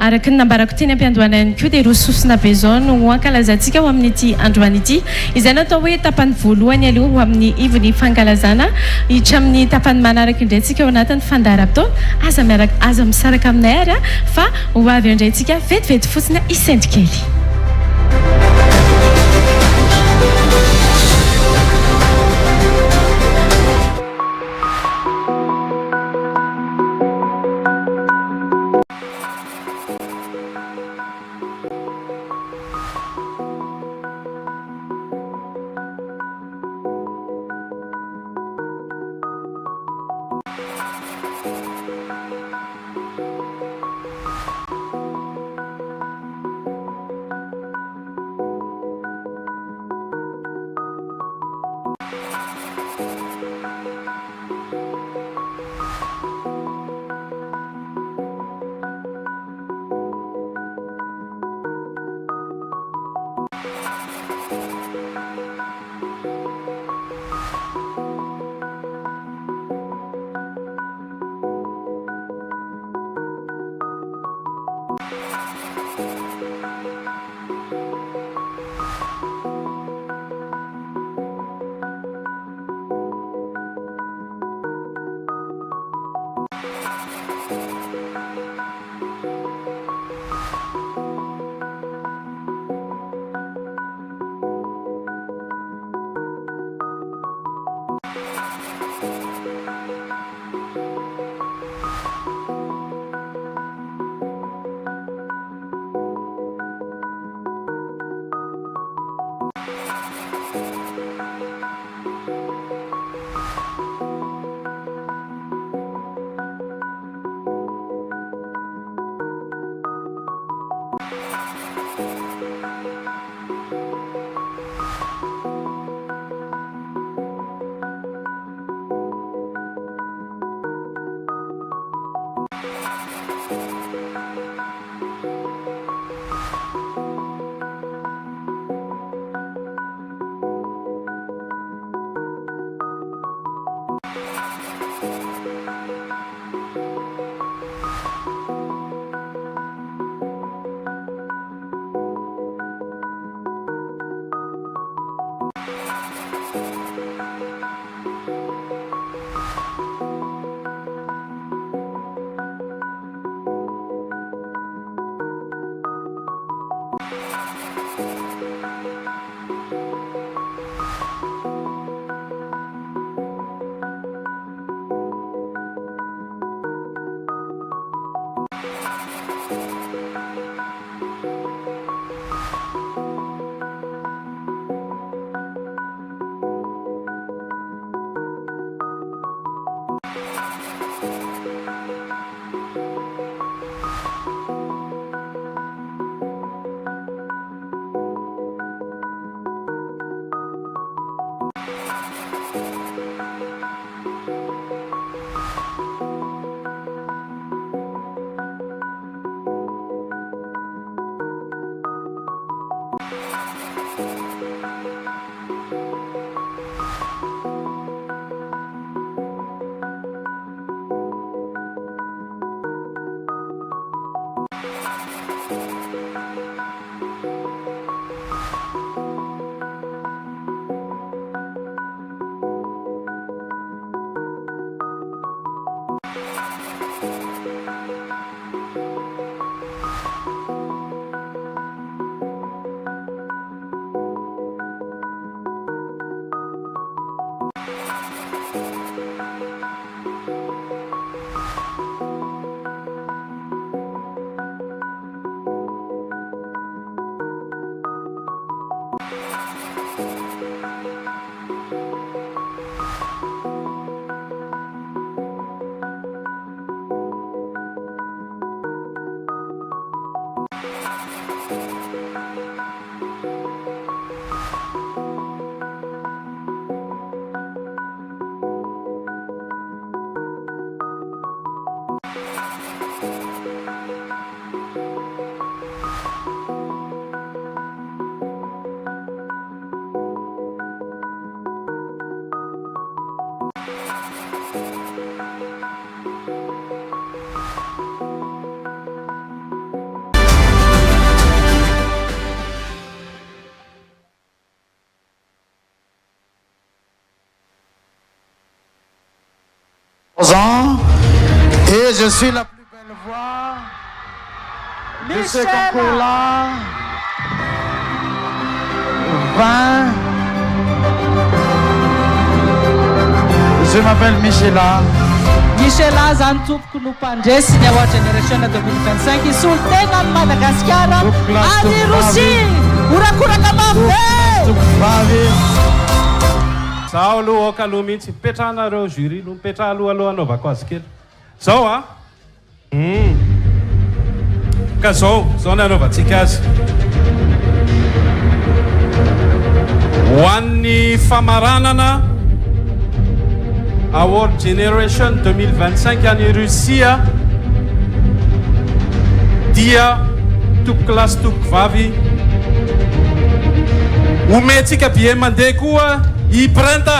araky ny nambarako teny ampiandohana koa dia rososina be zao no ankalazantsika ao amin'ity androany ity izay natao hoe tapany voalohany aloha ho amin'ny ivony fankalazana hitra amin'ny tapany manaraka indray tsika ao anatin'ny fandaharam-taona aza misaraka aminay ary fa ho avy indray tsika vetivety fotsiny isentry kely. Je suis la plus belle voix de ce concours-là. 20. Je m'appelle Michela. Michela zany tompoko no mpandresy ny ao génération 2025 isolotena ny Madagasikara any Rosia orakoraka mave zaho aloha oka aloha mihitsy mipetrahanareo jury no mipetraha aloha anaovako azy kely zao a ka zao ny anaovantsika azy ho an'ny famaranana Award Generation 2025 any Russia dia tompoko lasy tompoko vavy omentsika bien mandeha koa i Brenda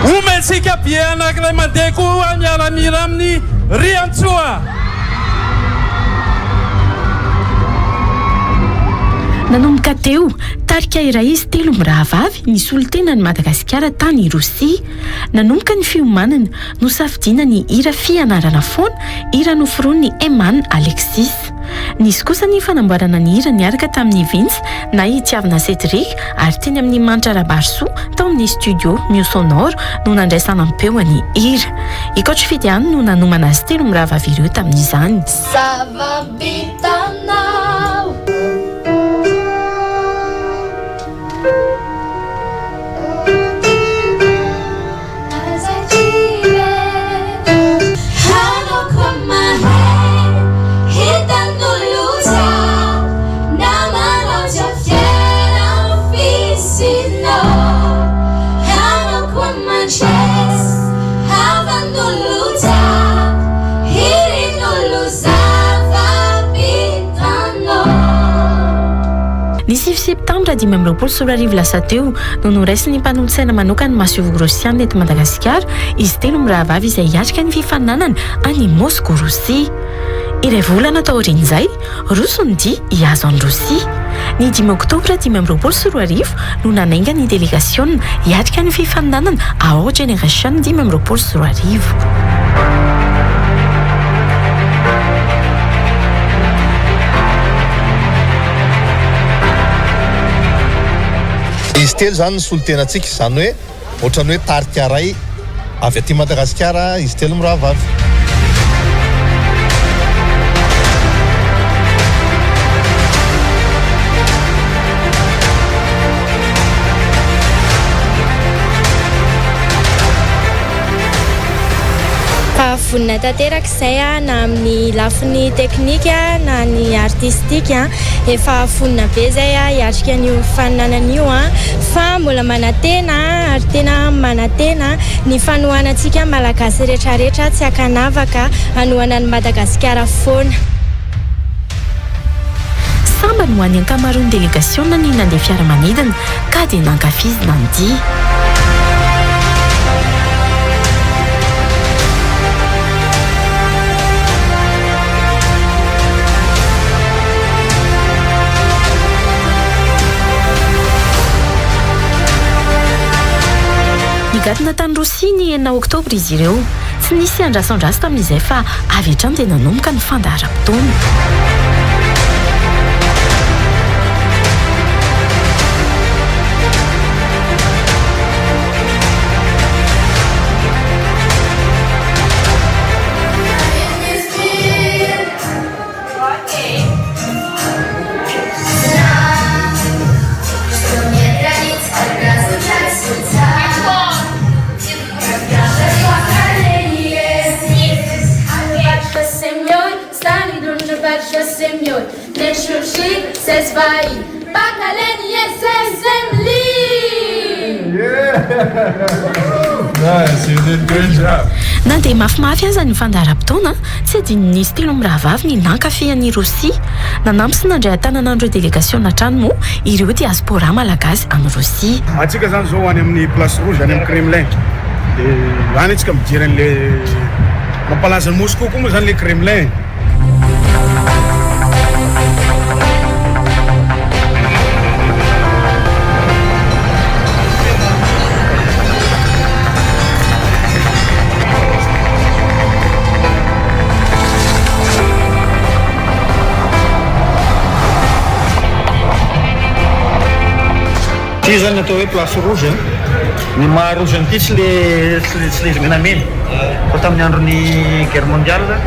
omentsika bien anankiray mandeha koa miaramira amin'ny Riantsoa nanomboka teo tarika iray izy telo mirahavavy nisolotena ny Madagasikara tany Rosia nanomboka ny fiomanana no safidina ny hira fianarana foana hira noforoan'ny Eman Alexis nisy kosa ny fanamboarana ny hira niaraka tamin'ny Vince na itiavana Cedric ary teny amin'ny Manitra Rabarso tao amin'ny studio New Sonore no nandraisana ampeo ny hira ikotra fidiany no nanomana azy telo mirahavavy ireo tamin'izany Ny 6 septambra 2024 lasa teo no noraisiny mpanolotsaina manokana Masiovy Grosiana eto Madagasikara izy telo mirahavavy izay hiatrika ny fifananana any Moscou Rosia iray volana taorian'izay roso ny dia hiazo any Rosia ny 5 oktobra 2024 no nanainga ny délégation hiatrika ny fifananana ao Génération 2024 izy telo zany solotenantsika zany hoe ohatrany hoe tarika ray avy aty Madagasikara izy telo mirahavavy vonina tanteraka izay na amin'ny lafiny teknika na ny artistika efa vonina be zay hiatrika an'io faninanan'io fa mbola manantena ary tena manantena ny fanohanantsika malagasy rehetrarehetra tsy akanavaka hanohana ny Madagasikara foana samba no hoan'ny ankamaroan'ny délégation ny nandeha fiaramanidina ka dia nankafizina ny dia nigadina tany Rosia ny 9 oktobra izy ireo tsy nisy andrasandrasa tamin'izay fa avy hatrany dia nanomboka ny fandaharam-potoana na dia mafimafy aza ny fandaharam-potoana tsy adiny nisy telo mirahavavy ny nankafehan'ny Rosia nanampy sy nandray an-tananan'ireo délégation hatrany moa ireo diaspora malagasy amin'ny Rosia atsika zany zao any amin'ny place rouge any amin'ny Kremlin dia any antsika mijery an'le mampalaza ny Moscou koa moa zany le Kremlin Ty zany atao hoe place rouge ny maha rouge an'ity tsy le menamena fa tamin'ny andron'ny guerre mondiale.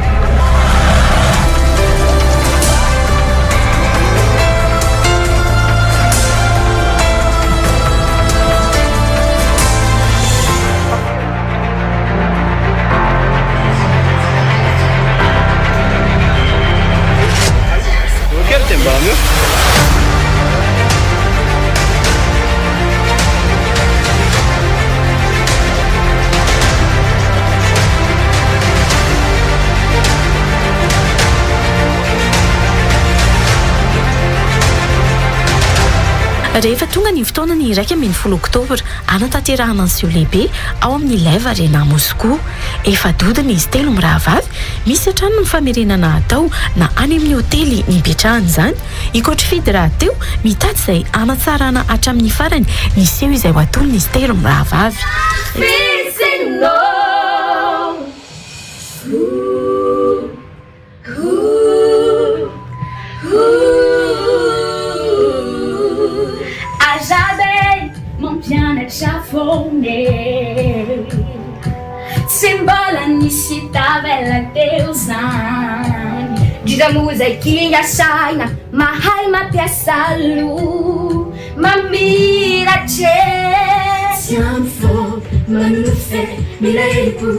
Rehefa tonga ny fotoana ny 1 Oktobra anatanterahana an'izio lehibe ao amin'ny Lève Arena Moscou. Efa dodina izy telo mirahavavy, misy hatrany ny famerenana atao na any amin'ny hotely nipetrahany izany. Ikoatra fidy raha teo mitady izay anatsarana hatramin'ny farany ny seho izay ho atolony izy telo mirahavavy. Pianatra fone Simbola nisy tavela teo zany Dira mozaikinga saina Mahay mampiasa lo Mamiratse Siamo fo manufe Milaipo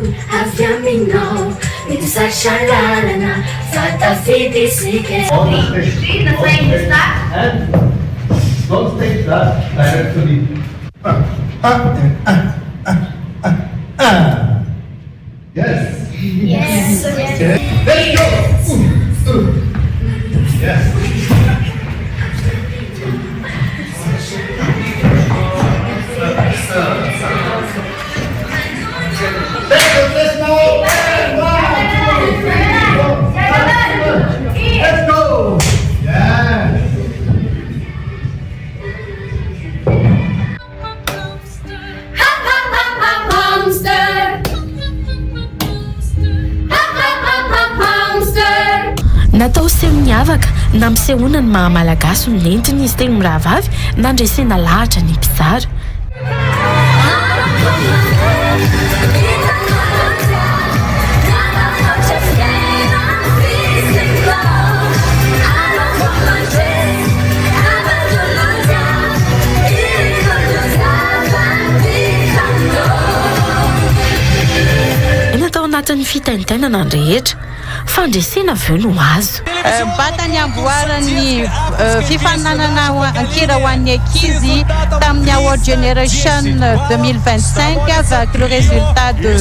avy aminao Mety sarsha lalana Fata fity sike Don't take that directly. Yes. Yes. Okay. Let's go. Yes. Let's go. Let's go. Yeah. Natao seho miavaka na misehoana ny maha malagasy ny nentiny izy telo mirahavavy nandresena lahatra ny mpizara. Natao anatin'ny fitaintainana ny rehetra fandresena avy eo no azo. Batany amboarany fifananana ankira ho an'ny ankizy tamin'ny Award Generation 2025 avec le résultat de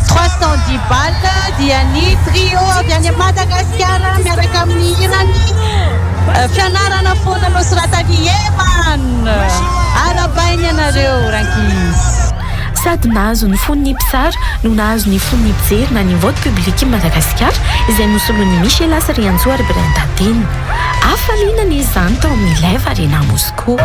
310 balles dia ny trio avy any Madagasikara miaraka amin'ny irany fianarana fona Nosratany Eman arabainy anareo rankizy. Sady nahazo ny fon'ny mpizara no nahazo ny fon'ny mpijery na ny vote public Madagasikara izay nosoloan'i Michel Rianzo ary Brandateny. Afaliana ny izany tao amin'ny Lève Arena Moscou.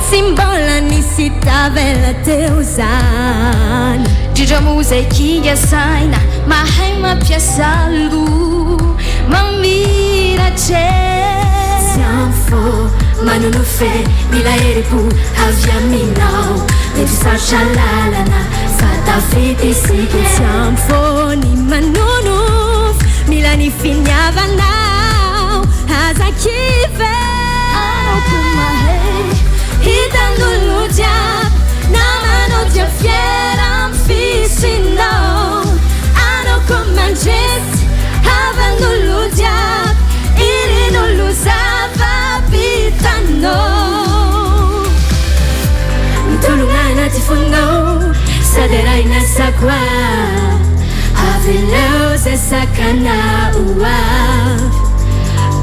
Simbola nisy tavela teo zany Dira mozaikinga saina Mahay mampiasa lo Mamiratse Siamo fo manunufe Mila eripo avy aminao Mety sarsha lalana Fata fity sike Siamo fo ny manunuf Mila ny finiavanao Azakive Anao kumahe Hitan'olo jiaby sakwa aveleo ze sakana uaf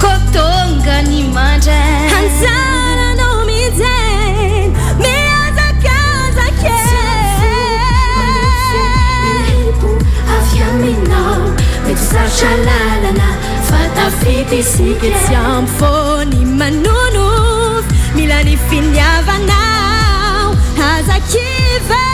kotonga ni manje hansara no mizen miaza kaza ke afiamino metsashalalana fatafiti siketiam foni manunu milani finyavanao hazakiva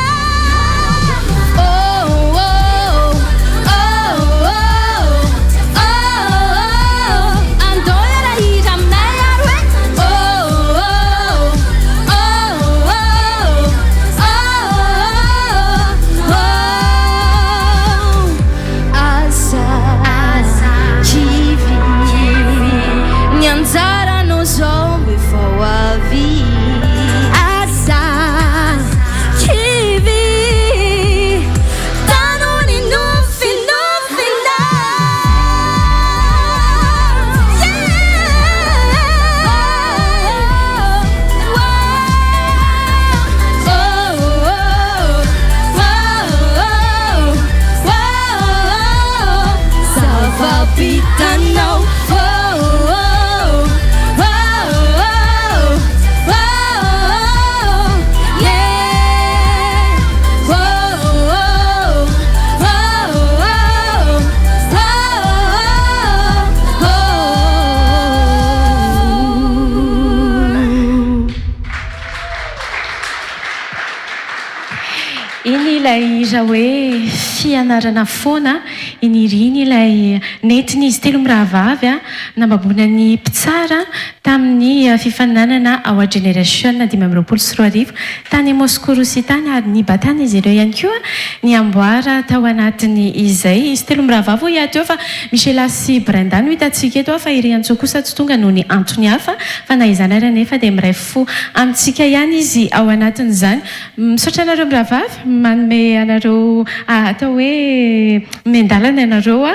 raha hoe fianarana foana iniriny ilay netiny izy telo mirahavavy a nambabona ny mpitsara tamin'ny fifananana ao generation 2024 tany Moskorosy tany ary ny Batany izy ireo ihany koa ny amboara tao anatiny izay izy telo mirahavavy iato eo fa Michela sy Brenda no hitantsika eto fa iry antso kosa tsy tonga noho ny antony hafa fa na izany ary nefa dia miray fo amintsika ihany izy ao anatin'izany misaotra anareo mirahavavy manome anareo atao hoe mendalana anareo a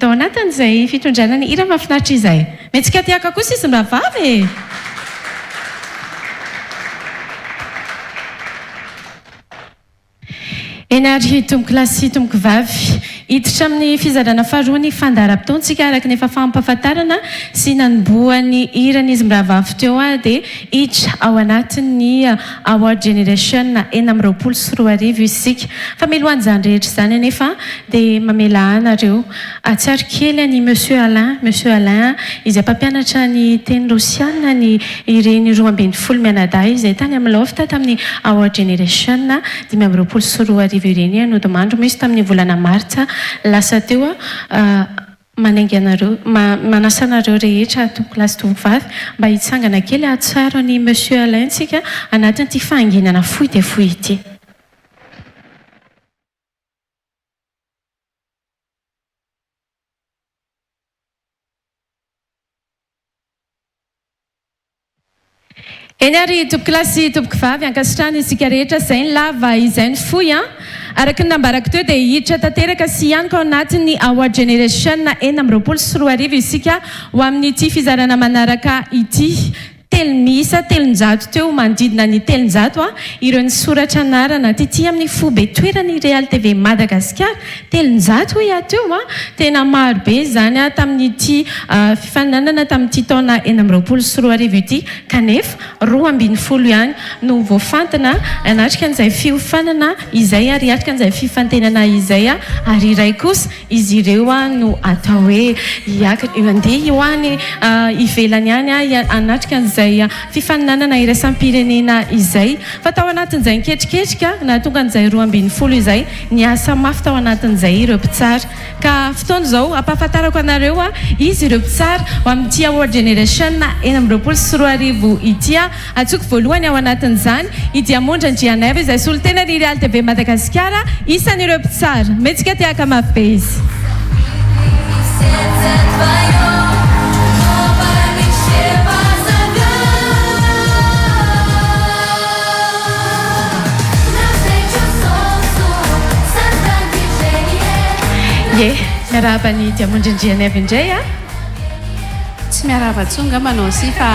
tao anatin'izay fitondranany ira mahafinaritra izay mentsika tiaka kosa izy mirahavavy enary tomboky lasy tomboky vavy hiditra amin'ny fizarana faharoa ny fandaharam-potoantsika araka ny efa fampahafantarana sy nanomboany irany izy mirahavavy teo a dia hiditra ao anatin'ny award generation 2024 isika fa milohan'izany rehetra izany anefa dia mamela anareo atsiaro kely ny monsieur Alain izay mpampianatra ny teny rosiana ny ireny 12 mianadahy izay tany amin'ny lofta tamin'ny award generation 2024 ireny nodimandro misy tamin'ny volana martsa lasa teo manaingy anareo manasa anareo rehetra tomboky lasy tomboky vavy mba hitsangana kely atsara ny monsieur Alain tsika anatin'ity fahanginana fohy dia fohy ity. Eny ary tomboky lasy tomboky vavy ankasitrany isika rehetra izay ny lava izay ny fohy araka ny nambarako teo dia hiditra tanteraka sy ihany kao anatin'ny award generation 2024 isika ho amin'ity fizarana manaraka ity telonjato teo manodidina ny telonjato ireo ny soratra anarana tyty amin'ny fobe toerany Real TV Madagasikara telonjato iateo tena maro be zany tamin'ity fifananana tamin'ity taona 2024 ity kanefa 12 ihany no voafantana anatrika an'izay fiofanana izay ary atrika an'izay fifantenana izay ary iray kosa izy ireo no atao hoe andeha ho any ivelany ihany anatrika an'izay fifananana iraisam-pirenena izay fa tao anatin'izay niketriketrika na tonga an'izay 12 izay ny asa mafy tao anatin'izay ireo mpitsara ka fotoana izao ampahafantarako anareo izy ireo mpitsara ho amin'ity award generation 2024 ity atsoko voalohany ao anatin'izany idiamondra Andrianaiva izay solotena ny Real TV Madagasikara isan'ireo mpitsara metsika tiaka mafy be izy. Miarahaba ny Diamondra Andrianaiva indray tsy miarahaba tsonga manao sy fa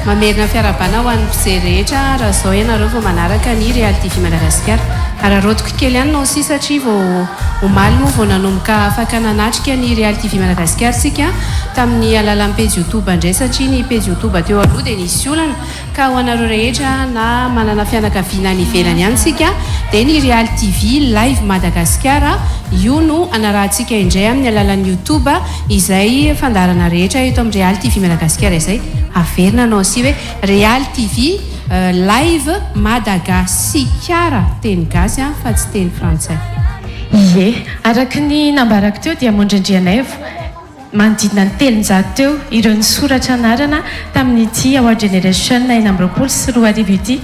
mamerina fiarabana ho an'ny mpijery rehetra raha izao ianareo vao manaraka ny Real TV Madagasikara raha rotiko kely ihany nao si satria vao omaly moa vao nanomboka afaka nanatrika ny Real TV Madagasikara sika tamin'ny alalan'ny page YouTube indray satria ny page YouTube teo aloha dia nisy olana ka ho anareo rehetra na manana fianakaviana any ivelany ihany sika dia ny Real TV Live Madagasikara io no anarahantsika indray amin'ny alalan'ny YouTube izay fandarana rehetra eto amin'ny Real TV Madagasikara izay averina anao si hoe Real TV Live Madagasikara teny gasy fa tsy teny frantsay. Ie, araka ny nambarako teo dia mondrendrianaivo manodidina ny 300 teo ireo ny soratra anarana tamin'ity Award Generation 2024 ity.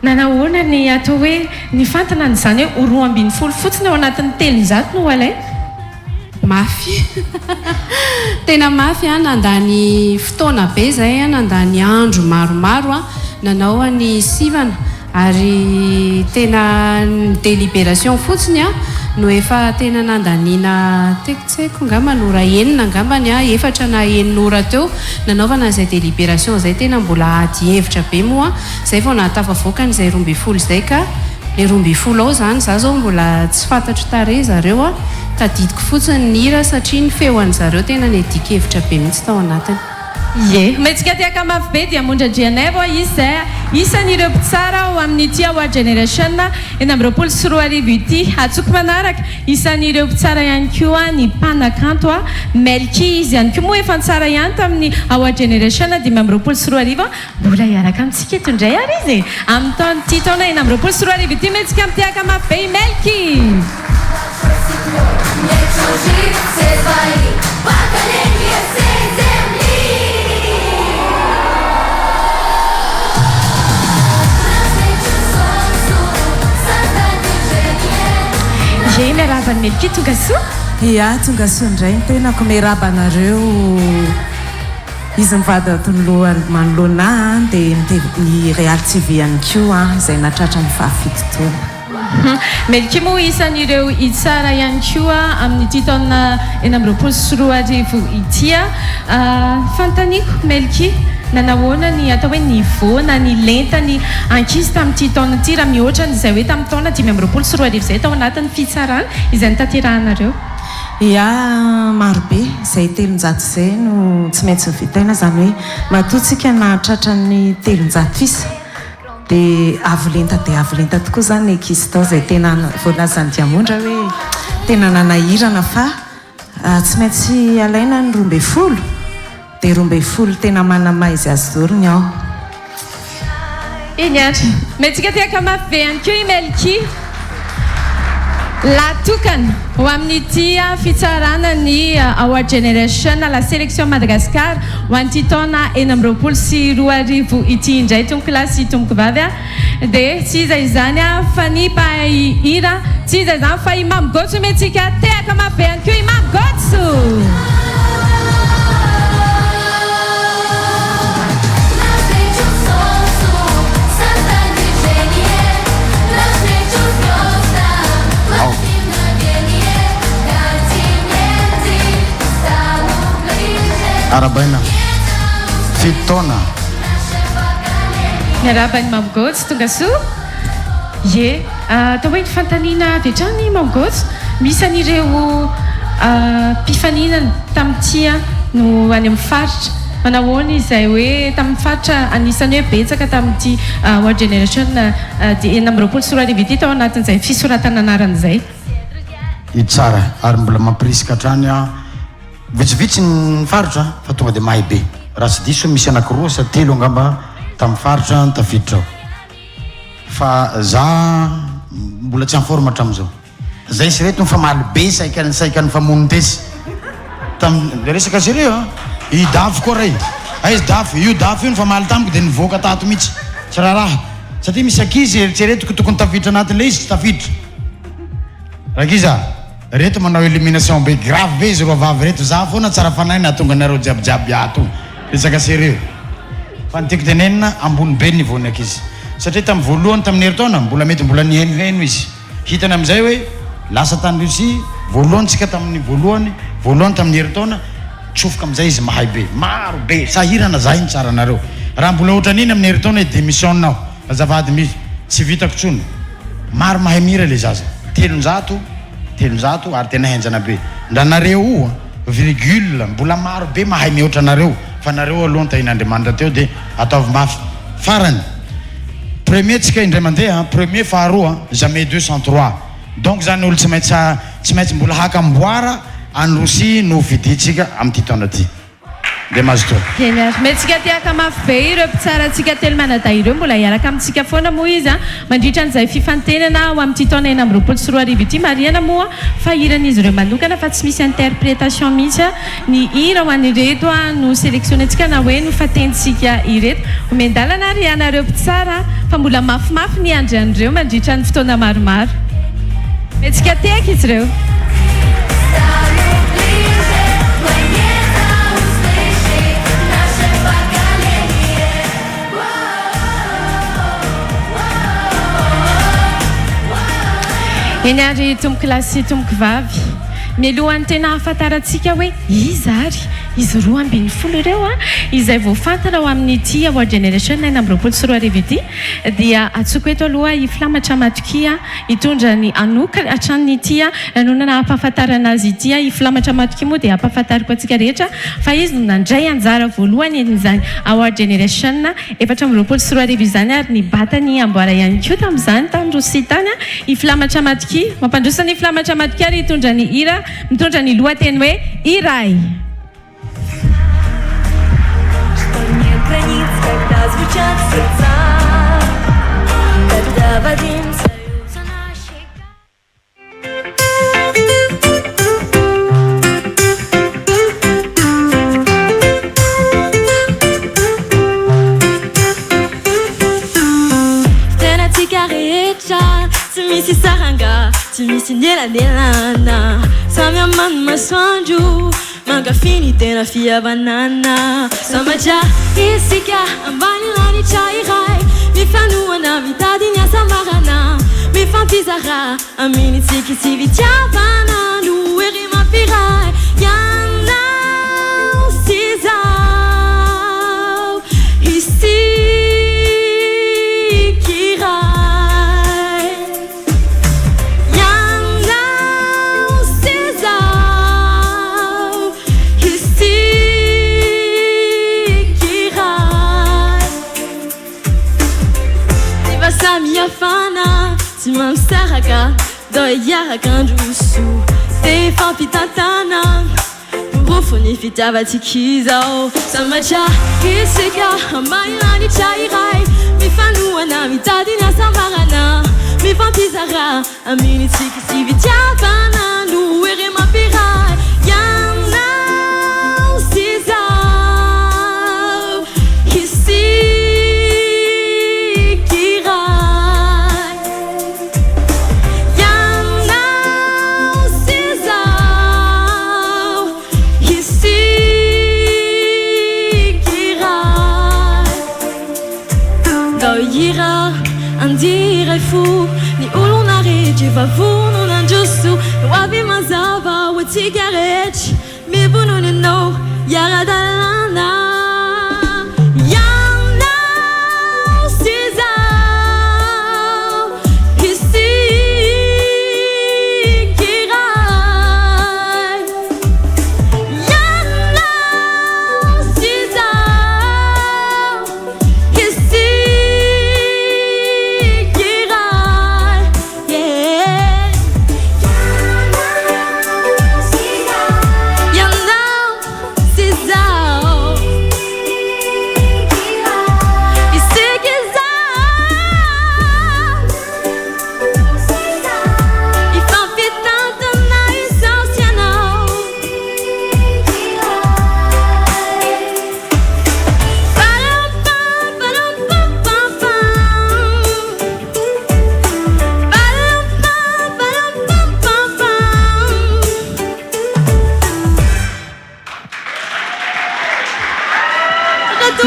Nanahoana ny atao hoe ny fantana n'izany hoe 240 fotsiny ao anatin'ny 300 no alay mafy tena mafy nandany fotoana be zay nandany andro maromaro nanao any sivana ary tena délibération fotsiny no efa tena nandaniana tekitseko ngamba nora enina ngambany efatra na eninora teo nanaovana izay délibération zay tena mbola ady hevitra be moa zay vao natafavoaka n'izay 12 zay ka le 12 ao zany za zao mbola tsy fantatro tare zareo tadidiko fotsiny ny hira satria ny feoany zareo tena nedika hevitra be mihitsy tao anatiny. Ie, metsika tiaka mafy be dia mondradrianay vao izy zay isan'ireo mpitsara ao amin'ity Award Generation 2024 ity. Atsoko manaraka isan'ireo mpitsara ihany koa ny mpanakanto Melky izy ihany koa moa efa tsara ihany tamin'ny Award Generation 2024 mbola iaraka amintsika eto indray ary izy amin'ny taon'ity taona 2024 ity metsika mitiaka mafy be Melky. Ie, miarabany Melky tonga soa? Ia, tonga soa indray ny tenako miarabanareo izy mivady tonyloha manoloana dia ny Real TV ihany koa izay natratra ny fahafito taona. Melky moa isan'ireo hitsara ihany koa amin'ity taona 2024 ity fantaniko Melky nanahoana ny atao hoe niveau na ny lenta ny ankizy tamin'ity taona ity raha mihoatra izay hoe tamin'ny taona 2024 izay tao anatin'ny fitsarana izay nitanterahanareo. Ia, marobe izay 300 izay no tsy maintsy nivitaina zany hoe matotsika nahatratra ny 300 isa dia avo lenta tokoa zany ny ankizy tao izay tena voalazan'ny diamondra hoe tena nanahirana fa tsy maintsy alaina ny 12 dia 12 tena manamaha izy azy zorony ao. Eny ary metsika tiaka mafy be ihany koa i Melky latokana ho amin'ity fitsarana ny Award Generation la sélection Madagascar ho an'ity taona 2024 ity indray tompoko lahy sy tompoko vavy dia tsy iza izany fa ny mpahira tsy iza izany fa i Mamy Gotso metsika tiaka mafy be ihany koa i Mamy Gotso. Arabaina fito taona miarabany Mamy Gotso tonga soa. Ie, atao hoe ny fantaniana avy hatrany Mamy Gotso misy an'ireo mpifaninana tamin'ity no any amin'ny faritra manahoana izay hoe tamin'ny faritra anisany hoe betsaka tamin'ity Award Generation 2024 ity tao anatin'izay fisoratana anaran'izay. Itsara ary mbola mampirisika hatrany vitsivitsy ny faritra fa tonga dia mahay be raha tsy diso misy anakiroa sa telo angamba tamin'ny faritra tafiditra ao fa za mbola tsy informe hatramin'izao zay sy reto mifamaly be saika ny famonondesy tamin'ny resaka séreux i dafo koa ray aizy dafo io dafo io nifamaly tamiko dia nivoaka tato mihitsy tsy raharaha satria misy ankizy eritreretiko tokony tafiditra anatin'ilay izy tsy tafiditra rakiza reto manao élimination be grave be izy roa vavy reto za foana tsara fanahy nahatonga anareo jiabijiaby ato resaka sérieux fa nytiako tenenina ambony be ny voany ankizy satria tamin'ny voalohany tamin'ny herintaona mbola mety mbola niheniheno izy hitany amin'izay hoe lasa tany Russie voalohany tsika tamin'ny voalohany tamin'ny herintaona tsofoka amin'izay izy mahay be maro be sahirana za iny tsara anareo raha mbola ohatran'iny amin'ny herintaona démissionnao azavady misy tsy vitako tsony maro mahay mira le zaza 300 ary tena henjana be ndra nareo io virgule mbola maro be mahay mihoatra nareo fa nareo aloha tahin'Andriamanitra teo dia ataovy mafy farany premier tsika indray mandeha premier faharoa jamais 203 donc zany olo tsy maintsy mbola hakamboara any Rosia no viditsika amin'ity taona ty dia mazo toa metsika tiaka mafy be ireo mpitsaratsika telo manada ireo mbola hiaraka amintsika foana moa izy mandritra an'izay fifantenana ho amin'ity taona 2024 ity mariana moa fa hiran'izy ireo manokana fa tsy misy interprétation mihitsy ny hira ho an'ireto no sélectionnetsika na hoe no fatentsika ireto omendalana ary ianareo mpitsara fa mbola mafimafy ny andrian'ireo mandritra ny fotoana maromaro metsika tiaka izy ireo eny ary tomboky lasy tomboky vavy mialohany tena hafantaratsika hoe iza ary izy 20 ireo izay voafantana ho amin'ity award generation 2024 ity dia atsoko eto aloha iflamatra matokia hitondra ny anoka hatranyity nanonana hampahafantarana azy ity iflamatra matokia moa dia hampahafantariko atsika rehetra fa izy no nandray anjara voalohany en'izany award generation 2024 izany ary ny batany amboara ihany koa tamin'izany tany Rosia tany iflamatra matokia mampandrosa ny iflamatra matokia ary hitondra ny hira mitondra ny lohateny hoe Iray. Когда звучат сердца, когда Вадим союза на щеках. Tena cigaretta, tsy misy saranga, tsy misy nyelanelana, samy amany masoandro. Mangafini tena fihavanana samaja isika ambany lanitra iray mifanoana mitady ny asa marana mifampizara aminitsika sy fitiavana no ery mampiray ianao sy zao isikiray ianao sy zao samihafana tsy mampisaraka dao hiaraka androso dia fampitantana borofo ny fitiavatsika izao samatra isika ambany lanitra iray mifanoana mitady ny asa marana mifampizara aminitsika sy fitiavana no ery mampiray ianao sy zao andiray fo ny olona rehetra efa vonona androso no avy mazava ho atsika rehetra mivonona ianao iara-dalàna ianao sy zao isikiray ianao sy zao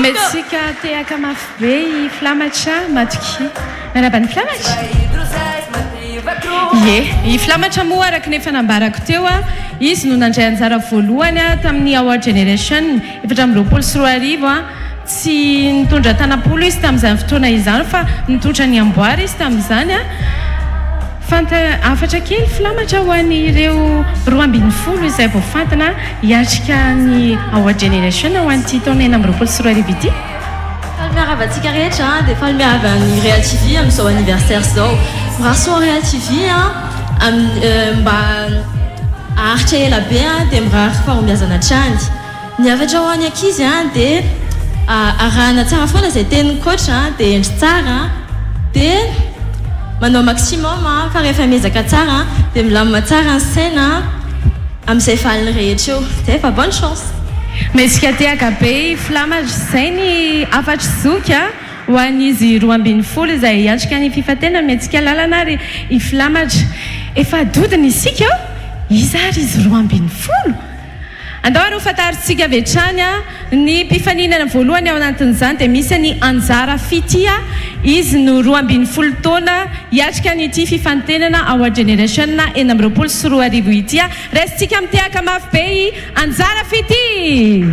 metsika tehaka mafy be iflamatra matokia manabany flamatra ye iflamatra moa araka nefa nambarako teo izy no nandray anjara voalohany tamin'ny award generation 2024 tsy nitondra tanapolo izy tamin'izany fotoana izany fa nitondra ny amboary izy tamin'izany afatra kely filamatra ho an'ireo 12 izay voafantana hiatrika ny Award Generation ho an'ity taona 2024 ity. Miaravatsika rehetra dia faly miarava ny Real TV amin'izao anniversaire zao. Mirahasoa Real TV mba aharitra ela be dia mirary fahombiazana trany. Ny avatra ho any ankizy dia arahana tsara foana izay tenin'ny coach dia endry tsara dia manao maximum fa rehefa miezaka tsara dia milamina tsara ny saina amin'izay faliny rehetra eo. Dia fa bonne chance. Mesika tehaka be filamatra izay ny afatra zoky ho an'izy 12 izay hiatrika ny fifatena mihetsika lalana ary ifilamatra efa dodiny isika izy ary izy 12. Andao ary ho fantaritsika avy hatrany ny mpifaninana voalohany ao anatin'izany dia misy ny Anjara Fity izy no 12 taona hiatrika nyity fifantenana Award Generation 2024 ity. Resitsika mitehaka mafy be i Anjara Fity.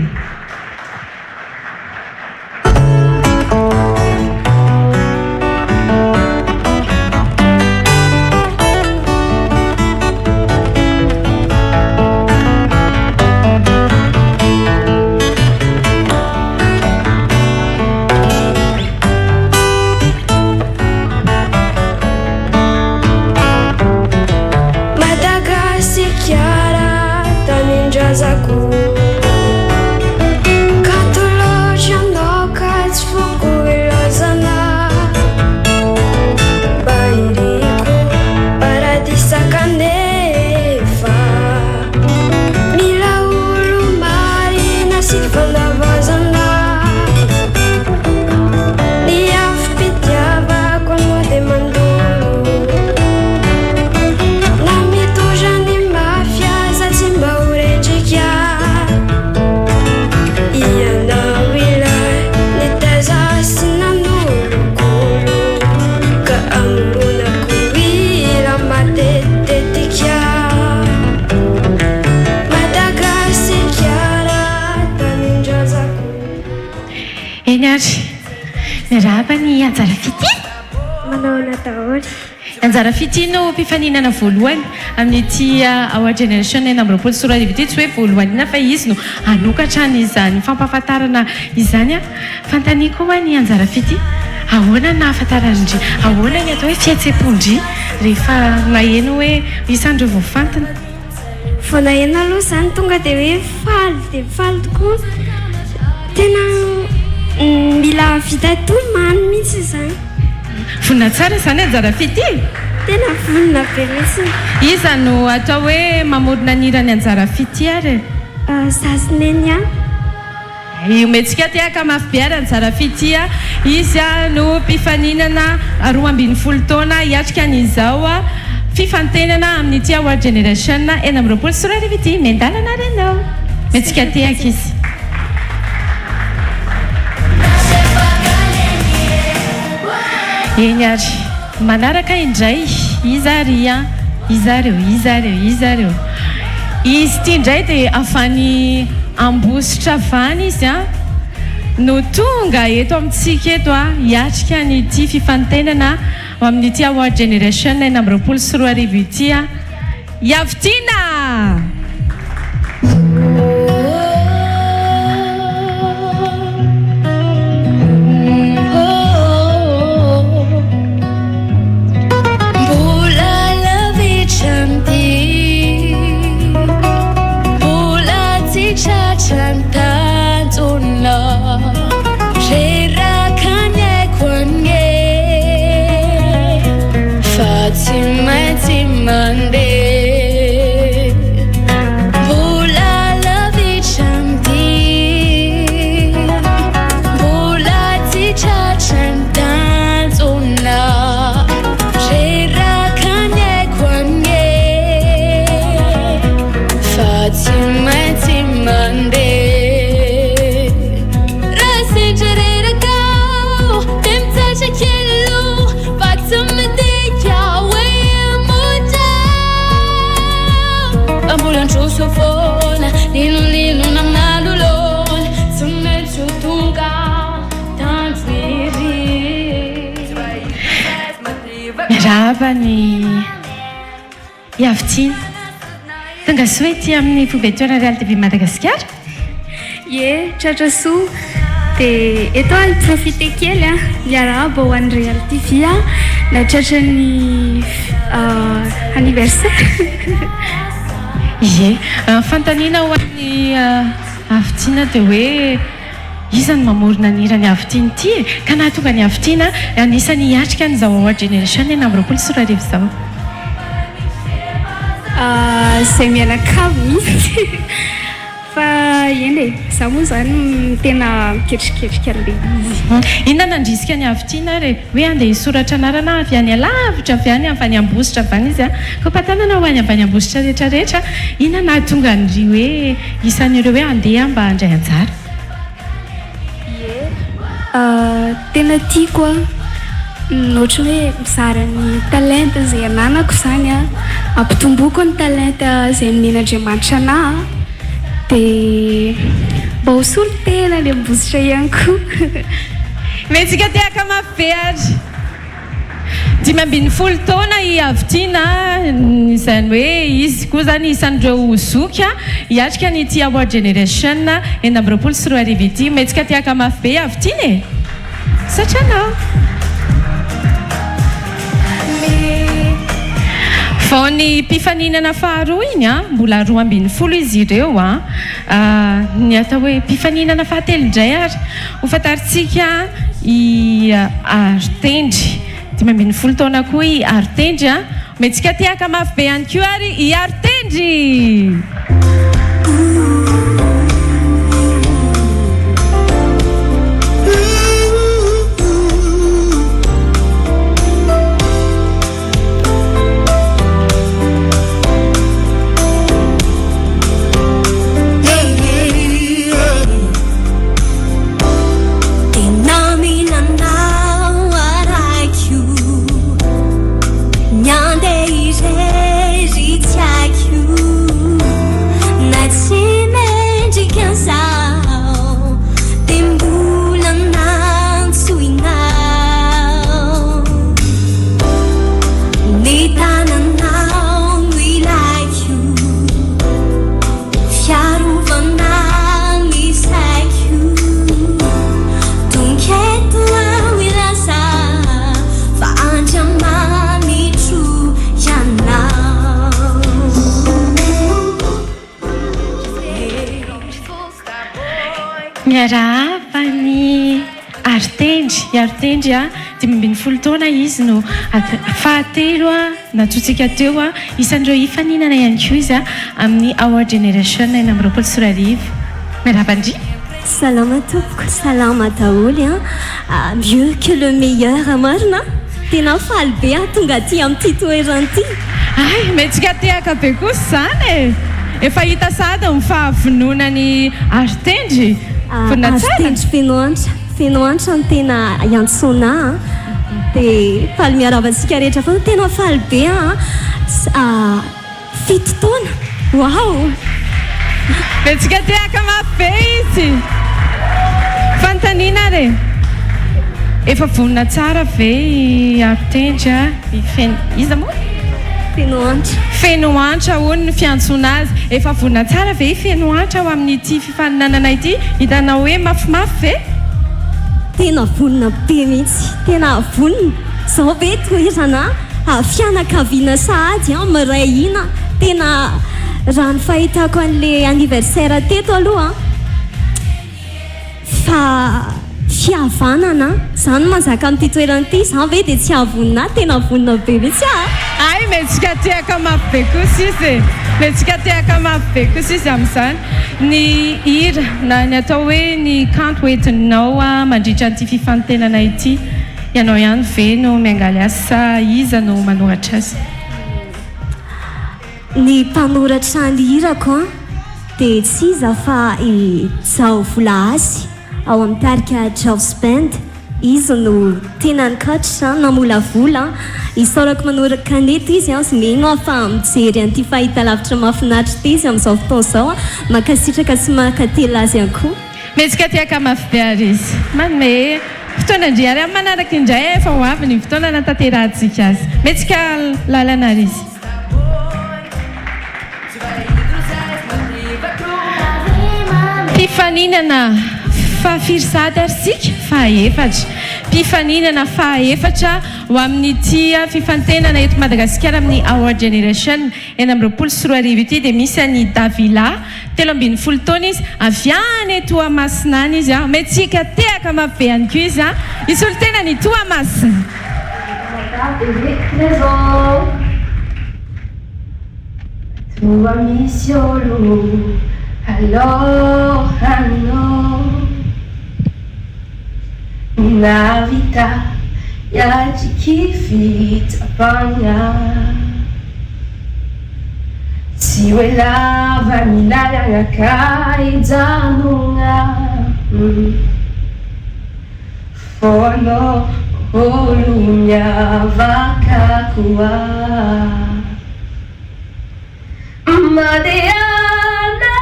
Miarabany Anjara Fity. Manao Nataoly. Anjara Fity no mpifaninana voalohany amin'ity Award Generation 2024 ity. Tsy hoe voalohany fa izy no anokatra n'izany fampahafantarana izany. Fantaniako hoa ny Anjara Fity. Ahoana na ahafantarandry? Ahoana ny atao hoe fihetseam-pondry rehefa naheno hoe isandreo voafantana? Vao naheno aloha izany tonga dia hoe faly tokoa. Tena mila vita tomany mihitsy izany. Vonina tsara izany Anjara Fity. Tena vonina be mihitsy. Iza no atao hoe mamorona nirany Anjara Fity ary? Zazineny io metsika tehaka mafy be ary Anjara Fity. Izy no mpifaninana 12 taona hiatrika n'izao fifantenana amin'ity Award Generation 2024 ity. Mendalana renao metsika tehaka izy. Eny ary manaraka indray izareo izy ity indray dia afany ambositra vany izy no tonga eto amintsika eto hiatrika nyity fifantenana amin'ity Award Generation 2024 ity. Yavitina. Miaraba ny hiavitiana tonga soa ety amin'ny foubetoana Real TV Madagasikara. Ye, tratra soa dia eto any profite kely a miarahaba ho an'ny Real TV a natratra ny anniversaire. Ie, fantaniana ho an'ny havitiana dia hoe izany mamorona ny hira ny havitiana ity ka na tonga ny havitiana anisany hiatrika n'izao award generation eny amin'ny 20 sy 10 izao. Izay mianakavy mihitsy fa eny e, za moa zany tena miketriketrika an'ilay izy. Inona nandrisika ny havitiana re hoe andeha hisoratra anarana avy any alavitra avy any avy any ambositra avy any izy a ka mpatanana ho any avy any ambositra rehetrarehetra inona nahatonga nyry hoe isan'ireo hoe andeha mba handray anjara? Tena tiako a ohatra hoe mizara ny talenta izay ananako zany a ampitomboako ny talenta izay men'Andriamanitra anahy dia mba ho solo tena ny ambositra ihany koa. Metsika tiaka mafy be ary 15 taona hiavitiana izany hoe izy koa zany isan'ireo zoky hiatrika nyty award generation eny amin'ny 20 sy 10 ity. Metsika tiaka mafy be hiavitiana e satria anao vao ny mpifaninana faharoa iny mbola 12 izy ireo ny atao hoe mpifaninana fahatelo indray ary ho fantaritsika i Artendry 15 taona koa i Artendry metsika tiaka mafy be ihany koa ary i Artendry. Miarahaba ny Artendry 15 taona izy no fahatelo natsotsika teo isan'ireo hifaninana ihany koa izy amin'ny award generation eny amin'ny 20 sy 10. Miarahaba ndry. Salama tompoko, salama daholo mieux que le meilleur marina tena faly be tonga aty amin'ity toerana ity. Ay, metsika tiaka be kosa zany e efa hita sady ny fahavononany Artendry. Artendry fenoantra no tena iantsona dia faly miaravantsika rehetra fa tena faly be 7 taona. Wow! Metsika tiaka mafy be izy fantaniana re efa vonona tsara ve i Artendry iza moa fenoantra hono ny fiantsona azy efa vonona tsara ve fenoantra ao amin'ity fifaninanana ity hitanao hoe mafimafy ve? Tena vonona be mihitsy tena vonona zao be toerana fianakaviana sahady mirahina tena raha ny fahitako an'le anniversaire teto aloha fa fihavanana zany mazaka amin'ity toerana ity zany ve dia tsy havonina tena vonina be mihitsy ay metsika tiaka mafy be kosa izy metsika tiaka mafy be kosa izy amin'izany ny hira na ny atao hoe ny kanto entinao mandritra an'ity fifantenana ity ianao ihany ve no miangaly azy sa iza no manoratra azy? Ny mpanoratra ny hirako dia tsy iza fa i Jao Volaasy ao amin'ny tarika Jaws Band. Izy no tena nikatra namolavola isaorako manoraka neto izy sy megno fa mijery an'ity fahitalavitra mahafinaritra ity izy amin'izao fotoana izao makasitraka sy makatela azy ihany koa. Metsika tiaka mafy be ary izy manome fotoana indray ary amin'ny manaraka indray efa ho avy ny fotoana natanterantsika azy metsika lalana ary izy. Mpifaninana fahafirisady ary sika fahaefatra. Mpifaninana fahaefatra ho amin'ity fifantenana eto Madagasikara amin'ny Our Generation eny amin'ny 24 ity dia misy any Davila 13 taona izy avy any Toamasina izy metsika tehaka mafy ihany koa izy izy olo tena ny Toamasina. Tua misiolo allora na vita ya chikifitapanya siwe lava milala ngakaizanunga fono olunya vakakua Madeana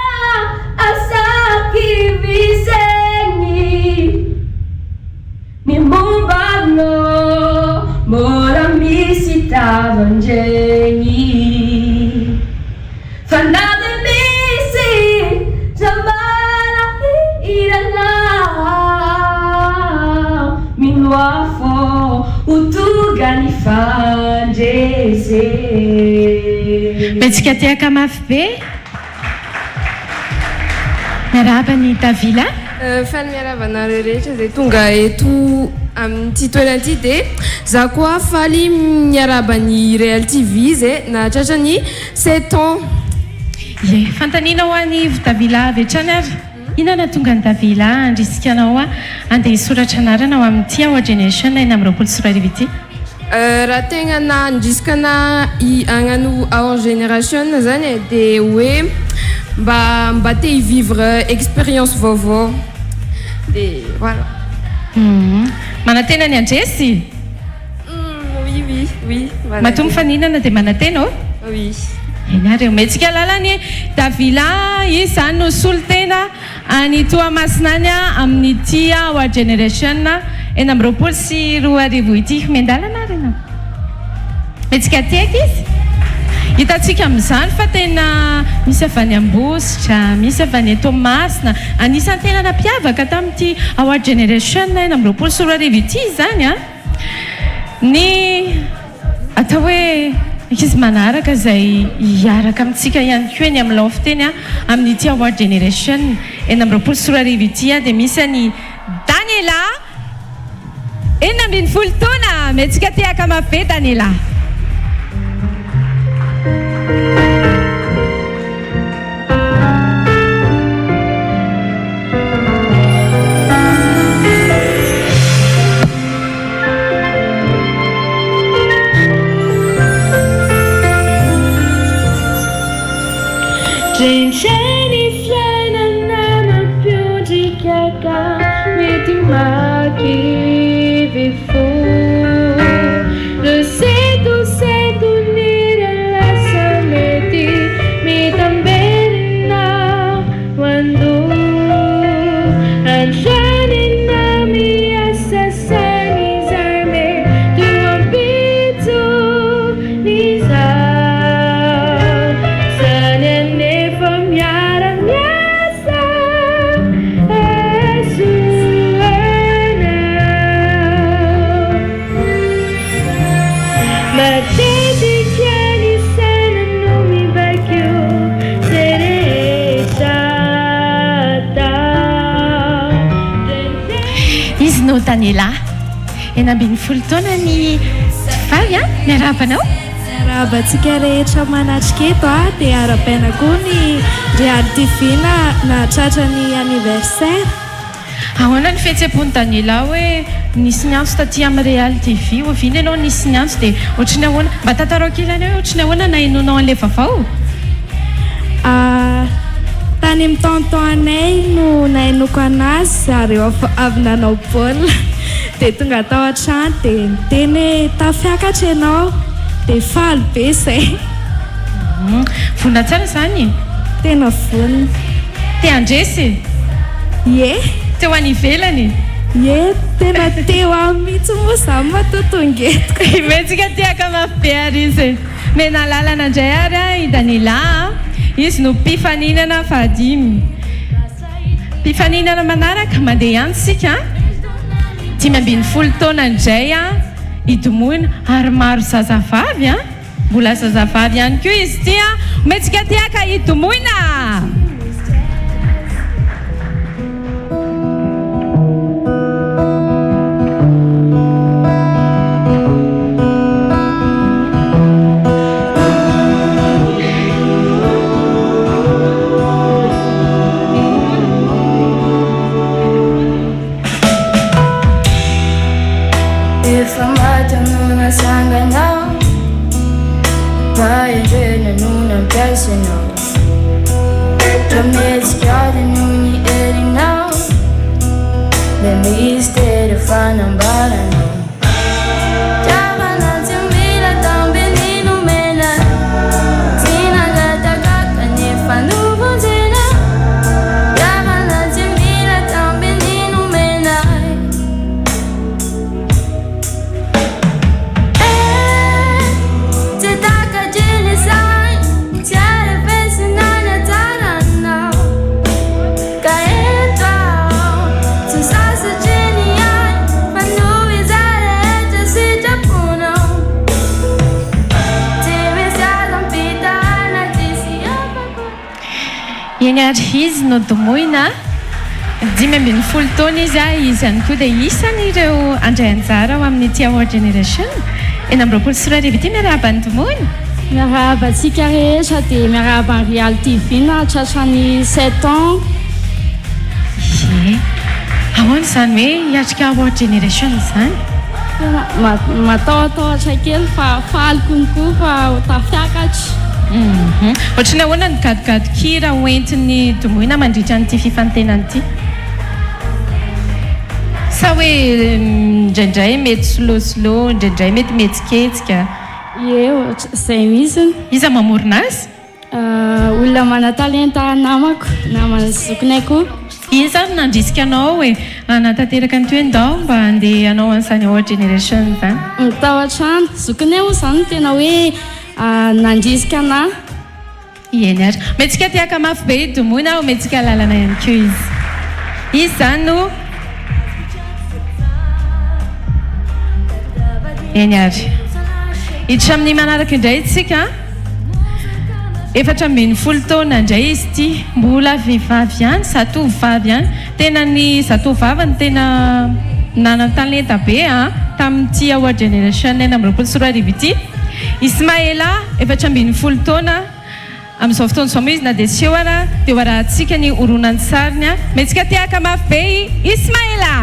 asaki viseni Mimumbano mora misita vanjeni Fanade misi jamara irala Minuafo utugani fanjese Metsika tehaka mafy be. Miarahaba ny Davila. Faly miaravanareo rehetra izay tonga eto amin'ity toerana ity dia za koa faly miaraba ny Real TV izay nahatratra ny 7 ans. Ie, fantanina ho an'ny Davila avy hatrany ary. Inona tonga ny Davila andrisikanao andeha hisoratra anarana ao amin'ity Our Generation eny amin'ny 24 ity. Raha tegna nandrisikana hagnano Our Generation zany dia hoe mba te hivivre expérience vaovao dia voilà. Manantena ny andresy? Oui. Matombo faninana dia manantena ô? Oui. Enareo metsika lalany Davila izy zany no solotena any Toamasina any amin'ity Our Generation eny amin'ny 24 ity mendalana rena. Metsika tiaka izy. Hitantsika amin'izany fa tena misy avy any Ambositra, misy avy any Toamasina, anisan'ny tena nampiavaka tamin'ity Our Generation eny amin'ny 24 ity zany ny atao hoe izy manaraka izay hiaraka amintsika ihany koa eny amin'ny lafiteny amin'ity Our Generation eny amin'ny 24 ity dia misy any Daniela 12 taona metsika tehaka mafy Daniela. Trenceni fiainana mampiondrikaka mety mankivy fo Seto nirelasa mety mitambelina quando andranina miasasani zarme tua pizzo nisa sanene famiara miasa esuena ma dedichiani sana non mi vecchio serezata izy no Daniela eny ambin'ny 10 taona ny tovavy miarabanao. Miarabantsika rehetra manatrika eto dia arabaina koa ny Real TV nahatratra ny anniversaire. Ahoana ny fihetseham-pony Daniela hoe nisy niantso taty amin'ny Real TV oviana ianao nisy niantso dia ohatrany ahoana mba tantarao kely hoe ohatrany ahoana nahainonao an'ilay vaovao? Tany amin'ny tontonanay no nahainoko anazy ary avy nanao baolina dia tonga tao an-trano dia niteny tafiakatra ianao dia faly be izay. Vonona tsara izany? Tena vonona. Te handresy? Ie. Teo any ivelany? Ie, tena teo amin'ny mihitsy moa izany matotongetiko. Metsika tehaka mafy be ary izy. Mena lalana indray ary i Daniela izy no mpifaninana 5. mpifaninana manaraka mandeha ihany sika 10 taona indray hidomoina ary maro zazavavy mbola zazavavy ihany koa izy ty ometsika tiaka hidomoina. Izy no domoina 10 taona izy ihany koa dia isan'ireo andray anjara ao amin'ny Ity Award Generation. Eny amin'ny 24 ity miarahaba ny domoina. Miarahaba antsika rehetra dia miarahaba ny Real TV tratrany 7 ans. Ahoana izany hoe hiatrika Award Generation izany? Matahotahotra kely fa faly konkoa fa tafiakatra. Ohatrany ahoana ny gadogadokira hoentin'ny domoina mandritra an'ity fifantenana ity? Sa hoe indraindray mety slow indraindray mety metsiketsika? Izay misy. Iza mamorona azy? Olona mana-talenta namako, namana zokinay koa. Iza no nandrisika anao hoe anatanteraka ny toendao mba handeha anao an'izany Award Generation izany? Mitahotra zokinay moa izany tena hoe nandrisika ana. Eny ary. Metsika tiaka mafy be domoina ao metsika lalana ihany koa izy. Izy izany no eny ary. Hiditra amin'ny manaraka indray isika 14 taona indray izy ity mbola vehivavy ihany, zatovovavy ihany. Tena ny zatovovavy ny tena nana-talenta be tamin'ity Award Generation eny amin'ny 24 ity. Ismaela 14 taona amin'izao fotoana izao moa izy na dia tsy eo ara dia ho arahantsika ny horonan'ny sariny. Metsika tiaka mafy be Ismaela.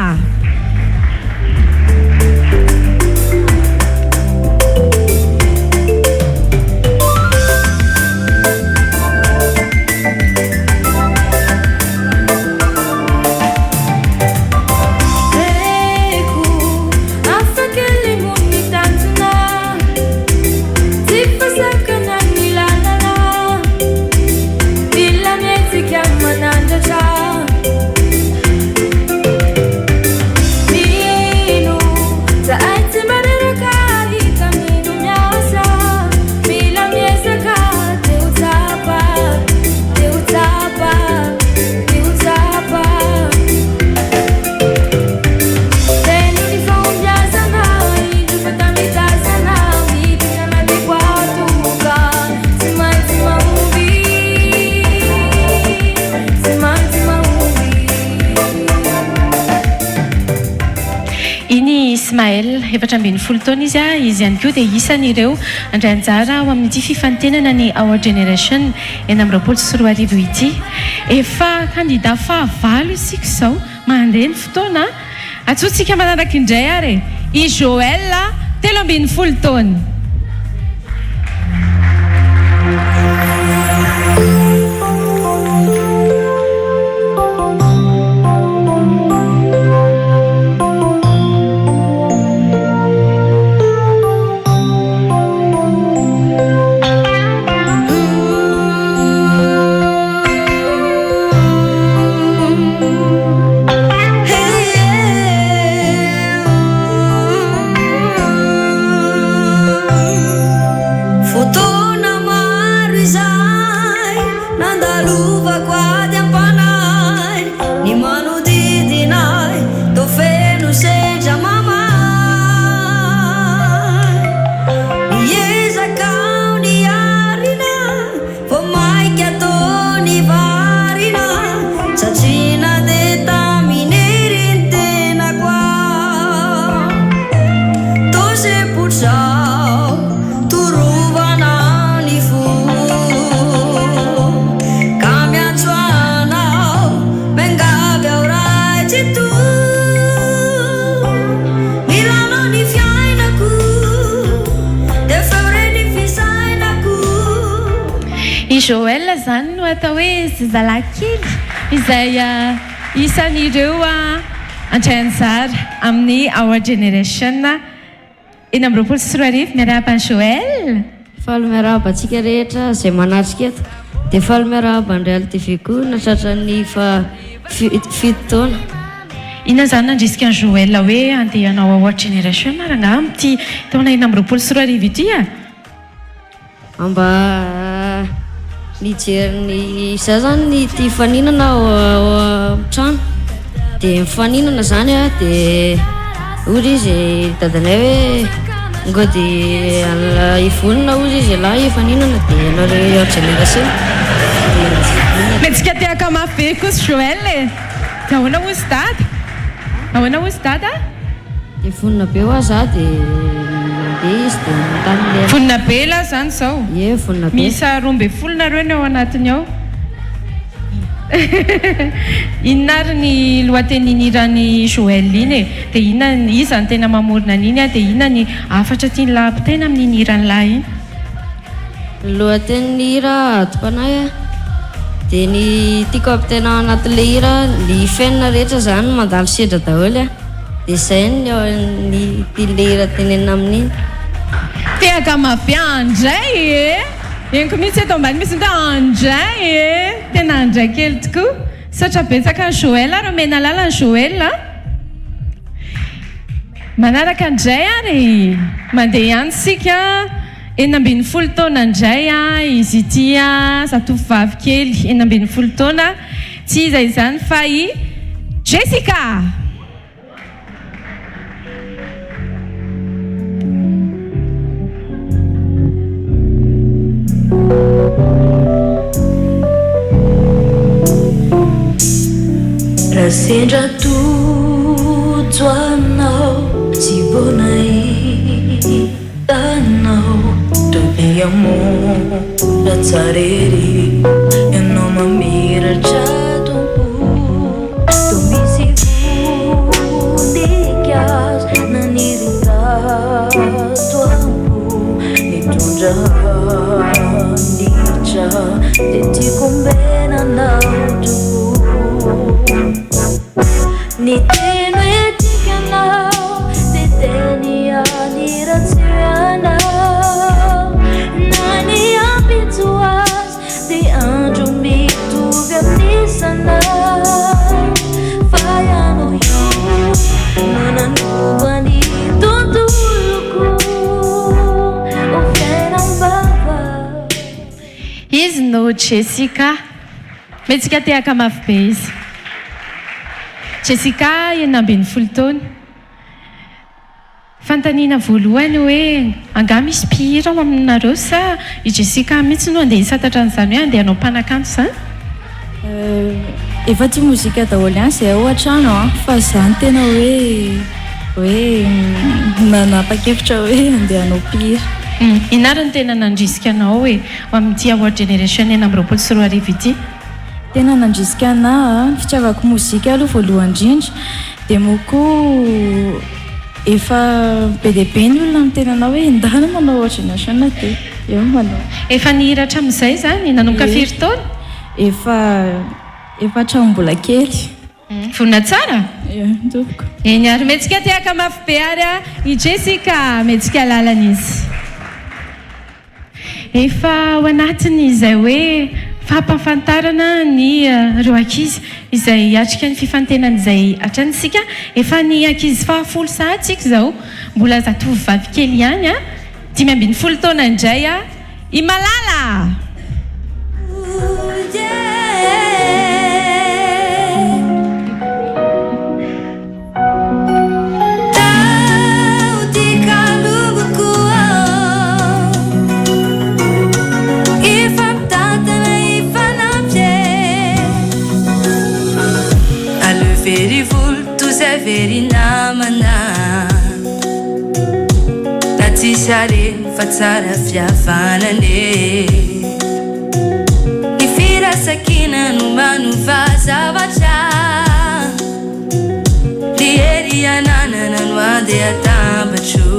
Ismael 14 taona izy ihany koa dia isan'ireo andray anjara ao amin'ity fifantenana ny Award Generation eny amin'ny 24 ity. Efa kandida fahavalo isika izao mandeha ny fotoana. Atsotsika manaraka indray ary i Joël 13 taona. Joël zany no atao hoe zazalahy kely izay isan'ireo andray anjara amin'ny Our Generation eny amin'ny roapolo sy roa arivo. Miarahaba ny Joël. Faly miarahaba antsika rehetra izay manatrika eto. Dia faly miarahaba ny Real TV koa natratrany fito taona. Inona zany nandrisika ny Joël hoe andeha hanao Our Generation raha nga amin'ity taona eny amin'ny roapolo sy roa arivo ity Amba nijeriny za zany ty faninana ao trano dia mifaninana zany dia ozy izy dadanay hoe ngo dia ivonina ozy izy lahy ifaninana dia anareo Our Generation. Metsika tehaka mafy be koa sy Joël e. Dia ahoana ozy dada? Ahoana ozy dada? Dia vonina be ho za dia izy dia mitany vonina be la zany zao. Ie vonina be. Misy 12 nareo ny ao anatiny ao. Inona ary ny lohateninirany Joël iny e? Dia inona iza ny tena mamorona an'iny dia inona ny afatra tiany lahampitena amin'ny hirany lahy iny? Lohateny hira atom-panahy dia ny tiako ampitena anatin'le hira ny fenina rehetra zany mandalo sedra daholo dia izay ny tian'le hira tenenina amin'iny. Tehaka mafy andray e. Eniko mihitsy eto ambany misy nita andray e. Tena andray kely tokoa satria betsaka ny Joël ary omena lala ny Joël manaraka andray ary mandeha ihany sika 19 taona indray izy ity zatovovavy kely 19 taona tsy iza izany fa i Jessica. Raha sendra tudo anao tsy bona hitanao toby amora tsara ery ianao mamiratra tompo to misy voninkazo nanirin-tato ambo nitondra handitra dia tiako ombenanao tompo ni teno etikanao dia teny aniratseanao na ny ampito azy dia andro mitovy amisanao fa ianao io mananova ny tontoloko ho fiainam-bava. Izy no Jessica. Metsika tehaka mafy be izy. Jessica 19 taona. Fantaniana voalohany hoe anga misy mpihira ao aminareo sa i Jessica mihitsy no andeha hisatatra an'izany hoe andeha hanao mpanakanto zany? Efa tia mozika daholo ihany izay ao an-trano fa zany tena hoe nanapa-kevitra hoe andeha hanao mpihira. Inona ny tena nandrisika anao hoe amin'ity Our Generation eny amin'ny roapolo sy roa arivo ity? Tena nandrisika anahy ny fitiavako mozika aloha voalohany indrindra dia moko efa be dia be ny olona miteny anao hoe endahana manao Our Generation ty eo manao. Efa nihira hatramin'izay zany nanomboka firy taona? Efa hatramin'ny mbola kely. Vonina tsara? Topoko. Eny ary metsika tehaka mafy be ary i Jessica metsika lalan'izy. Efa ao anatin'izay hoe fampafantarana ny reo ankizy izay atrika ny fifantenana izay atranisika efa ny ankizy 10 sahatsika zao mbola zatovovavy kely ihany 15 taona indray i Malala. Very namana natisare fatsara fiavanane ni firasakina numanu vazavacha lieri anana nanwade atambachu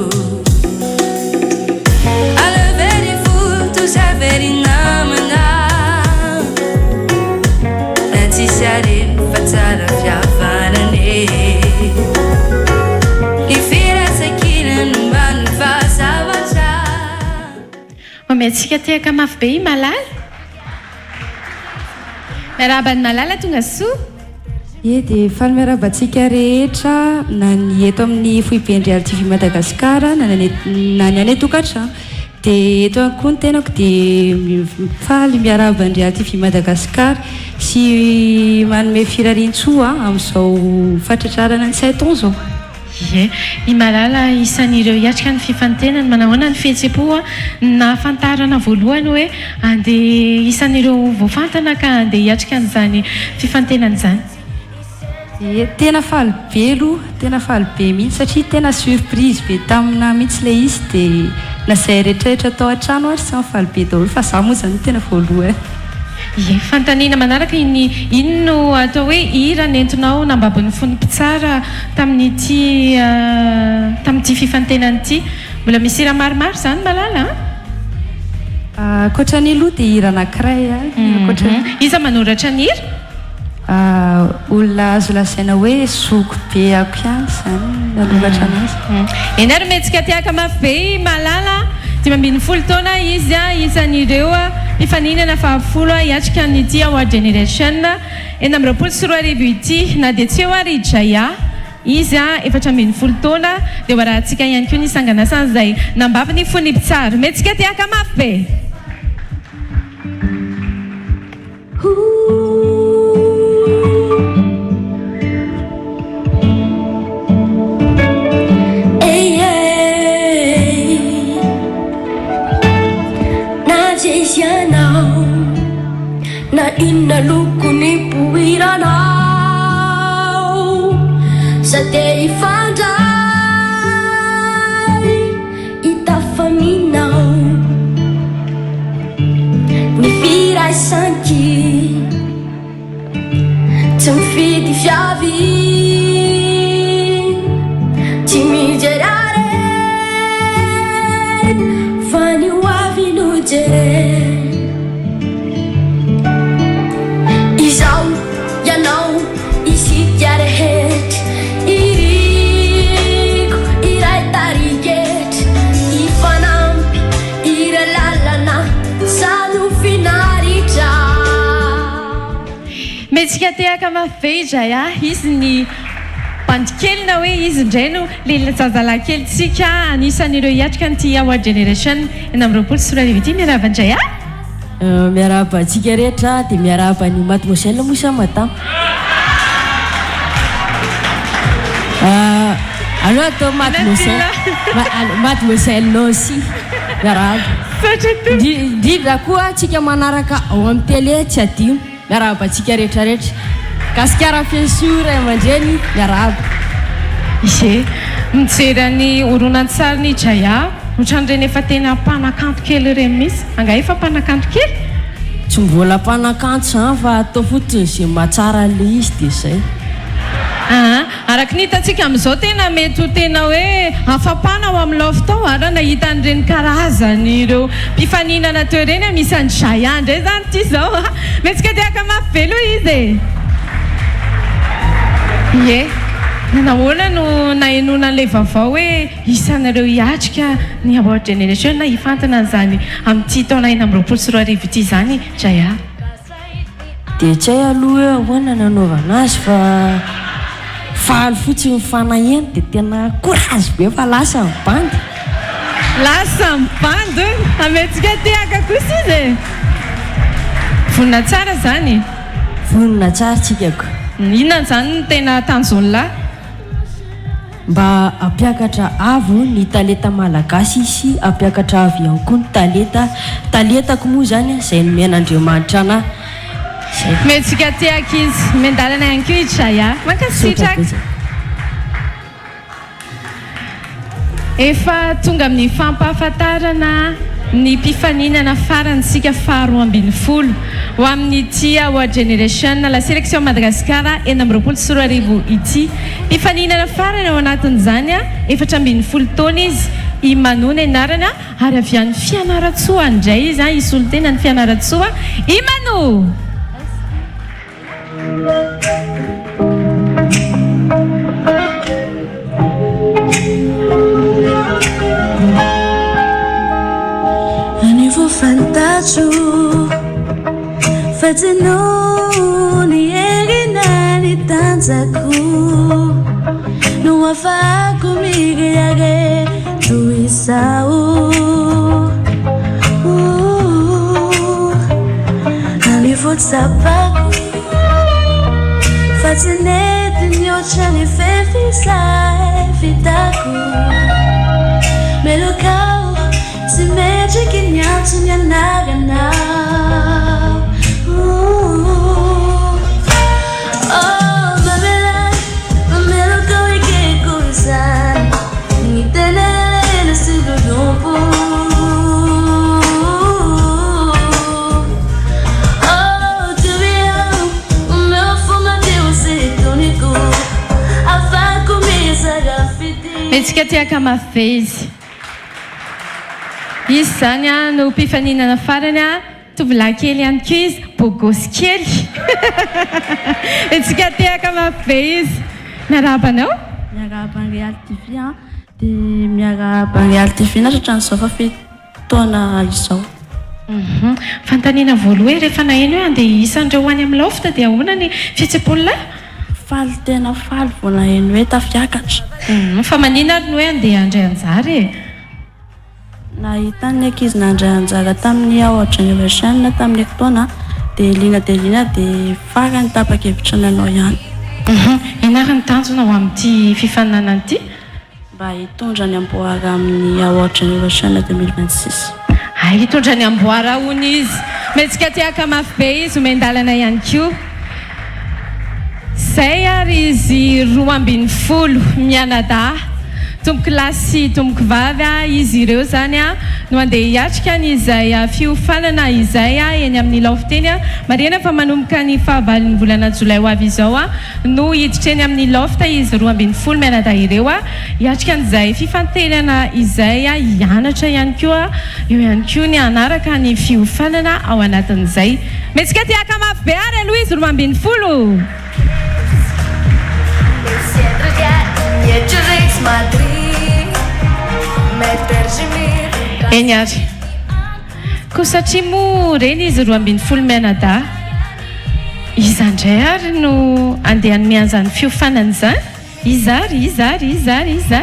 ale very full to say very namana Metsika tehaka mafy be i Malala. Miarahaba ny Malala tonga soa. Ie dia faly miarabantsika rehetra na ny eto amin'ny foiben'ny Real TV Madagasikara na ny any tokantrano. Dia eto koa ny tenako dia faly miarahaba ny Real TV Madagasikara sy manome firarian-tsoa amin'izao fatratrarana ny 7 ans zao. Ie, i Malala isan'ireo hiatrika ny fifantenany manahoana ny fihetsem-po na fantarana voalohany hoe andeha isan'ireo voafantana ka andeha hiatrika an'izany fifantenany izany. Ie, tena faly be aloha, tena faly be mihitsy satria tena surprise be tamina mihitsy ilay izy dia nazay rehetrarehetra tao an-trano ary sy faly be daholo fa zaho moa zany tena voalohany. Ie, fantaniana manaraka ino no atao hoe hira nentinao nambabon'ny fonim-pitsara tamin'ity fifantenany ity. Mbola misy hira maromaro zany Malala? Koatra ny aloha dia hira anankiray. Iza manoratra ny hira? Olona azo lazaina hoe zoko be ako ihany zany nanoratra anazy. Eny ary metsika tiaka mafy be i Malala. 10 taona izy isan'ireo mpifaninana fahafolo hiatrika nyity Award Generation 2024 ity na dia tsy eo ary Jaya izy 14 taona dia hoarahantsika ihany koa ny sanganasana izay nambavy ny fonim-pitsara. Metsika tiaka mafy be. Na inna lukuni puiranau Sate ifandai itafaminau Nifirai sanki Tumfidi fiavi Timigerare Fani wavi nujere Metsika tehaka mafy be Jaya izy ny bandikely na hoe izy indray no le zazalahkelitsika anisan'ireo hiatrika nyity Award Generation 2024 ity. Miarahaba Jaya. Miarahaba antsika rehetra dia miarahaba ny mademoiselle mosa madame. Allô atao mademoiselle aussi miarahaba. Indrindra koa tsika manaraka ao amin'ny télé tsy adino. Miarahaba antsika rehetrarehetra. Gasikara fiesura aman-dreny miarahaba. Ie, mijery ny horonan-tsary Jaya ohatran'ireny efa tena mpanakanto kely ireny misy. Anga efa mpanakanto kely? Tsy mbola mpanakanto zany fa atao fotsiny izay mahatsara le izy dia izay. Araka ny hitantsika amin'izao tena mety ho tena hoe afapana ao amin'ilao fotoa ary nahita an'ireny karazany ireo mpifaninana teo ireny misy any Jaya indray zany ity izao. Metsika tiaka mafy be aloha izy. Ie, nahoana no nahenona an'ilay vaovao hoe isan'ireo hiatrika ny Award Generation hifantana an'izany amin'ity taona 2024 ity zany Jaya? Dia tsy hay aloha hoe ahoana nanaovana azy fa faly fotsiny mifanahena dia tena courage be fa lasa mibandy. Lasa mibandy ametsika tiaka kosa izy. Vonina tsara zany. Vonina tsara tsikako. Inona zany no tena tanjon'lahy? Mba ampiakatra avo ny talenta malagasy sy ampiakatra avy ihany koa ny talentako moa zany izay nomen'Andriamanitra anahy. Metsika tiaka izy mendalana ihany koa izy Jaya. Mankasitraka. Efa tonga amin'ny fampahafantarana ny mpifaninana farantsika faharoa ambin'ny folo ho amin'ity Award Generation la sélection Madagasikara 2024 ity. Mpifaninana farany ao anatin'izany 4 taona izy i Manoa anarana ary avy any Fianaratsoa indray izy isolo tena ny Fianaratsoa i Manoa. Un nouveau tsy no niherina ny tanjako no afahako migayage toy izao Sapako fa tsy nety niotra ny fefisay fitako melokao tsy metriky ny antsony anaganao mamelokao ekeko izany ny tenelena sy dodompo Metsika tiaka mafy izy zany a no mpifaninana farany a tovolahy kely ihany koa izy bogosy kely metsika tiaka mafy izy miarabanao miarabany Real TV a dia miarabany Real TV na satran'izao fa fetaona izao fantaniana voaloha rehefa naheno hoe andeha isandreo ho any amin'ny lofta dia ahoana ny fihetsem-polona faly tena faly vao naheno hoe tafiakatra fa manina ary ny hoe andeha andray anjara e nahita ny ankizy nandray anjara tamin'ny Award Generation tamin'ny fotoana dia liana dia farany tapa-kevitra nanao ihany ianarany tanjona ho amin'ity fifaninana ity mba hitondra ny amboara amin'ny Award Generation 2026 hitondra ny amboara hony izy metsika tiaka mafy be izy omendalana ihany koa zay ary izy 12 mianada tomboky lasy tomboky vavy izy ireo zany no andeha hiatrika nyizay fiofanana izay eny amin'ny lofty eny mariana fa manomboka ny fahavaliny volana jolay ho avy izao no hiditra eny amin'ny lofta izy 12 mianada ireo hiatrika an'izay fifantelana izay hianatra ihany koa eo ihany koa ny anaraka ny fiofanana ao anatin'izay metsika tiaka mafy be ary aloha izy 12 eny ary ko satria moa reny izy 12 mianada izandray ary no andeha mianjany fiofanana zany izary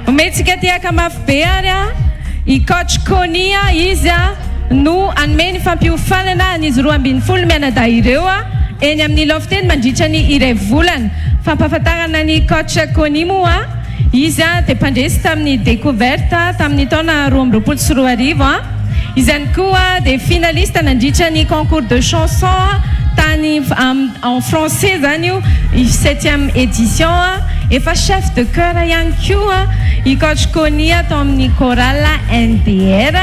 ometsika tiaka mafy be ary i coach Konia izy no anome ny fampiofanana n'izy 12 mianada ireo eny amin'ny lofteny mandritra ny iray volana fampahafantarana ny coach Konia moa izy dia mpandresy tamin'ny découverte tamin'ny taona 2024 izany koa dia finaliste nandritra ny concours de chanson tany en français zany io 7e édition efa chef de chœur ihany koa i coach Konia tao amin'ny chorale NDR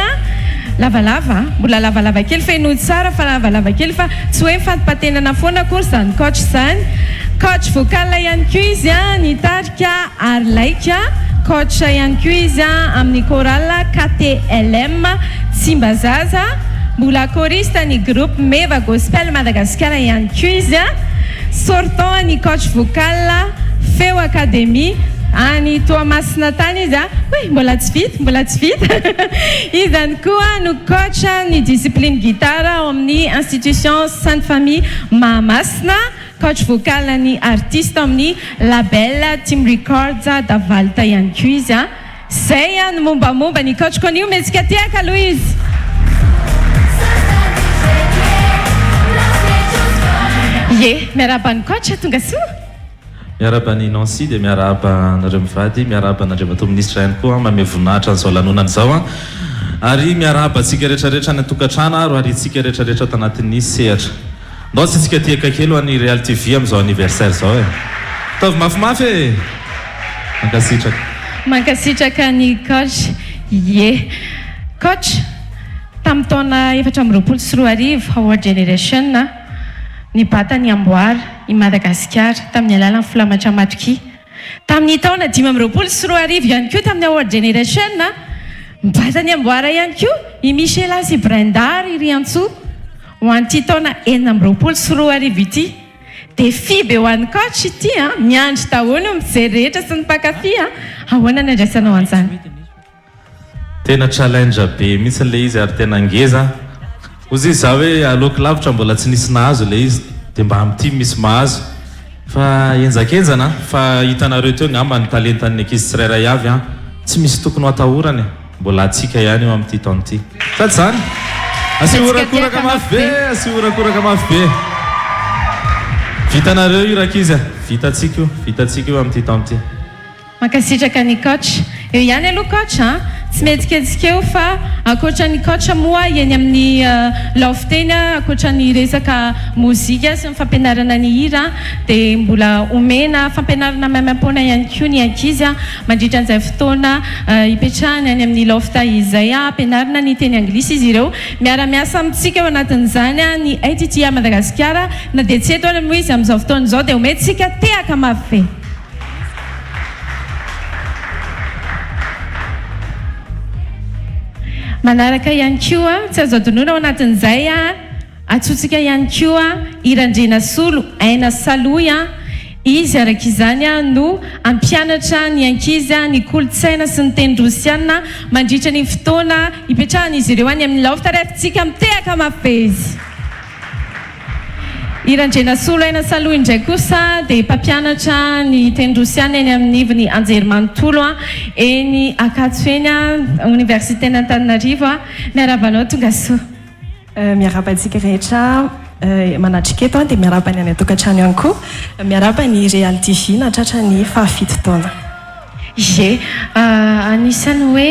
mbola lavalava kely fa ino tsara fa lavalava kely fa tsy hoe mifampipatenana foana kory zany coach vocal ihany koa izy nitarika ary laika coach ihany koa izy amin'ny chorale KTLM Tsimbazaza mbola choriste ny groupe Meva Gospel Madagascar ihany koa izy sortant ny coach vocal Feo Academy any Toamasina tany izy mbola tsy vita izany koa no coach ny discipline guitare ao amin'ny institution Sainte Famille Mahamasina coach vocal ny artiste amin'ny label Team Records Davalta ihany koa izy zay ny mombamomba ny coach Konia metsika tiaka aloha izy miarabany coach tonga soa miarabany Nancy dia miarabanareo mivady miarabanareo mato ministra ihany koa mame voninahitra n'izao lanonana izao ary miarabantsika rehetrarehetra ny tokantrano ary itsika rehetrarehetra ato anatin'ny sehatra ndao tsy tsika tiaka kely ho an'ny Real TV amin'izao anniversaire zao ataovy mafimafy mankasitraka ny coach coach tamin'ny taona 2024 Award Generation ny bata ny amboara i Madagascar tamin'ny alalan'ny Filamatra Matoki tamin'ny taona 2024 ihany koa tamin'ny Award Generation mibata ny amboara ihany koa i Michela sy Brenda i Riantso ho an'ity taona 2024 ity dia fibe ho an'ny coach ity miandry daholo mijery rehetra sy ny mpakafy ahoana ny andraisanao an'izany tena challenge be mihitsy le izy ary tena ngeza ozy za hoe aloako lavitra mbola tsy nisy nahazo le izy dia mba amin'ny team misy mahazo fa enjakenjana fa hitanareo teo ngamba ny talentan'ny ankizy tsirairay avy a tsy misy tokony ho atahorany mbola atsika ihany eo amin'ity taona ity sady zany asiorakoraka mafy be asiorakoraka mafy be vitanareo io rakizy vitatsika io amin'ity taona ity makasitraka ny coach eo ihany aloha coach tsy metsiketsika eo fa akoatra ny coach moa eny amin'ny lafiteny akoatra ny resaka mozika sy ny fampianarana ny hira dia mbola omena fampianarana maimampona ihany koa ny ankizy mandritra an'izay fotoana hipetrahany any amin'ny lafita izay ampianarana ny teny anglisy izy ireo miara-miasa amintsika eo anatin'izany ny ITT Madagasikara na dia tsy eto any moa izy amin'izao fotoana izao dia omentsika tehaka mafy be manaraka ihany koa tsy azo adonona ao anatin'izay atsotsika ihany koa irandrena solo aina saloy izy araka izany no ampianatra ny ankizy ny kolotsaina sy ny teny rosiana mandritra ny fotoana hipetrahan'izy ireo any amin'ny lafita rehefintsika mitehaka mafy izy irandrena solo aina saloy indray kosa dia mpampianatra ny teny rosiana eny amin'ny ivony anjerimanontolo eny akatso eny université n'Antananarivo miarabanao tonga soa miarabantsika rehetra manatrika eto dia miarabany any atokantrano ihany koa miarabany Real TV natratra ny fahafito taona ye anisany hoe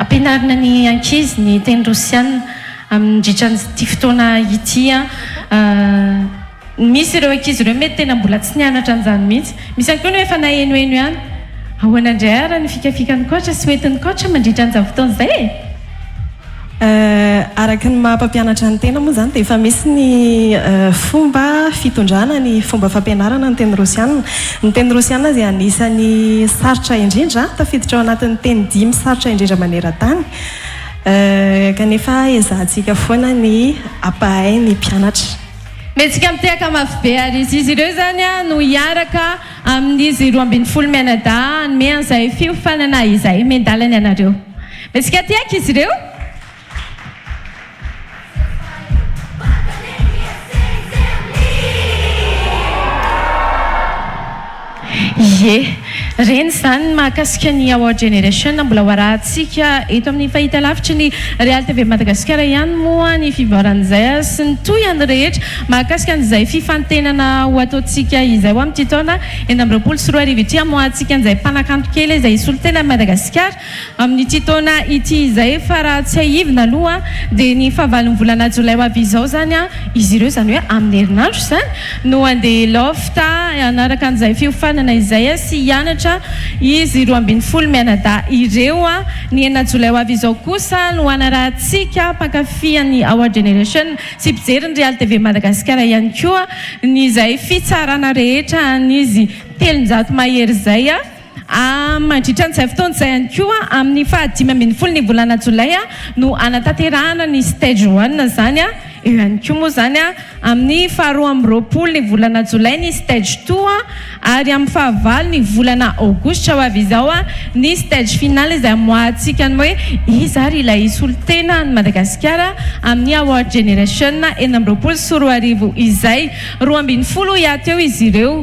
ampianarina ny ankizy ny teny rosiana amindritra ty fotoana ity misy ireo ankizy ireo mety tena mbola tsy nianatra an'izany mihitsy misy ihany koa ny efa nahenoeno ihany ahoana indray ara ny fikafikany koatra sy hoentin'ny koatra mandritra an'izany fotoana izay araka ny mampampianatra ny tena moa zany dia efa misy ny fomba fitondrana ny fomba fampianarana ny teny rosiana ny teny rosiana izay anisan'ny sarotra indrindra tafiditra ao anatin'ny teny 5 sarotra indrindra maneran-tany kanefa ezahantsika foana ny ampahay ny mpianatra metsika mitehaka mafy be ary izy ireo zany no hiaraka amin'izy 12 mianadahy anome an'izay fiofanana izay mendalany anareo metsika tehaka izy ireo ye reny zany mahakasika ny Our Generation mbola hoarahantsika eto amin'ny fahita lavitra ny Real TV Madagasikara ihany moa ny fivoaran'izay sy ny toy ihany rehetra mahakasika an'izay fifantenana ho ataontsika izay ho amin'ity taona 2024 ity amohantsika an'izay mpanakanto kely izay isolo tena Madagasikara amin'ity taona ity izay fa raha tsy haivina aloha dia ny fahavalon'ny volana jolay ho avy izao zany izy ireo zany hoe amin'ny herinandro zany no andeha lofta anaraka an'izay fiofanana izay sy hianatra izy 12 mianadahy ireo ny 9 jolay ho avy izao kosa no anarahantsika mpankafy Our Generation sy mpijery ny Real TV Madagasikara ihany koa ny izay fitsarana rehetra n'izy 300 mahery izay mandritra n'izay fotoana izay ihany koa amin'ny faha-15 ny volana jolay no anatanterahana ny stage 1 zany eo ihany koa moa zany amin'ny faha-20 ny volana jolay ny stage 2 ary amin'ny faha-9 ny volana aogositra ho avy izao ny stage final izay amohantsika ny hoe izy ary ilay isolo tena ny Madagasikara amin'ny Our Generation 2024 izay 12 iateo izy ireo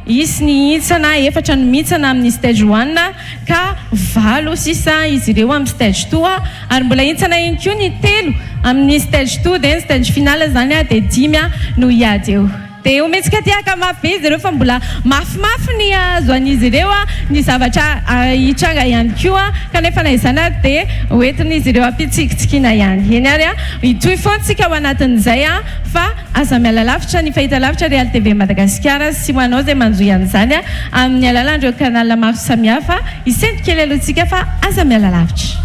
isy ny hitsana efatra no mihitsana amin'ny stage 1 ka 9 sisa izy ireo amin'ny stage 2 ary mbola hitsana ihany koa ny 3 amin'ny stage 2 dia ny stage final zany dia 10 no hiady eo dia ometsika tiaka mafy izy ireo fa mbola mafimafy ny azo an'izy ireo ny zavatra hitranga ihany koa kanefa na izany dia hoentin'izy ireo ampitsikitsikiana ihany eny ary hitoy foantsika ao anatin'izay fa aza miala lavitra ny fahita lavitra Real TV Madagasikara sy ho anao izay manjoy an'izany amin'ny alalan'ireo kanala maro samihafa isento kely alohantsika fa aza miala lavitra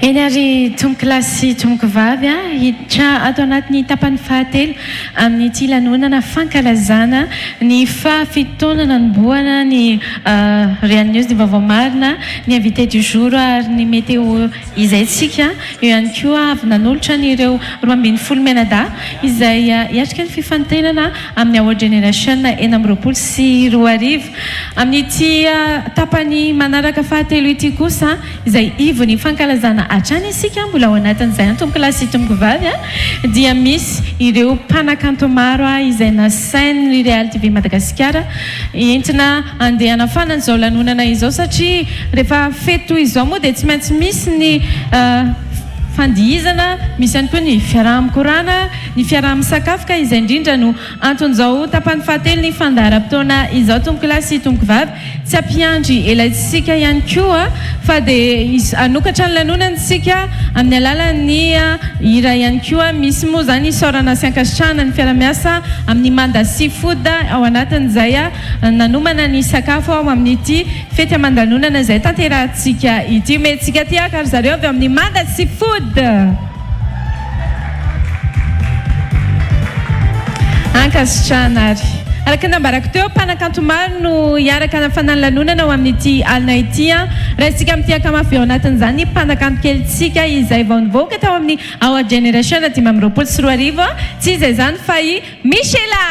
eny ary tomboky lasy tomboky vavy a hiditra ato anatin'ny tapany fahatelo amin'ity lanonana fankalazana ny fafito taonana niboana ny Real News ny vaovao marina ny invité du jour ary ny météo izay tsika eo ihany koa avy nanolotra n'ireo 12 menada izay hiatrika ny fifantenana amin'ny Award Generation enina amby roapolo sy roa arivo amin'ity tapany manaraka fahatelo ity kosa izay ivony fankalazana atrany isika mbola ao anatin'izay tomboky lasy tomboky vavy dia misy ireo mpanakanto maro izay nasainy ny Real TV Madagasikara entina andeha hanafana an'izao lanonana izao satria rehefa feto izao moa dia tsy maintsy misy ny fandihizana misy ihany koa ny fiaraha-mikorana ny fiaraha-misakafo ka izay indrindra no anton'izao tapany fahatelo ny fandaharam-potoana izao tomboky lasy tomboky vavy tsy ampiandry elatsika ihany koa fa dia anokatra ny lanonantsika amin'ny alalan'ny hira ihany koa misy moa zany isaorana sy ankasitrahana ny fiara-miasa amin'ny Manda Seafood ao anatin'izay nanomana ny sakafo ao amin'ity fety aman-danonana izay tanterahantsika ity mentsika ty akary zareo avy amin'ny Manda Seafood ankasitrahana ary araka nambarako teo mpanakanto maro no hiaraka nafanany lanonana ao amin'ity alina ity raha isika amin'ity mafy ao anatin'izany mpanakanto kelitsika izay vao nivoaka tao amin'ny Award Generation 2024 tsy izay zany fa i Michela.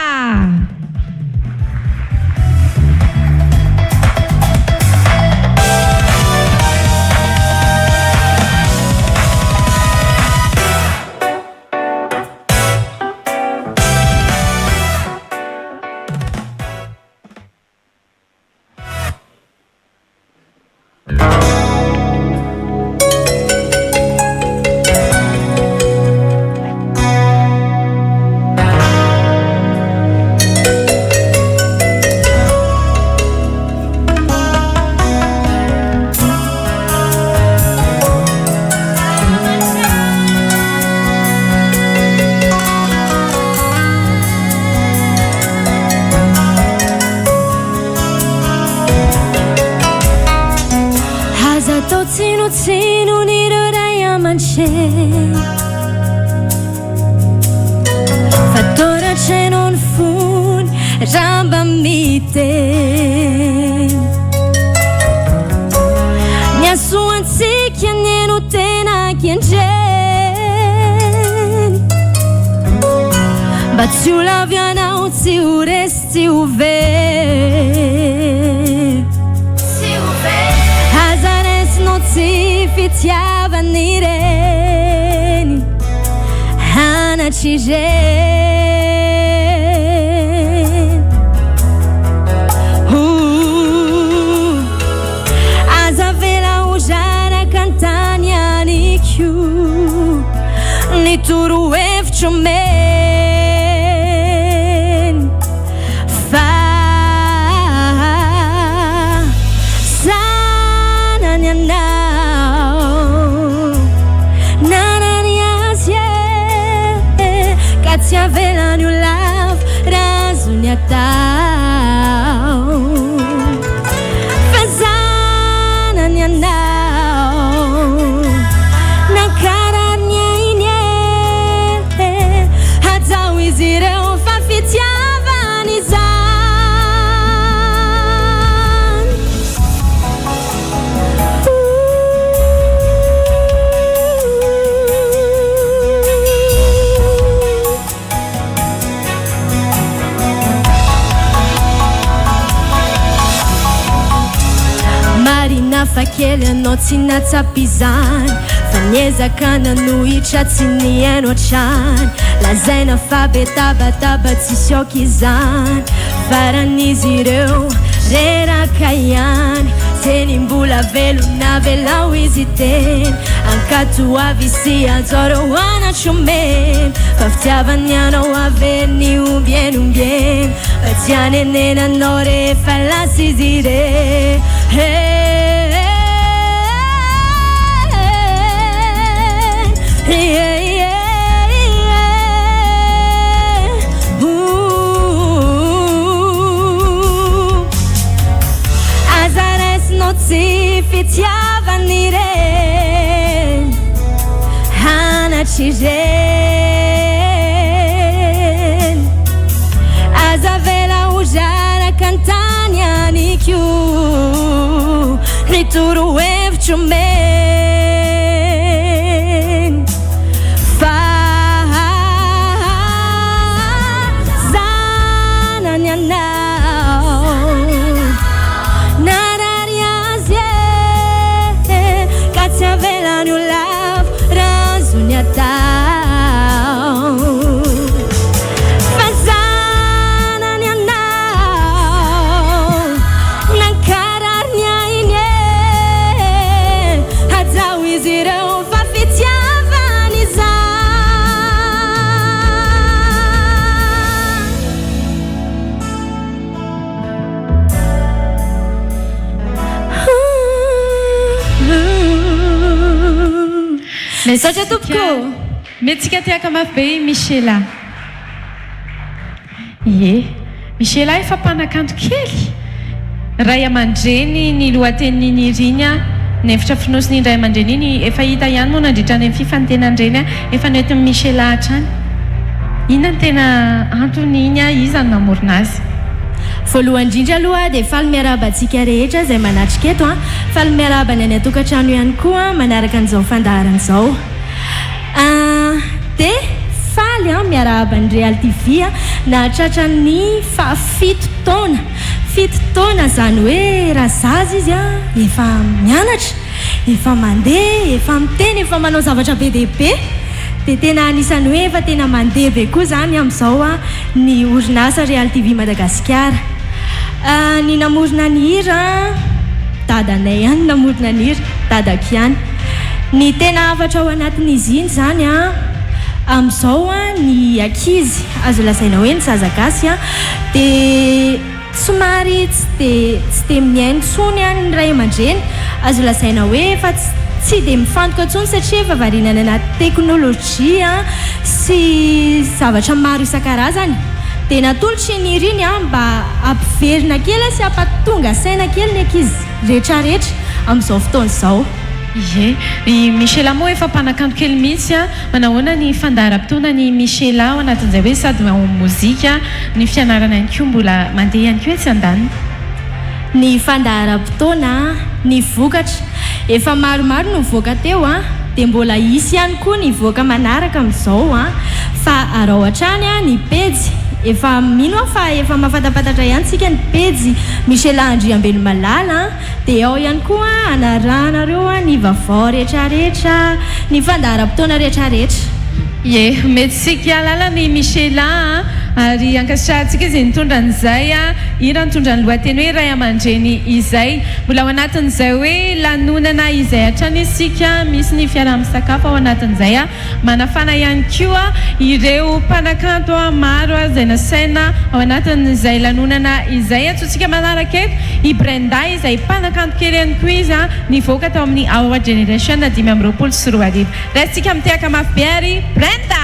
Tsy ho lavianao, tsy ho resy, tsy ho very aza resinao tsy fitiavany reny anatry reny aza vela ho zaraka antany aniko ny torohevitro me tsy avelany ho lavo razony atao fa zanany anao nankarany ainy atao izy ireo fa fitiavany izany fa kely anao tsy natsapy izany fa niezaka nanohitra tsy nihaino hatrany lazaina fa betabataba tsy sioky izany faran'izy ireo reraka ihany teny mbola velona velao izy teny ankato avy sy anjoro anatro meny fa fitiavany anao averiny ombienombieny fa tsy anenenanao rehefa lasa izy re aza resinao tsy fitiavany reny oxigênio. Asa vela ujara cantania ni kiu ni turu evchu men fa zana nyanao narariazie katia vela nu lav razunya tao fazana nyanao nankararnya inye hadzau izirão vafitiavaniza Message tompoko metsika tiaka mafy be Michela. Ie, Michela efa mpanakanto kely. Ray aman-dreny ny lohatenin'iny Irinya nefitra finosiny ray aman-dreny iny efa hita ihany moa nandritra ny fifantenan'ireny efa nentin'i Michela hatrany. Inona ny tena antony iny iza no namorona azy? Voalohany indrindra aloha dia faly miaraba antsika rehetra izay manatrika eto faly miaraba ny any atokantrano ihany koa manaraka an'izao fandaharan'izao dia faly miaraba ny Real TV nahatratra ny fito taona zany hoe raha zaza izy efa mianatra efa mandeha efa miteny efa manao zavatra be dia be dia tena anisany hoe efa tena mandeha be koa zany amin'izao ny orinasa Real TV Madagasikara. Ny namorona ny hira dadanay ihany namorona ny hira dadako ihany. Ny tena afatra ao anatin'izy iny zany amin'izao ny ankizy azo lazaina hoe ny zazagasy dia somary tsy dia mihaino tsony ny ray aman-dreny azo lazaina hoe efa tsy dia mifantoka intsony satria efa varinana anaty teknôlôjia sy zavatra maro isan-karazany dia natolotra ny iriny mba ampiverina kely sy ampatonga saina kely ny ankizy rehetrarehetra amin'izao fotoana izao. Ie, i Michela moa efa mpanakanto kely mihitsy manahoana ny fandaharam-potoana ny Michela ao anatin'izay hoe sady ao mozika ny fianarana ihany koa mbola mandeha ihany koa tsy andaniny. Ny fandaharam-potoana ny vokatra efa maromaro no voaka teo dia mbola isy ihany koa ny voaka manaraka amin'izao fa arao hatrany ny pejy efa mino fa efa mafatapatatra ihany tsika ny pejy Michela Andriambelo Malala dia ao ihany koa anaranareo ny vaovao rehetrarehetra ny fandaharam-potoana rehetrarehetra. Ie, mety sika alala ny Michela ary ankasitrahantsika izy nitondra an'izay ira nitondra ny lohateny hoe ray aman-dreny izay mbola ao anatin'izay hoe lanonana izay hatrany isika misy ny fiaraha-misakafo ao anatin'izay manafana ihany koa ireo mpanakanto maro izay nasaina ao anatin'izay lanonana izay atsotsika manaraka eto i Brenda izay mpanakanto kely ihany koa izy nivoaka tao amin'ny Our Generation 2024. Restsika mitiaka mafy be ary Brenda.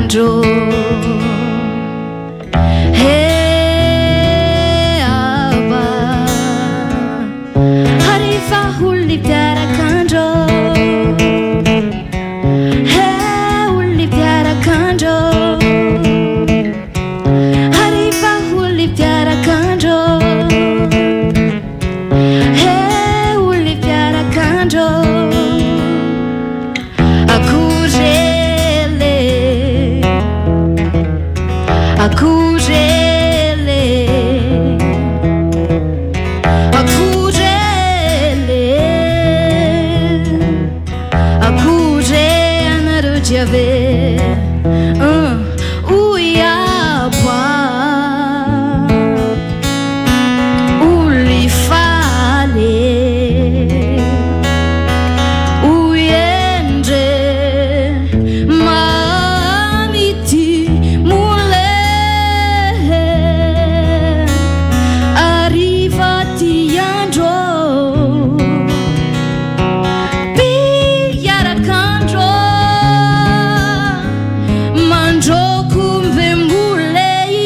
piarakandro aba hariva olony piarakandro olony piarakandro hariva olony piarakandro olony piarakandro akuzele akuzele akuzele akuze anarudiave uyapa ulifale uyendre mamiti mule arrivati andro piarakandro mandro kumbe mulei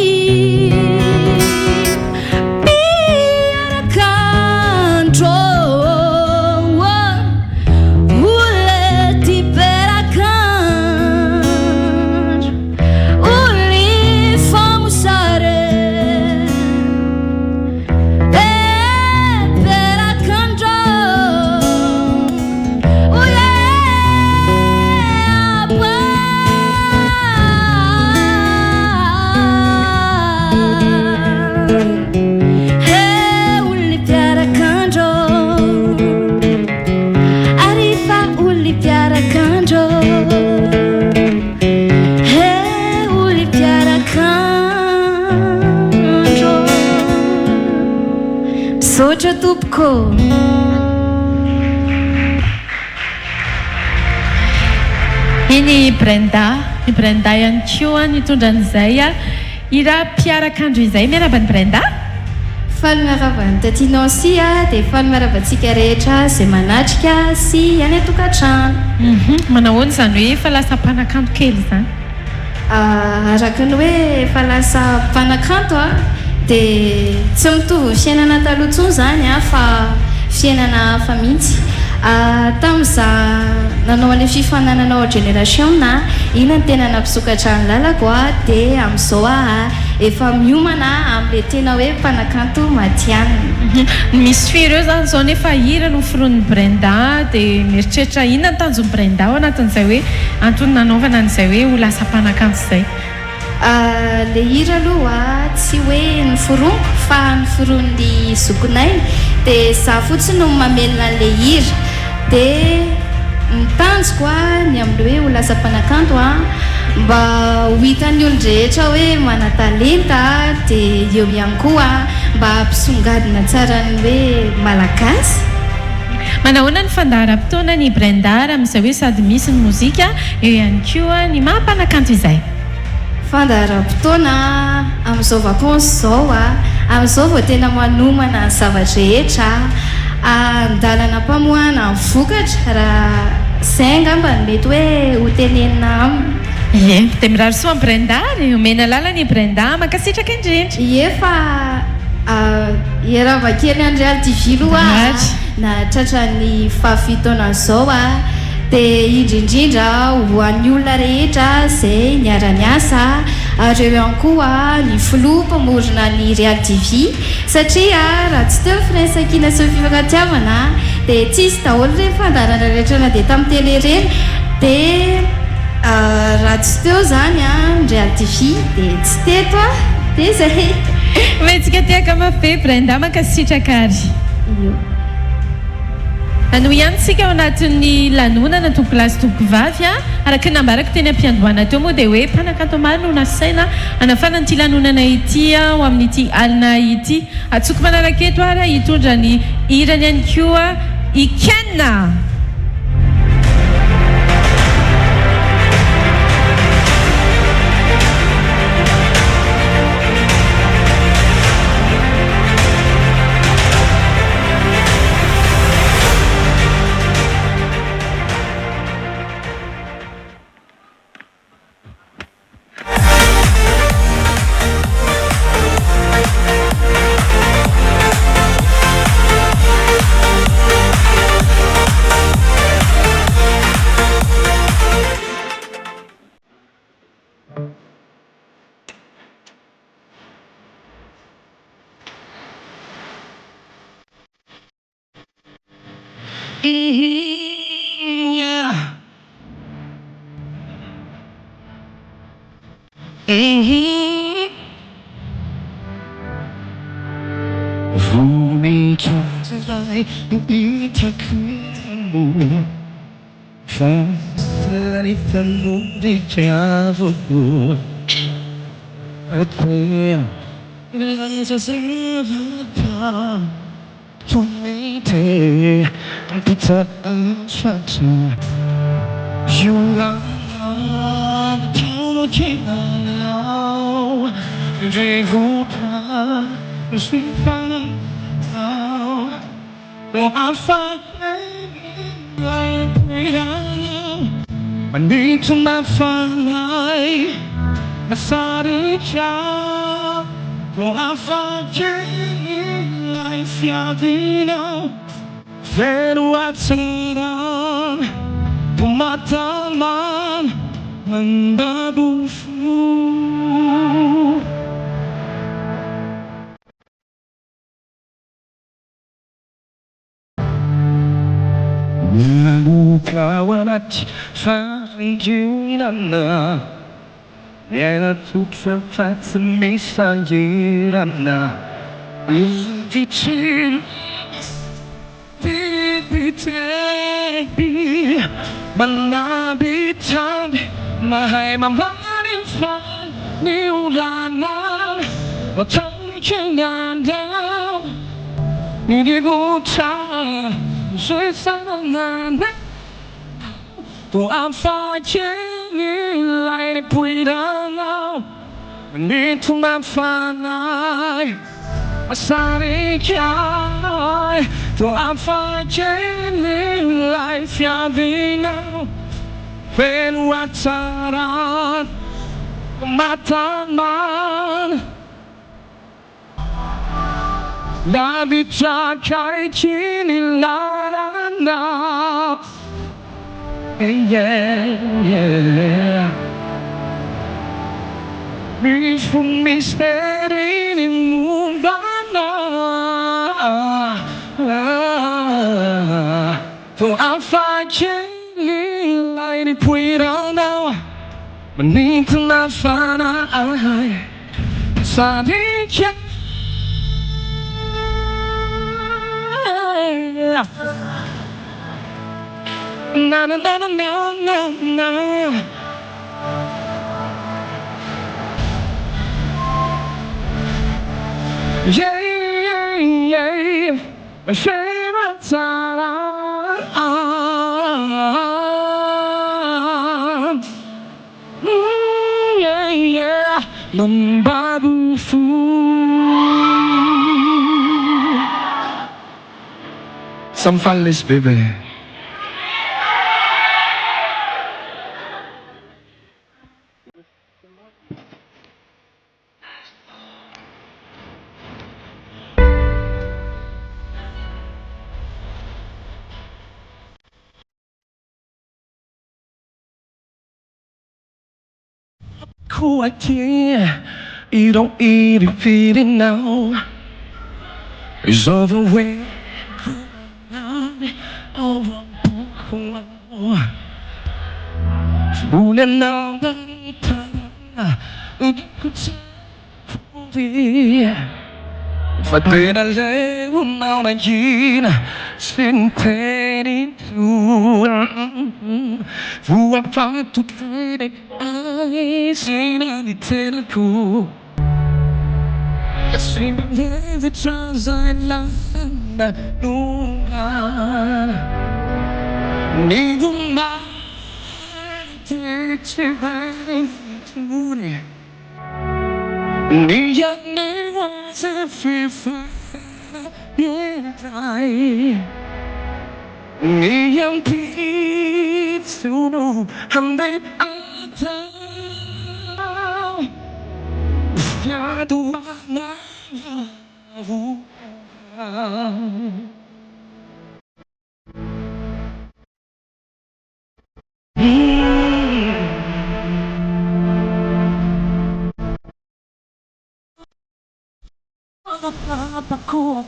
piarakandro uleti perakandro uli famusare perakandro uli piarakandro arifa uli piarakandro uli piarakandro misaotra tompoko iny Brenda ihany koa nitondra an'izay a ira piarakandro izay miarabany Brenda faly miarabany taty Nancy dia faly miarabantsika rehetra izay manatrika sy any atokantrano manahoana izany hoe fa lasa mpanakanto kely izany araka ny hoe efa lasa mpanakanto dia tsy mitovy ny fiainana taloha intsony izany fa fiainana hafa mihitsy tamin'iza nanao any fifananana génération ina ny tena nampisokatra ny lalako dia amin'izao efa miomana amin'ilay tena hoe mpanakanto matianina misy fireo zany zao nefa hira no firon'ny Brenda dia mieritreritra inona ny tanjon'ny Brenda ao anatin'izay hoe antony nanaovana an'izay hoe ho lasa mpanakanto izay le hira aloha tsy hoe ny foroniko fa ny foron'ny zokonay dia za fotsiny no mamelona an'ilay hira dia mitanjoko ny amin'ilay hoe ho lasa mpanakanto mba ho hitan'ny olon-drehetra hoe mana-talenta dia eo ihany koa mba hampisongadina tsara ny hoe malagasy manahoana ny fandaharam-potoana ny Brenda amin'izay hoe sady misy ny mozika eo ihany koa ny maha-mpanakanto izay fandaharam-potoana amin'izao vakansy zao amin'izao vao tena manomana ny zavatra rehetra andalana mpamohana ny vokatra raha zay angamba ny mety hoe ho tenenina aminy dia mirary soa ny Brenda ary omena lalana i Brenda mankasitraka indrindra efa iarava kely andry TV loha na tratran'ny fahafitoana zao dia indrindrindra ho an'ny olona rehetra izay niara-niasa ary eo ihany koa ny filoha mpamorona ny Real TV satria raha tsy teo firaisan-kina sy fifankatiavana dia tsisy daholo ireny fandarana rehetra na dia tamin'ny tele ireny dia raha tsy teo zany Real TV dia tsy teto dia zay metsika tiaka mafy Brenda mankasitraka ary ano ihany tsika ao anatin'ny lanonana tompolasy tompovavy araka nambarako teny am-piandohana teo moa dia hoe mpanakanto maro no nasaina anafana n'ity lanonana ity ho amin'ity alina ity atsoko manaraka eto ary hitondra ny irany ihany koa ikenna Yeah. Voninkai itakumu Fastani tanudi chavo Atea Lanza zavata Tumite Pita asfata Yunga Tauno kinao Dreguta Sifana No I find like I need to my fun life I saw the child No I find life Yadino Then what's it on Pumataman Mandabufu Kawanat Fajirana Yana Tutra Fatsamesajirana Vichin Bibitebi Manabitan Mahai Mamanin Fan Niulana Watankinanda Nidiguta Suisanana To I'm fighting like we don't know Need to my fun I sorry can't To I'm fighting life Yadino When what's around Mataman Nabita Kaichini La Yeah Reach for me steady in Mundana So I'm fighting like it we don't know But need to not find out Sadika Na na na na na na Yeah, yeah, my favorite time. Yeah, yeah, Lambabu fool. Some fun list, baby. Cool idea, you don't eat it, feed it now. It's overwhelming. Fooling all the time. Fattena lei una regina sentire tu fu a fatto credere ai sera di te tu se mi devi trasalla lunga mi domani ti vai tu Nia ne was a FIFA Nia pizza no hande ata Ya do na Papa, cool.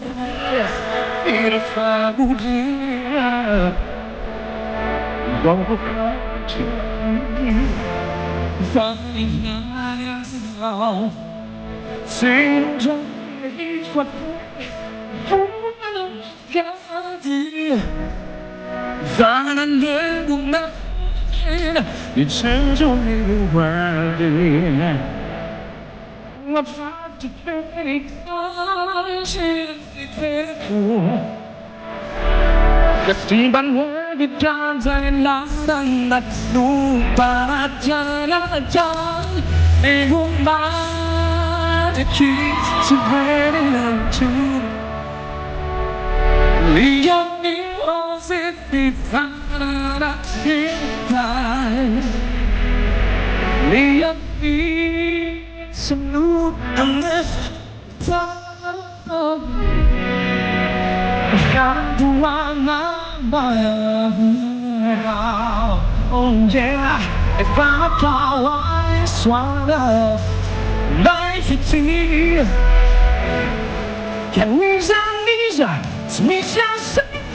Ketimbang berjalan dan lupa jalan ibu mati sebenarnya lihat ni osit di tanah kita lihat di seluruh sekarang buana oh yeah, if I fly, swallow life it's here. Can we stand Smisa sekali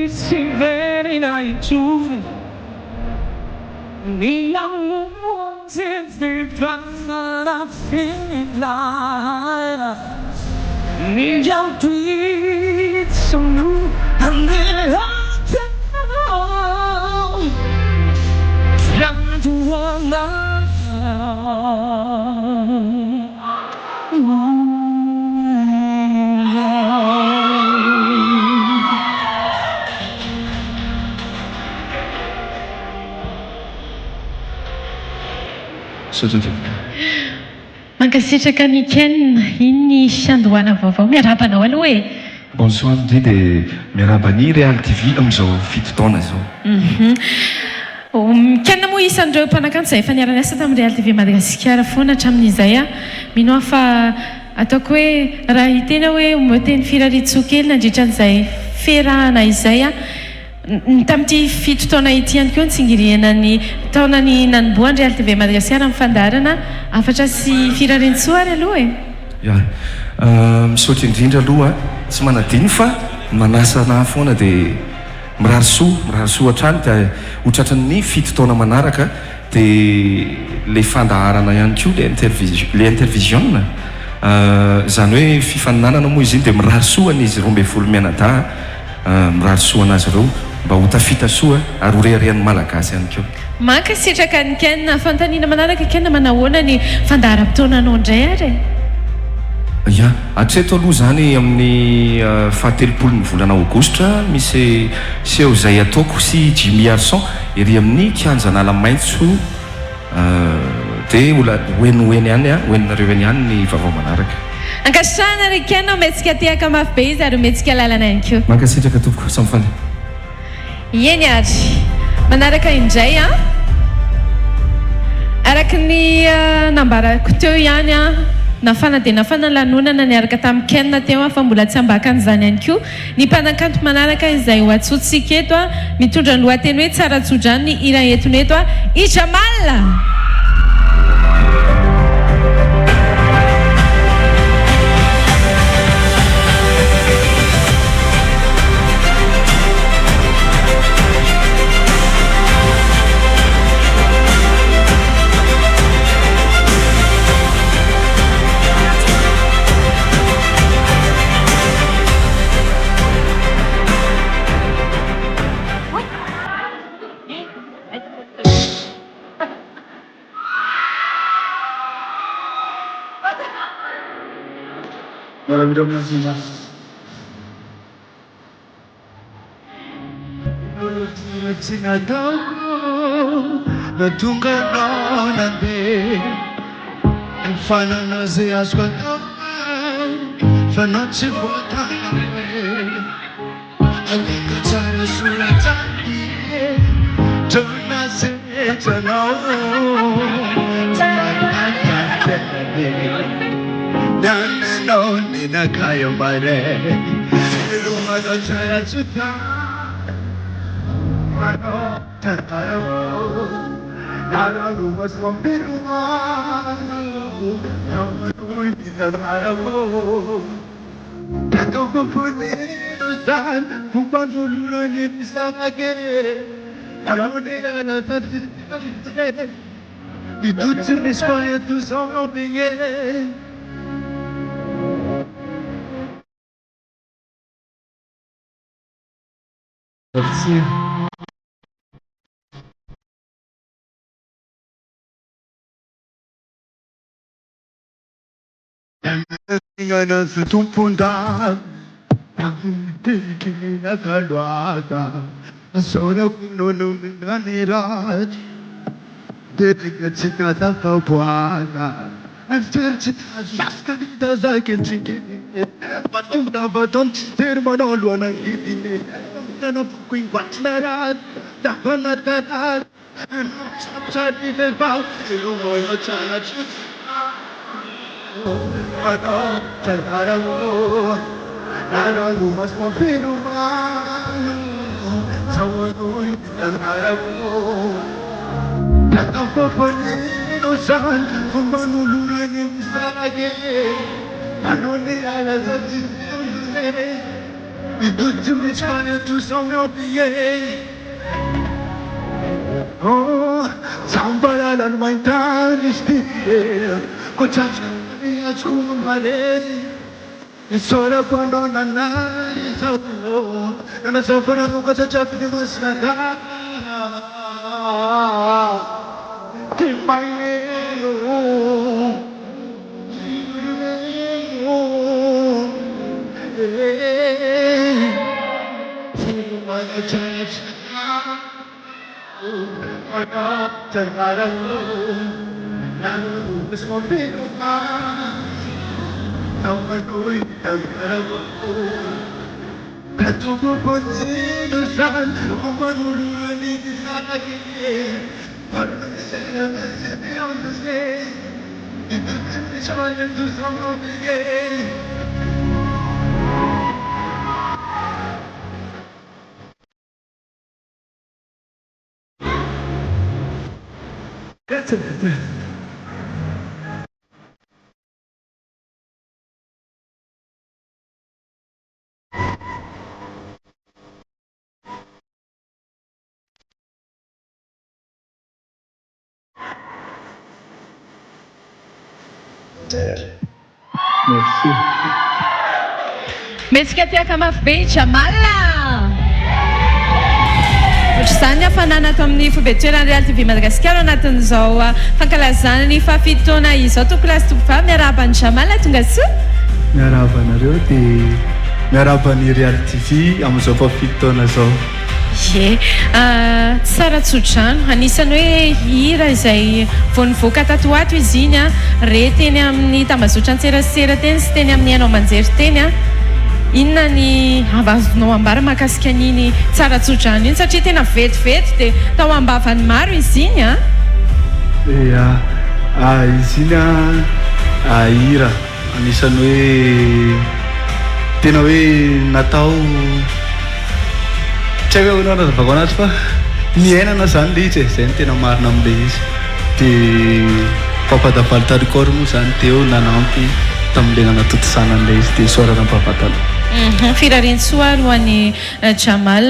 si veni dai giù Niang si fanno fila Niang tweet sono andate Yang tuana Mankasitraka ny Ken, iny fiandohana vaovao miarabanao aloha e. Bonsoir ndray dia miaraba ny Real TV amin'izao fito taona izao. Ken moa isan'ireo mpanakanto izay efa niara-niasa tamin'ny Real TV Madagasikara foana hatramin'izay mino fa ataoko hoe raha hitena hoe omoteny firariantsoa kely nandritran'izay ferahana izay tamin'ity fito taona ity ihany koa ny tsingiriana ny taonany nanomboan'ny Real TV Madagasikara amin'ny fandarana afatra sy firariantsoa ary aloha e. Ya, misaotra indrindra aloha tsy manadiny fa manasana foana dia mirary soa hatrany dia hotratran'ny fito taona manaraka dia le fandaharana ihany koa le intervision zany hoe fifaninanana moa izy iny dia mirary soa n'izy 12 mianadahy mirary soa anazy ireo mba ho tafita soa ary ho reharehan'ny malagasy ihany koa. Mankasitraka ny Ken fanontaniana manaraka Ken manahoana ny fandaharam-potoananao indray ary? Ya, hatreto aloha zany amin'ny fahatelopolon'ny volana aogositra misy seho izay ataoko sy Jimmy Arson ery amin'ny kianjanala maitso dia hoenoheny ihany hoeninareo eny ihany ny vaovao manaraka. Ankasitrahana ry Ken ometsika tehaka mafy be izy ary ometsika lalana ihany koa. Mankasitraka tompoko samifany. Eny ary manaraka indray araka ny nambarako teo ihany nafana dia nafana lanonana niaraka tamin'ny Ken teo fa mbola tsy ambakan'izany ihany koa ny mpanakanto manaraka izay ho atsotsika eto mitondra ny lohateny hoe tsara tsodrany ny hira entony eto Ijamal. tsy nataoko natonga anao nandeha mifanana zay azoko atao fa anao tsy voatana aleka tsara solatsany drona zetranao tsy marinatatenane nananao nenakayo mare eromanao tsara tsota manao tantarao narano mas mampiroma namanoi ninanarao tatoko fonero zany fompan'olonany misanake araoneanatatitite midotsy misy fahetozao bigne Merci. Ngana tumpunda nakaloata sora kunono nganirat dedica citata fabuana Maskadita zakentike Batunda baton termano luana gidine Tano quinquatnarat Tapanatarat Sapsadi de pau Lumoyo chanach Mano Tanaramo Nano lumas mompiruma Sawanoi Tanaramo Tatapapani San Manulurani Sarage Anoni Alazati Idutu Michana to some of the Oh, Sambala and my time is still Coachana Mare It's sort of on a night and I suffer because a Japanese was not my Merci. Metsika tiaka mafy be Jamala. Ohatr'izany hafanana ato amin'ny fobetueran'ny Real TV Madagasikara anatin'izao fankalazana ny fafito taona izao tokolasy tompova miarahaba ny Jamala tonga soa. Miarahaba anareo dia miarahaba ny Real TV amin'izao fafito taona zao. Ye, tsara tsodrano anisany hoe hira izay vao nivoaka tato ato izy iny re teny amin'ny tambazotra antserasera teny sy teny amin'ny hainao manjery teny inona ny avazonao ambara mahakasika an'iny tsara tsodrano iny satria tena vetivety dia tao ambavany maro izy iny ia izy iny hira anisany hoe tena hoe natao tsy haiko hoe nanazavako anazy fa niainana zany le izy zay ny tena marina amin'le izy dia mpampadafaly tarikôry moa zany dia eo nanampy tamin'le nanatotosanan'le izy dia sorana mpampatalo firarentsoa alohan'ny Jamal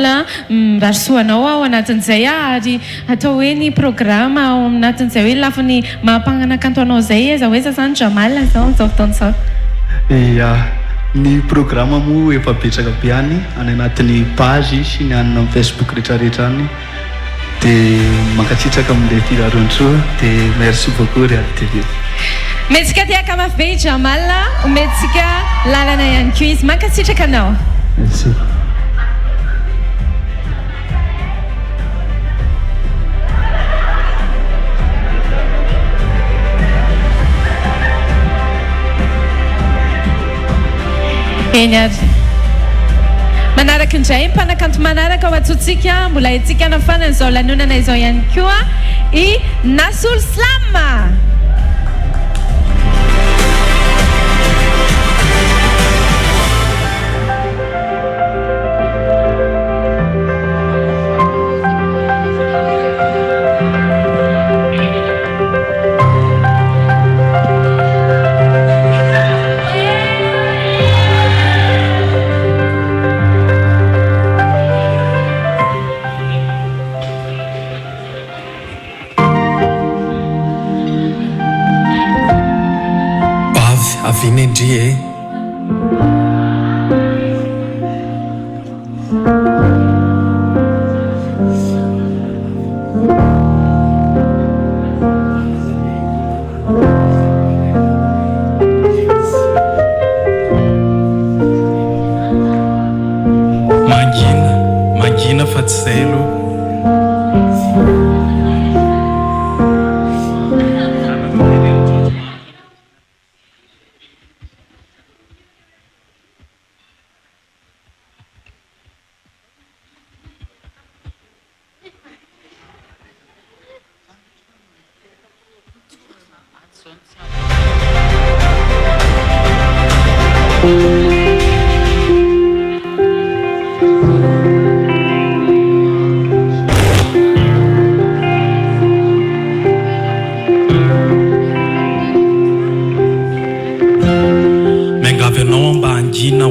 mirarosoanao ao anatin'izay ary atao hoe ny programma ao anatin'izay hoe lafiny mahampananakanto anao zay eza hoe zany Jamal zao amin'izao fotoana izao ia ny programma moa efa betsaka be any anatin'ny page sy ny anina amin'ny Facebook rehetrarehetra any dia mankatsitraka amin'ilay firarentsoa dia merci beaucoup Real TV. Metsika tiaka mafy be Jamal, metsika lalana ihany koa izy mankatsitraka anao. Merci. eny ary manaraka indray mpanakanto manaraka ho atsotsika mbola etsika anafanana izao lanonana izao ihany koa I Nasul Slam. Avinendrie mangina fa tsy zay aloha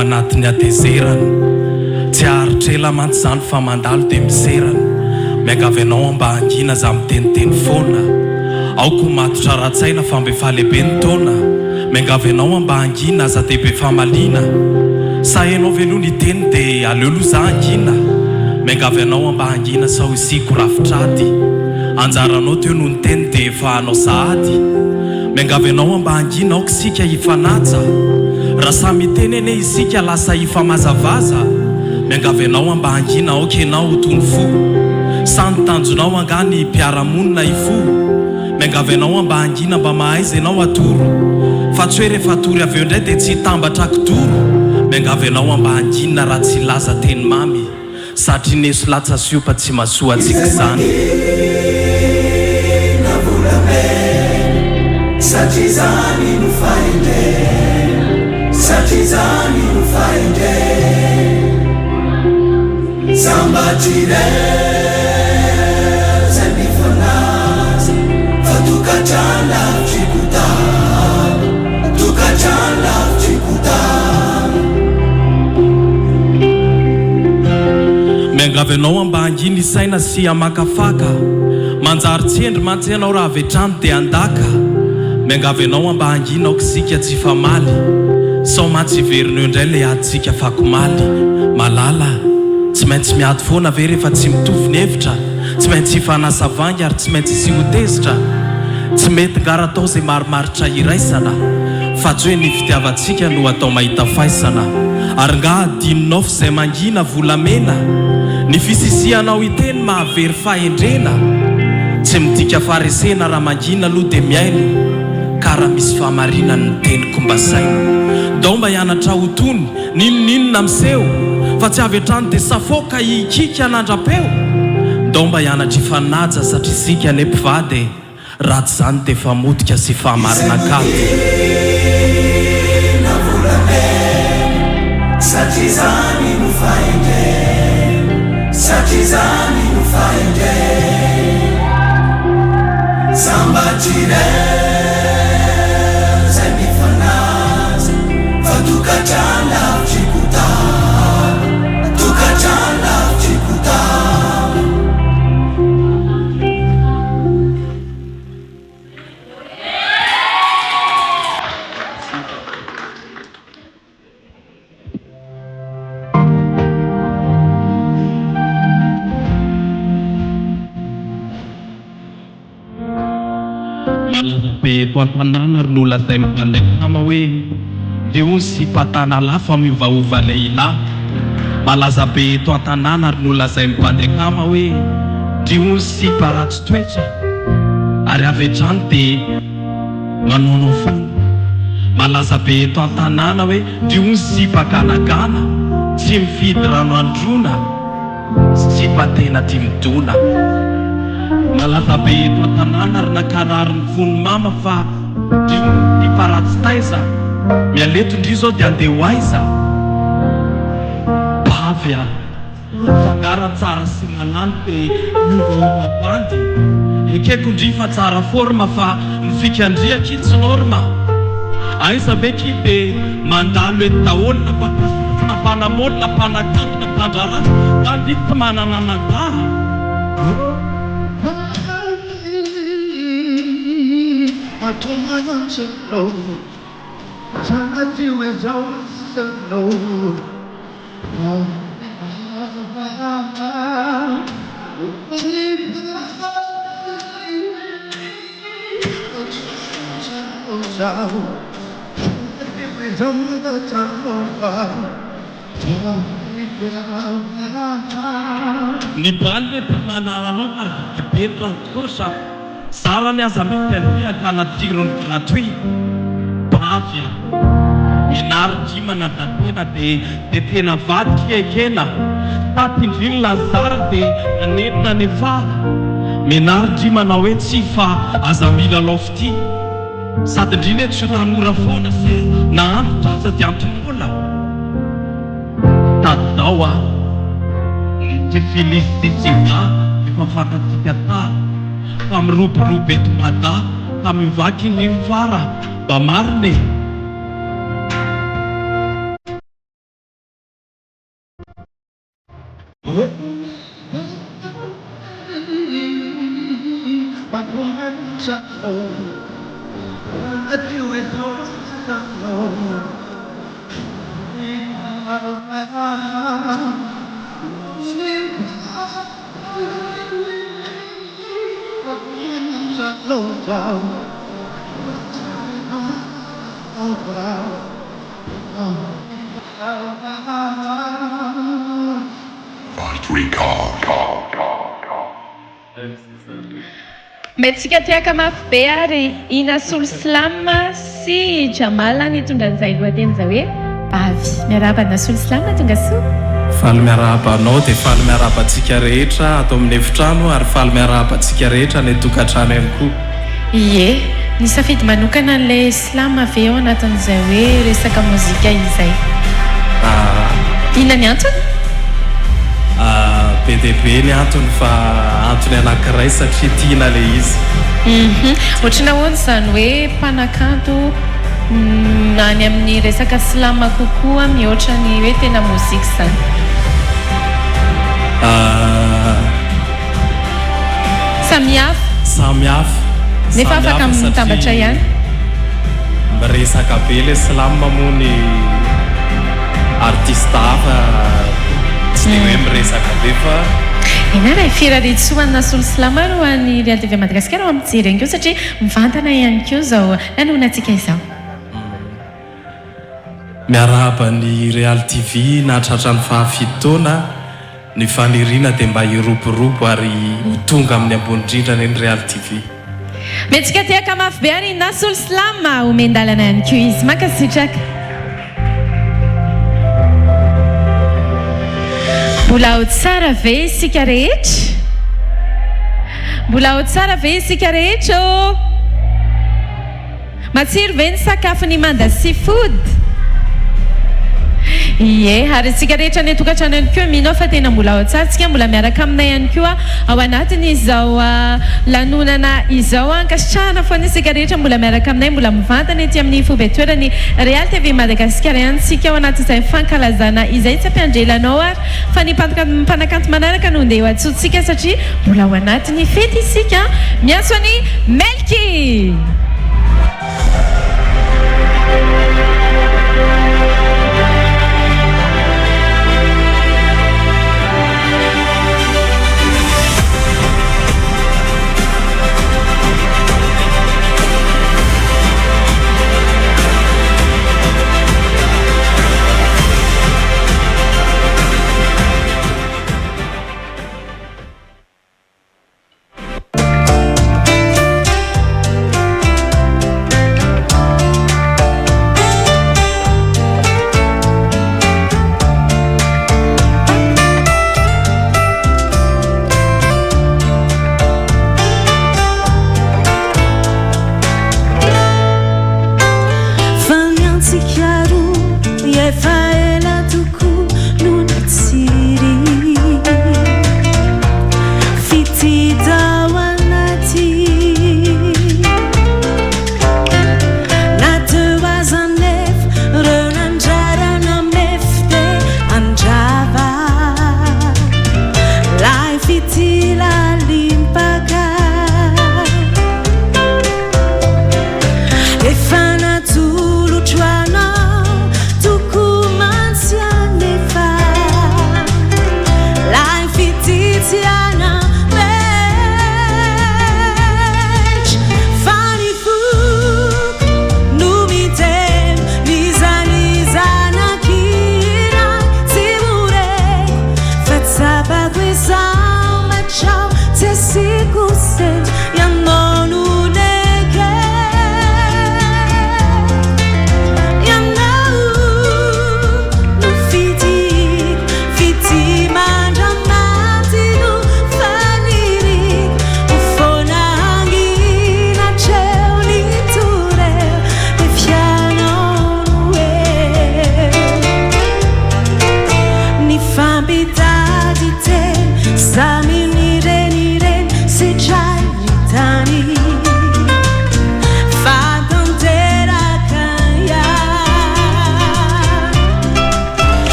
anatin'ny atezerana tsy aritrela mantsy zany fa mandalo dia miserana miangavy anao amba angina za miteniteny foana aoko matotra ratsaina fa mbe falehibe ny taona miangavy anao amba angina aza dehibe famalina sahenao veloha ny teny dia aleolo za angina miangavy anao amba angina sao isiko rafitrady anjaranao teo noho ny teny dia efa anao sahady miangavy anao amba angina aoko sika ifanaja raha samy teny ene isika lasa ifamazavaza miangavy anao amba angina aoka enao tony fo sany tanjonao angany mpiaramonina ifo miangavy anao amba angina mba mahaiza enao atoro fa tsy hoe rehefa atory aveo indray dia tsy hitambatra kitoro miangavy anao amba angina raha tsy laza teny mamy satria neso latsa siopa tsy masoa atsika zany satria zany no fainde satria zany no fainde sambatire zay mifanaza fa tokatrano lavitry kota tokatrano lavitry kota miangavy anao amba angina isaina sy amakafaka manjary tsy endry mantsy ianao raha avetrano dia andaka miangavy anao amba angina aoko sika tsy famaly sao matsy verina eo indray le aditsika fakomaly malala tsy maintsy miady foana ve rehefa tsy mitovy ny hevitra tsy maintsy hifanasa vangy ary tsy maintsy isy hotezitra tsy mety ngaratao zay marimaritra iraisana fa tsy hoe ny fitiavantsika no atao mahita faisana ary nga adininao fizay mangina volamena ny fisisianao hiteny mahavery fahendrena tsy midika faresena raha mangina aloha dia miaino karaha misy fahamarinany ny teniko mba saina dao mba hianatra hotony ninoninona miseho fa tsy avy hatrany dia safoka hikika nandrapeo dao mba hianatra ifanaja satria isika ane mpivady ratsy zany dia famodika sy fahamarina katy satria zany no fainde satria zany no fainde sambatire zay mifanaza fa tokatrano lavitry kota tokatrano lavitry kota be toantanana ry nola zay mahalekama hoe deo sy patana lafa miovaova lehilahy malaza be toantanana ry nola zay mipandekama hoe deo sy paratsy toetra ary avetrany dia manoanao fona malaza be eto an-tanàna hoe dio sipaganagana tsy mifidy rano androna sipatena ty midona malaza be eto an-tanàna ary nakarary ny vony mama fa dio iparatsy taiza mialeto indri zao dia andeha ho aiza bavya fangara tsara sy malany dia mivaovabandy ekeko ndri fa tsara forma fa mifikandriaky tsy norma aiza meky dia mandalo ety daholona mpanamolona mpanakantona mpandrarana andito manananada ny baly hoe mananao ary betra kosa zarany aza mety andeaka anatirony gratuit bavya minary dimana datena dia tena vadika ekena taty indriny lazara dia nanenina nefa minary dimana hoe tsy fa aza mila lofty sady indriny hoe tsy tanora foana sy nahandro traza dia antombola tadao a ty filisitsika efa fakatika ta tamyroborobo eto mada tamivaky ny fara mba marine Metsika tiaka mafy be ary ina Solosilama sy Jamala nitondra an'izay lohateny zao hoe avy miarabana Solosilama tonga soa faly miarabanao dia faly miarabantsika rehetra atao amin'ny efitrano ary faly miarabantsika rehetra ny tokantrano ihany koa ie ny safidy manokana an'ilay Silama ave ao anatin'izay hoe resaka mozika izay ina ny antony be dia be ny antony fa antony anankiray satria tiana le izy ohatrana hoany izany hoe mpanakanto any amin'ny resaka Silama kokoa mihoatra ny hoe tena mozika izany samihafa nefa afaka mitambatra ihany miresaka be le Silama moa ny artiste hafa tsy dia hoe miresaka be fa ena raha firaritsoana Solosilama ro any Real TV Madagasikara ao amin'ny jereny keo satria mivantana ihany keo zao lanonantsika izao miarahaba ny Real TV nahatratra ny fahafitoana ny faniriana dia mba hiroborobo ary tonga amin'ny ambony indrindra ny Real TV metsika tiaka mafy be ary na Solosilama omendalana ihany keo izy makasitraka mbola ao tsara ve isika rehetra mbola ao tsara ve isika rehetra o matsiro ve ny sakafo ny manda seafood ie ary isika rehetra ny tokantrano ihany koa minao fa tena mbola ao tsara tsika mbola miaraka aminay ihany koa ao anatiny izao lanonana izao ankasitrahana foana isika rehetra mbola miaraka aminay mbola mivantana ety amin'ny fobetoerany Real TV Madagasikara ihany tsika ao anatin'izay fankalazana izay tsy ampiandrelanao ary fa ny mpanakanto manaraka no ndeha ho atsotsika satria mbola ao anatiny fety isika miantso any Melky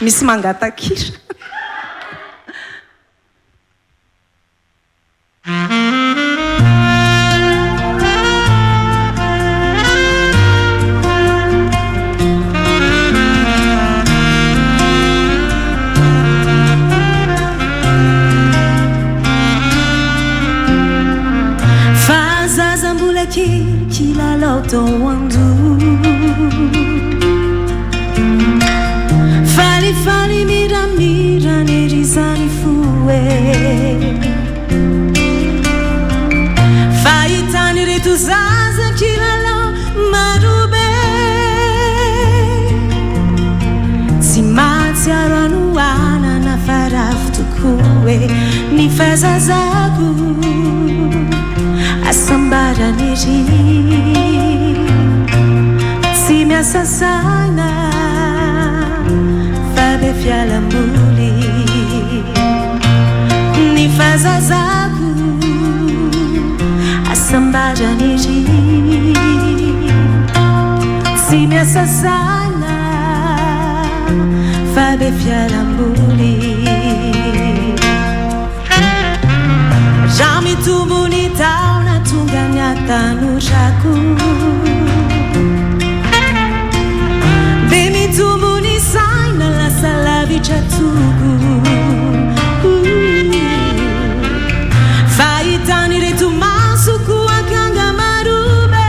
misy mangatakira fazazambola kely kilalao tao ando falifaly miramira nerizany foe fahitany reto zaza kilalao marobe tsy mahatsiaro anoanana farafy tokoe ny fazazako asambarany ry tsy miasa saina be fialamboly ny fazazako asambarany ry tsy miasa saina fa be fialamboly raha mitombony taona tonga ny atanorako be mitombony saina lasa lavitra togo fahitany reto masoko akanga marobe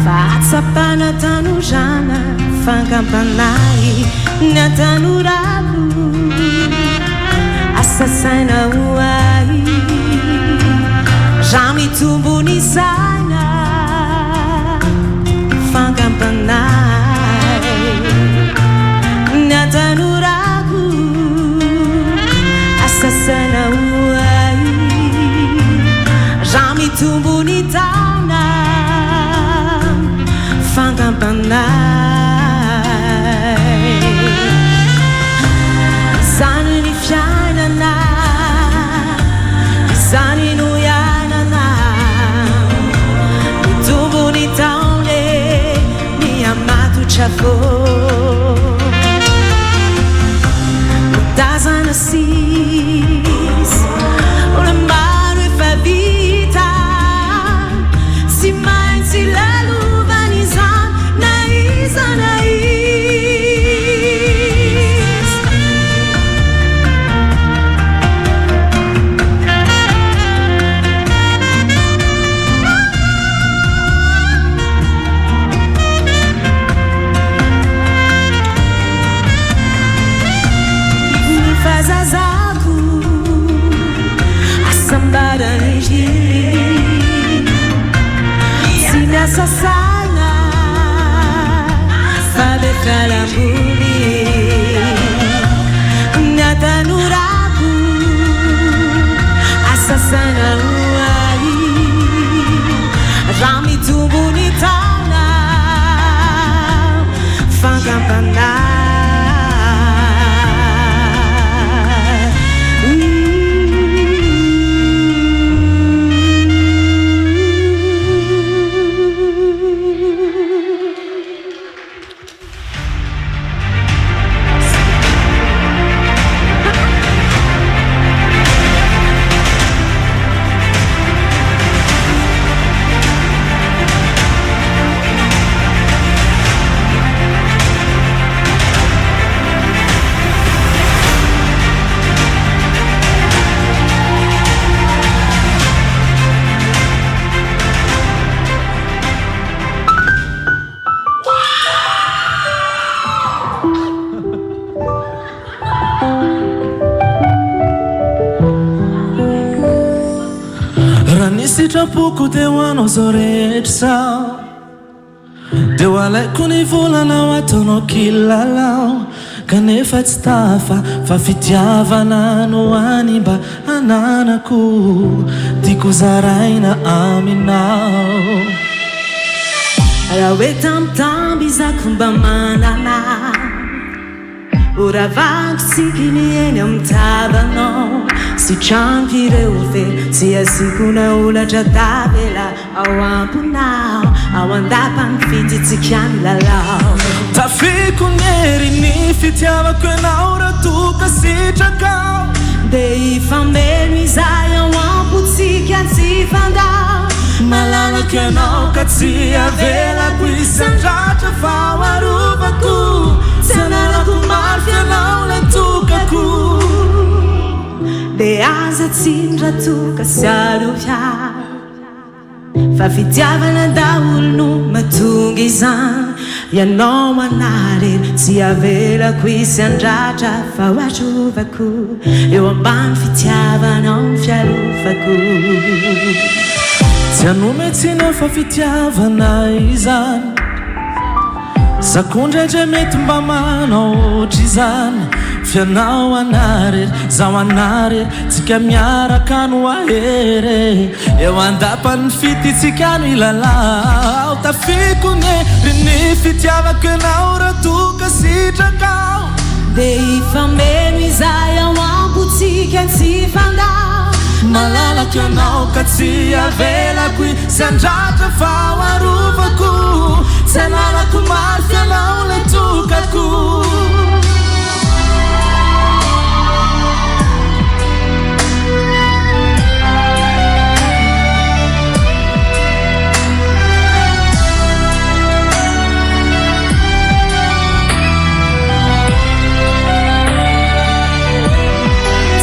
fa atsapana tanorana fankampanay natanurako asasaina hoay raha mitombony saina fankampanay natanurako asasaina hoay raha mitombony taona fankampanay zany ny fiainana zany no ianana mitombony taone miamatotra fô mitazana sis ole maro efa vita sy maintsy lalovany izany na iza na fazazako asambadany hili sy miasasana fabekalambony natanurako asasana hoay raha mitombony taona fankampanay sitrapoko teo anao zao rehetra sao de ho alaiko ny volanao ataonao kilalao kanefa tsy tafa fa fitiavana no any mba ananako tiako zaraina aminao raha hoe tambitamby izako mba manana oravakitsika ny eny amitavanao sy trampireo ve tsy asiko na olatra tavela ao amponao ao andapany fititsika ny lalao tafiko ny hery ny fitiavako ianao raha toka sitrakao de ifameno izay ao ampotsika tsy fandao malalako ianao ka tsy avelako isandratra fa hoarovako tsy analako maro fianao le tokako de aza tsindra toka siarovia fa fitiavana daholo no mahatonga izany ianao anarery tsy avelako isandratra fa hoatrovako eo ambany fitiavanao ny fiarovako tsy anome tsina fa fitiavana izany sakondraindray mety mba manao ohatra izany fianao anarery zaho anarery tsika miaraka no ahery eo andapany fititsika no ilalao tafiko ny hery ny fitiavako ianao raha toka sitrakao de ifameno izay ao ampotsika tsy fandao malalako ianao ka tsy avelako isandratra fa hoarovako tsy analako maro fianao le tokako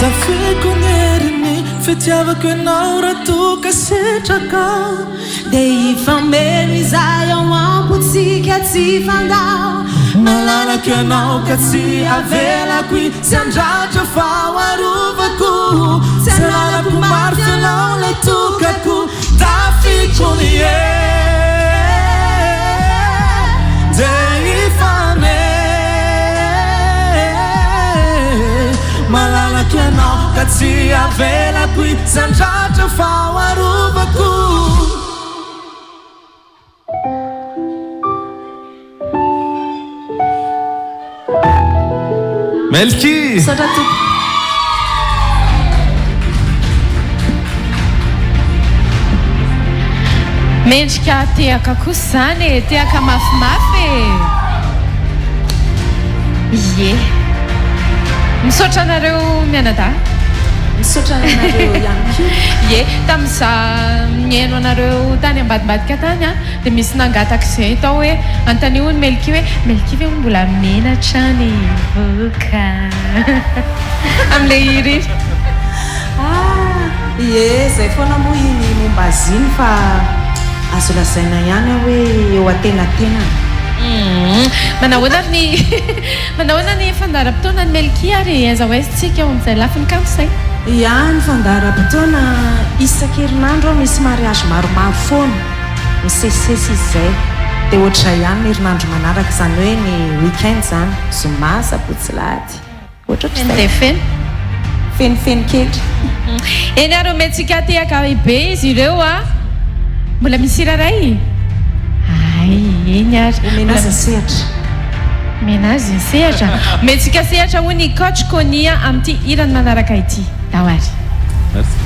tafiko ny hery ny fitiavako ianao raha toka sitraka de ifameno izay ao ampotsika tsy fandao malalaka anao ka tsy avelako sy andratra faharovako sy analako maro fianao lay tokako tafikony de ifane malalaka anao ka tsy avelako sy andratra faharovako. Melky mendrika tehaka kosa zany e, tehaka mafimafy ye. Misaotra anareo mianada? Misaotra anareo ihany koa. Ye, tamin'iza mihaino anareo tany ambadimbadika tany a dia misy nangataka izay tao hoe antanio ny Melky hoe Melky ve mbola menatra ny voka amin'ilay hira iny. Ie, zay foana moa iny momba azy iny fa azo lazaina ihany hoe eo atenatena. Manahoana ny fandaharam-potoana ny Melky ary aiza ho aizintsika eo amin'izay lafiny kanto izay? Ia, ny fandaharam-potoana isan-kerinandro misy mariage maromaro foana misesisesy izay dia ohatra ihany ny herinandro manaraka izany hoe ny weekend zany zoma sabotsy lahady fenifeny kely. Eny ary omentsika tehaka be izy ireo a mbola misy hira ray ay eny ary menazy sehatra menazy sehatra omentsika sehatra ho ny coach Konia amin'ity hirany manaraka ity dawary. Merci.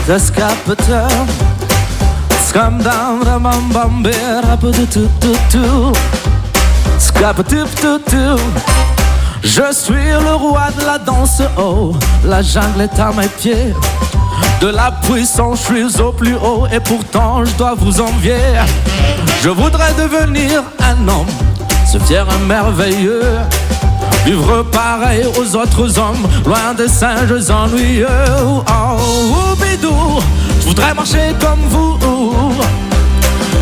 Zaskapata Skandam ramambambera Pututututu Skapatututu. Je suis le roi de la danse, oh, la jungle est à mes pieds. De la puissance, je suis au plus haut et pourtant je dois vous envier. Je voudrais devenir un homme, se fier et merveilleux, vivre pareil aux autres hommes, loin des singes ennuyeux. Oh, bidou, je voudrais marcher comme vous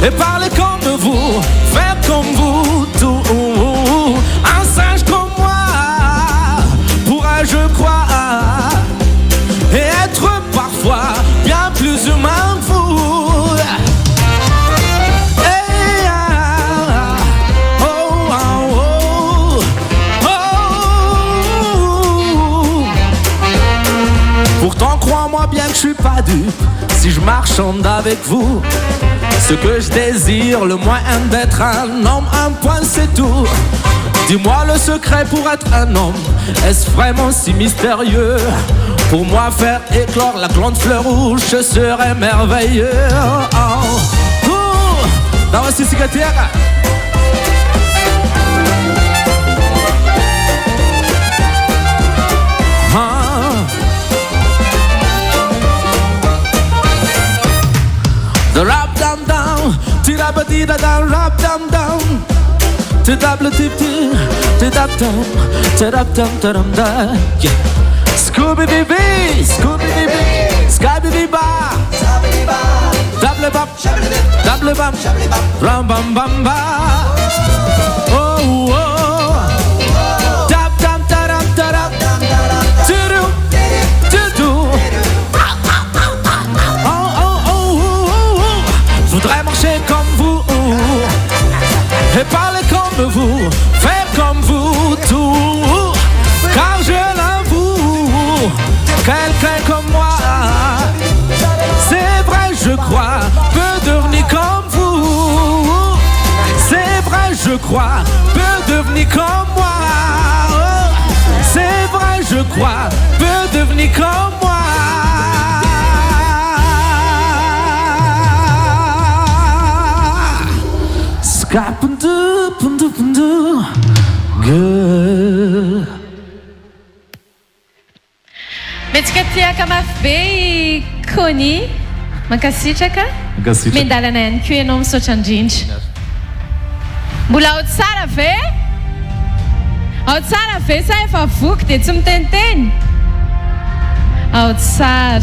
et parler comme vous, faire comme vous, tout. Un singe comme moi pourrais, je crois, et être parfois bien plus humain que vous. Hey, oh, oh, oh, oh. Pourtant crois-moi bien que je suis pas dupe si je marchande avec vous. Ce que je désire, le moyen d'être un homme, un point c'est tout. Dis-moi le secret pour être un homme, est-ce vraiment si mystérieux? Pour moi faire éclore la grande fleur rouge, je serais merveilleux. Oh, oh, dans la cicatrière. The rap down down, tira down, rap down down. Tidable tipti, tidaptam, tidaptam taramda. Scooby Dee, Scooby Dee, Scooby Dee ba, double bam, ram bam bam ba. Oh oh, tap tam taram taram, tudu tudu. Oh oh oh, je voudrais marcher comme vous et parler comme vous, faire comme vous, tout. Car je l'avoue, quelqu'un comme moi crois, peut devenir comme moi. Oh, c'est vrai, je crois, peut devenir comme moi. Metsika mafy be Kony mankasitraka mendalana ihany koa ianao misaotra indrindra mbola ao tsara ve ao tsara ve sa efa voky dia tsy miteniteny ao tsara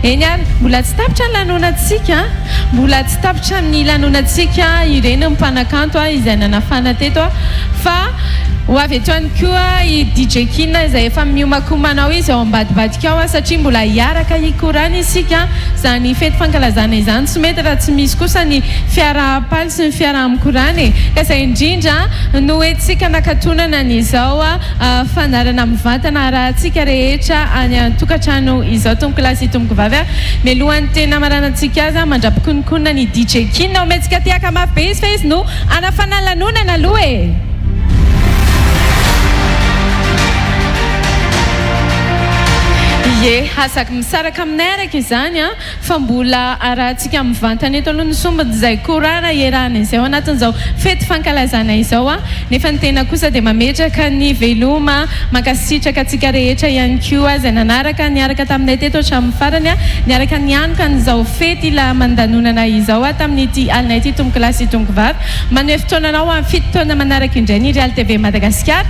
eny ary mbola tsy tapitra ny lanonantsika mbola tsy tapitra ny lanonantsika ireny mipanakanto izay nanafana teto fa ho avy eto ihany koa i DJ Kina izay efa miomakomanao izy ao ambadibadika ao satria mbola hiaraka hikorana isika zany fety fankalazana izany tsy mety raha tsy misy kosa ny fiarahapaly sy ny fiaraha-mikorana ka izay indrindra no etsika nakatonana n'izao fandarana mivantana rahantsika rehetra any an-tokantrano izao tomboko lasy tomboko vavy mialohan'ny tena maranantsika azy mandrapikonokonina ny DJ Kina ometsika tiaka mafy be izy fa izy no anafana lanonana aloha e ye asaky misaraka aminay araka izany fa mbola arahantsika mivantana eto aloha ny sombiny izay korana iarahana izay ao anatin'izao fety fankalazana izao nefa ny tena kosa dia mametraka ny veloma mankasitraka atsika rehetra ihany koa izay nanaraka niaraka taminay teto hatramin'ny farany niaraka nianoka n'izao fety la mandanonana izao tamin'ity alinay ity tomboko lasy tomboko vavy manome fotoananao amin'ny fito taona manaraka indray ny Real TV Madagascar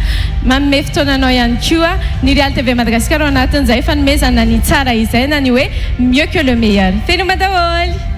manome fotoananao ihany koa ny Real TV Madagascar ao anatin'izay fa nomezana ny tsara izay na ny hoe mieux que le meilleur feloma daholo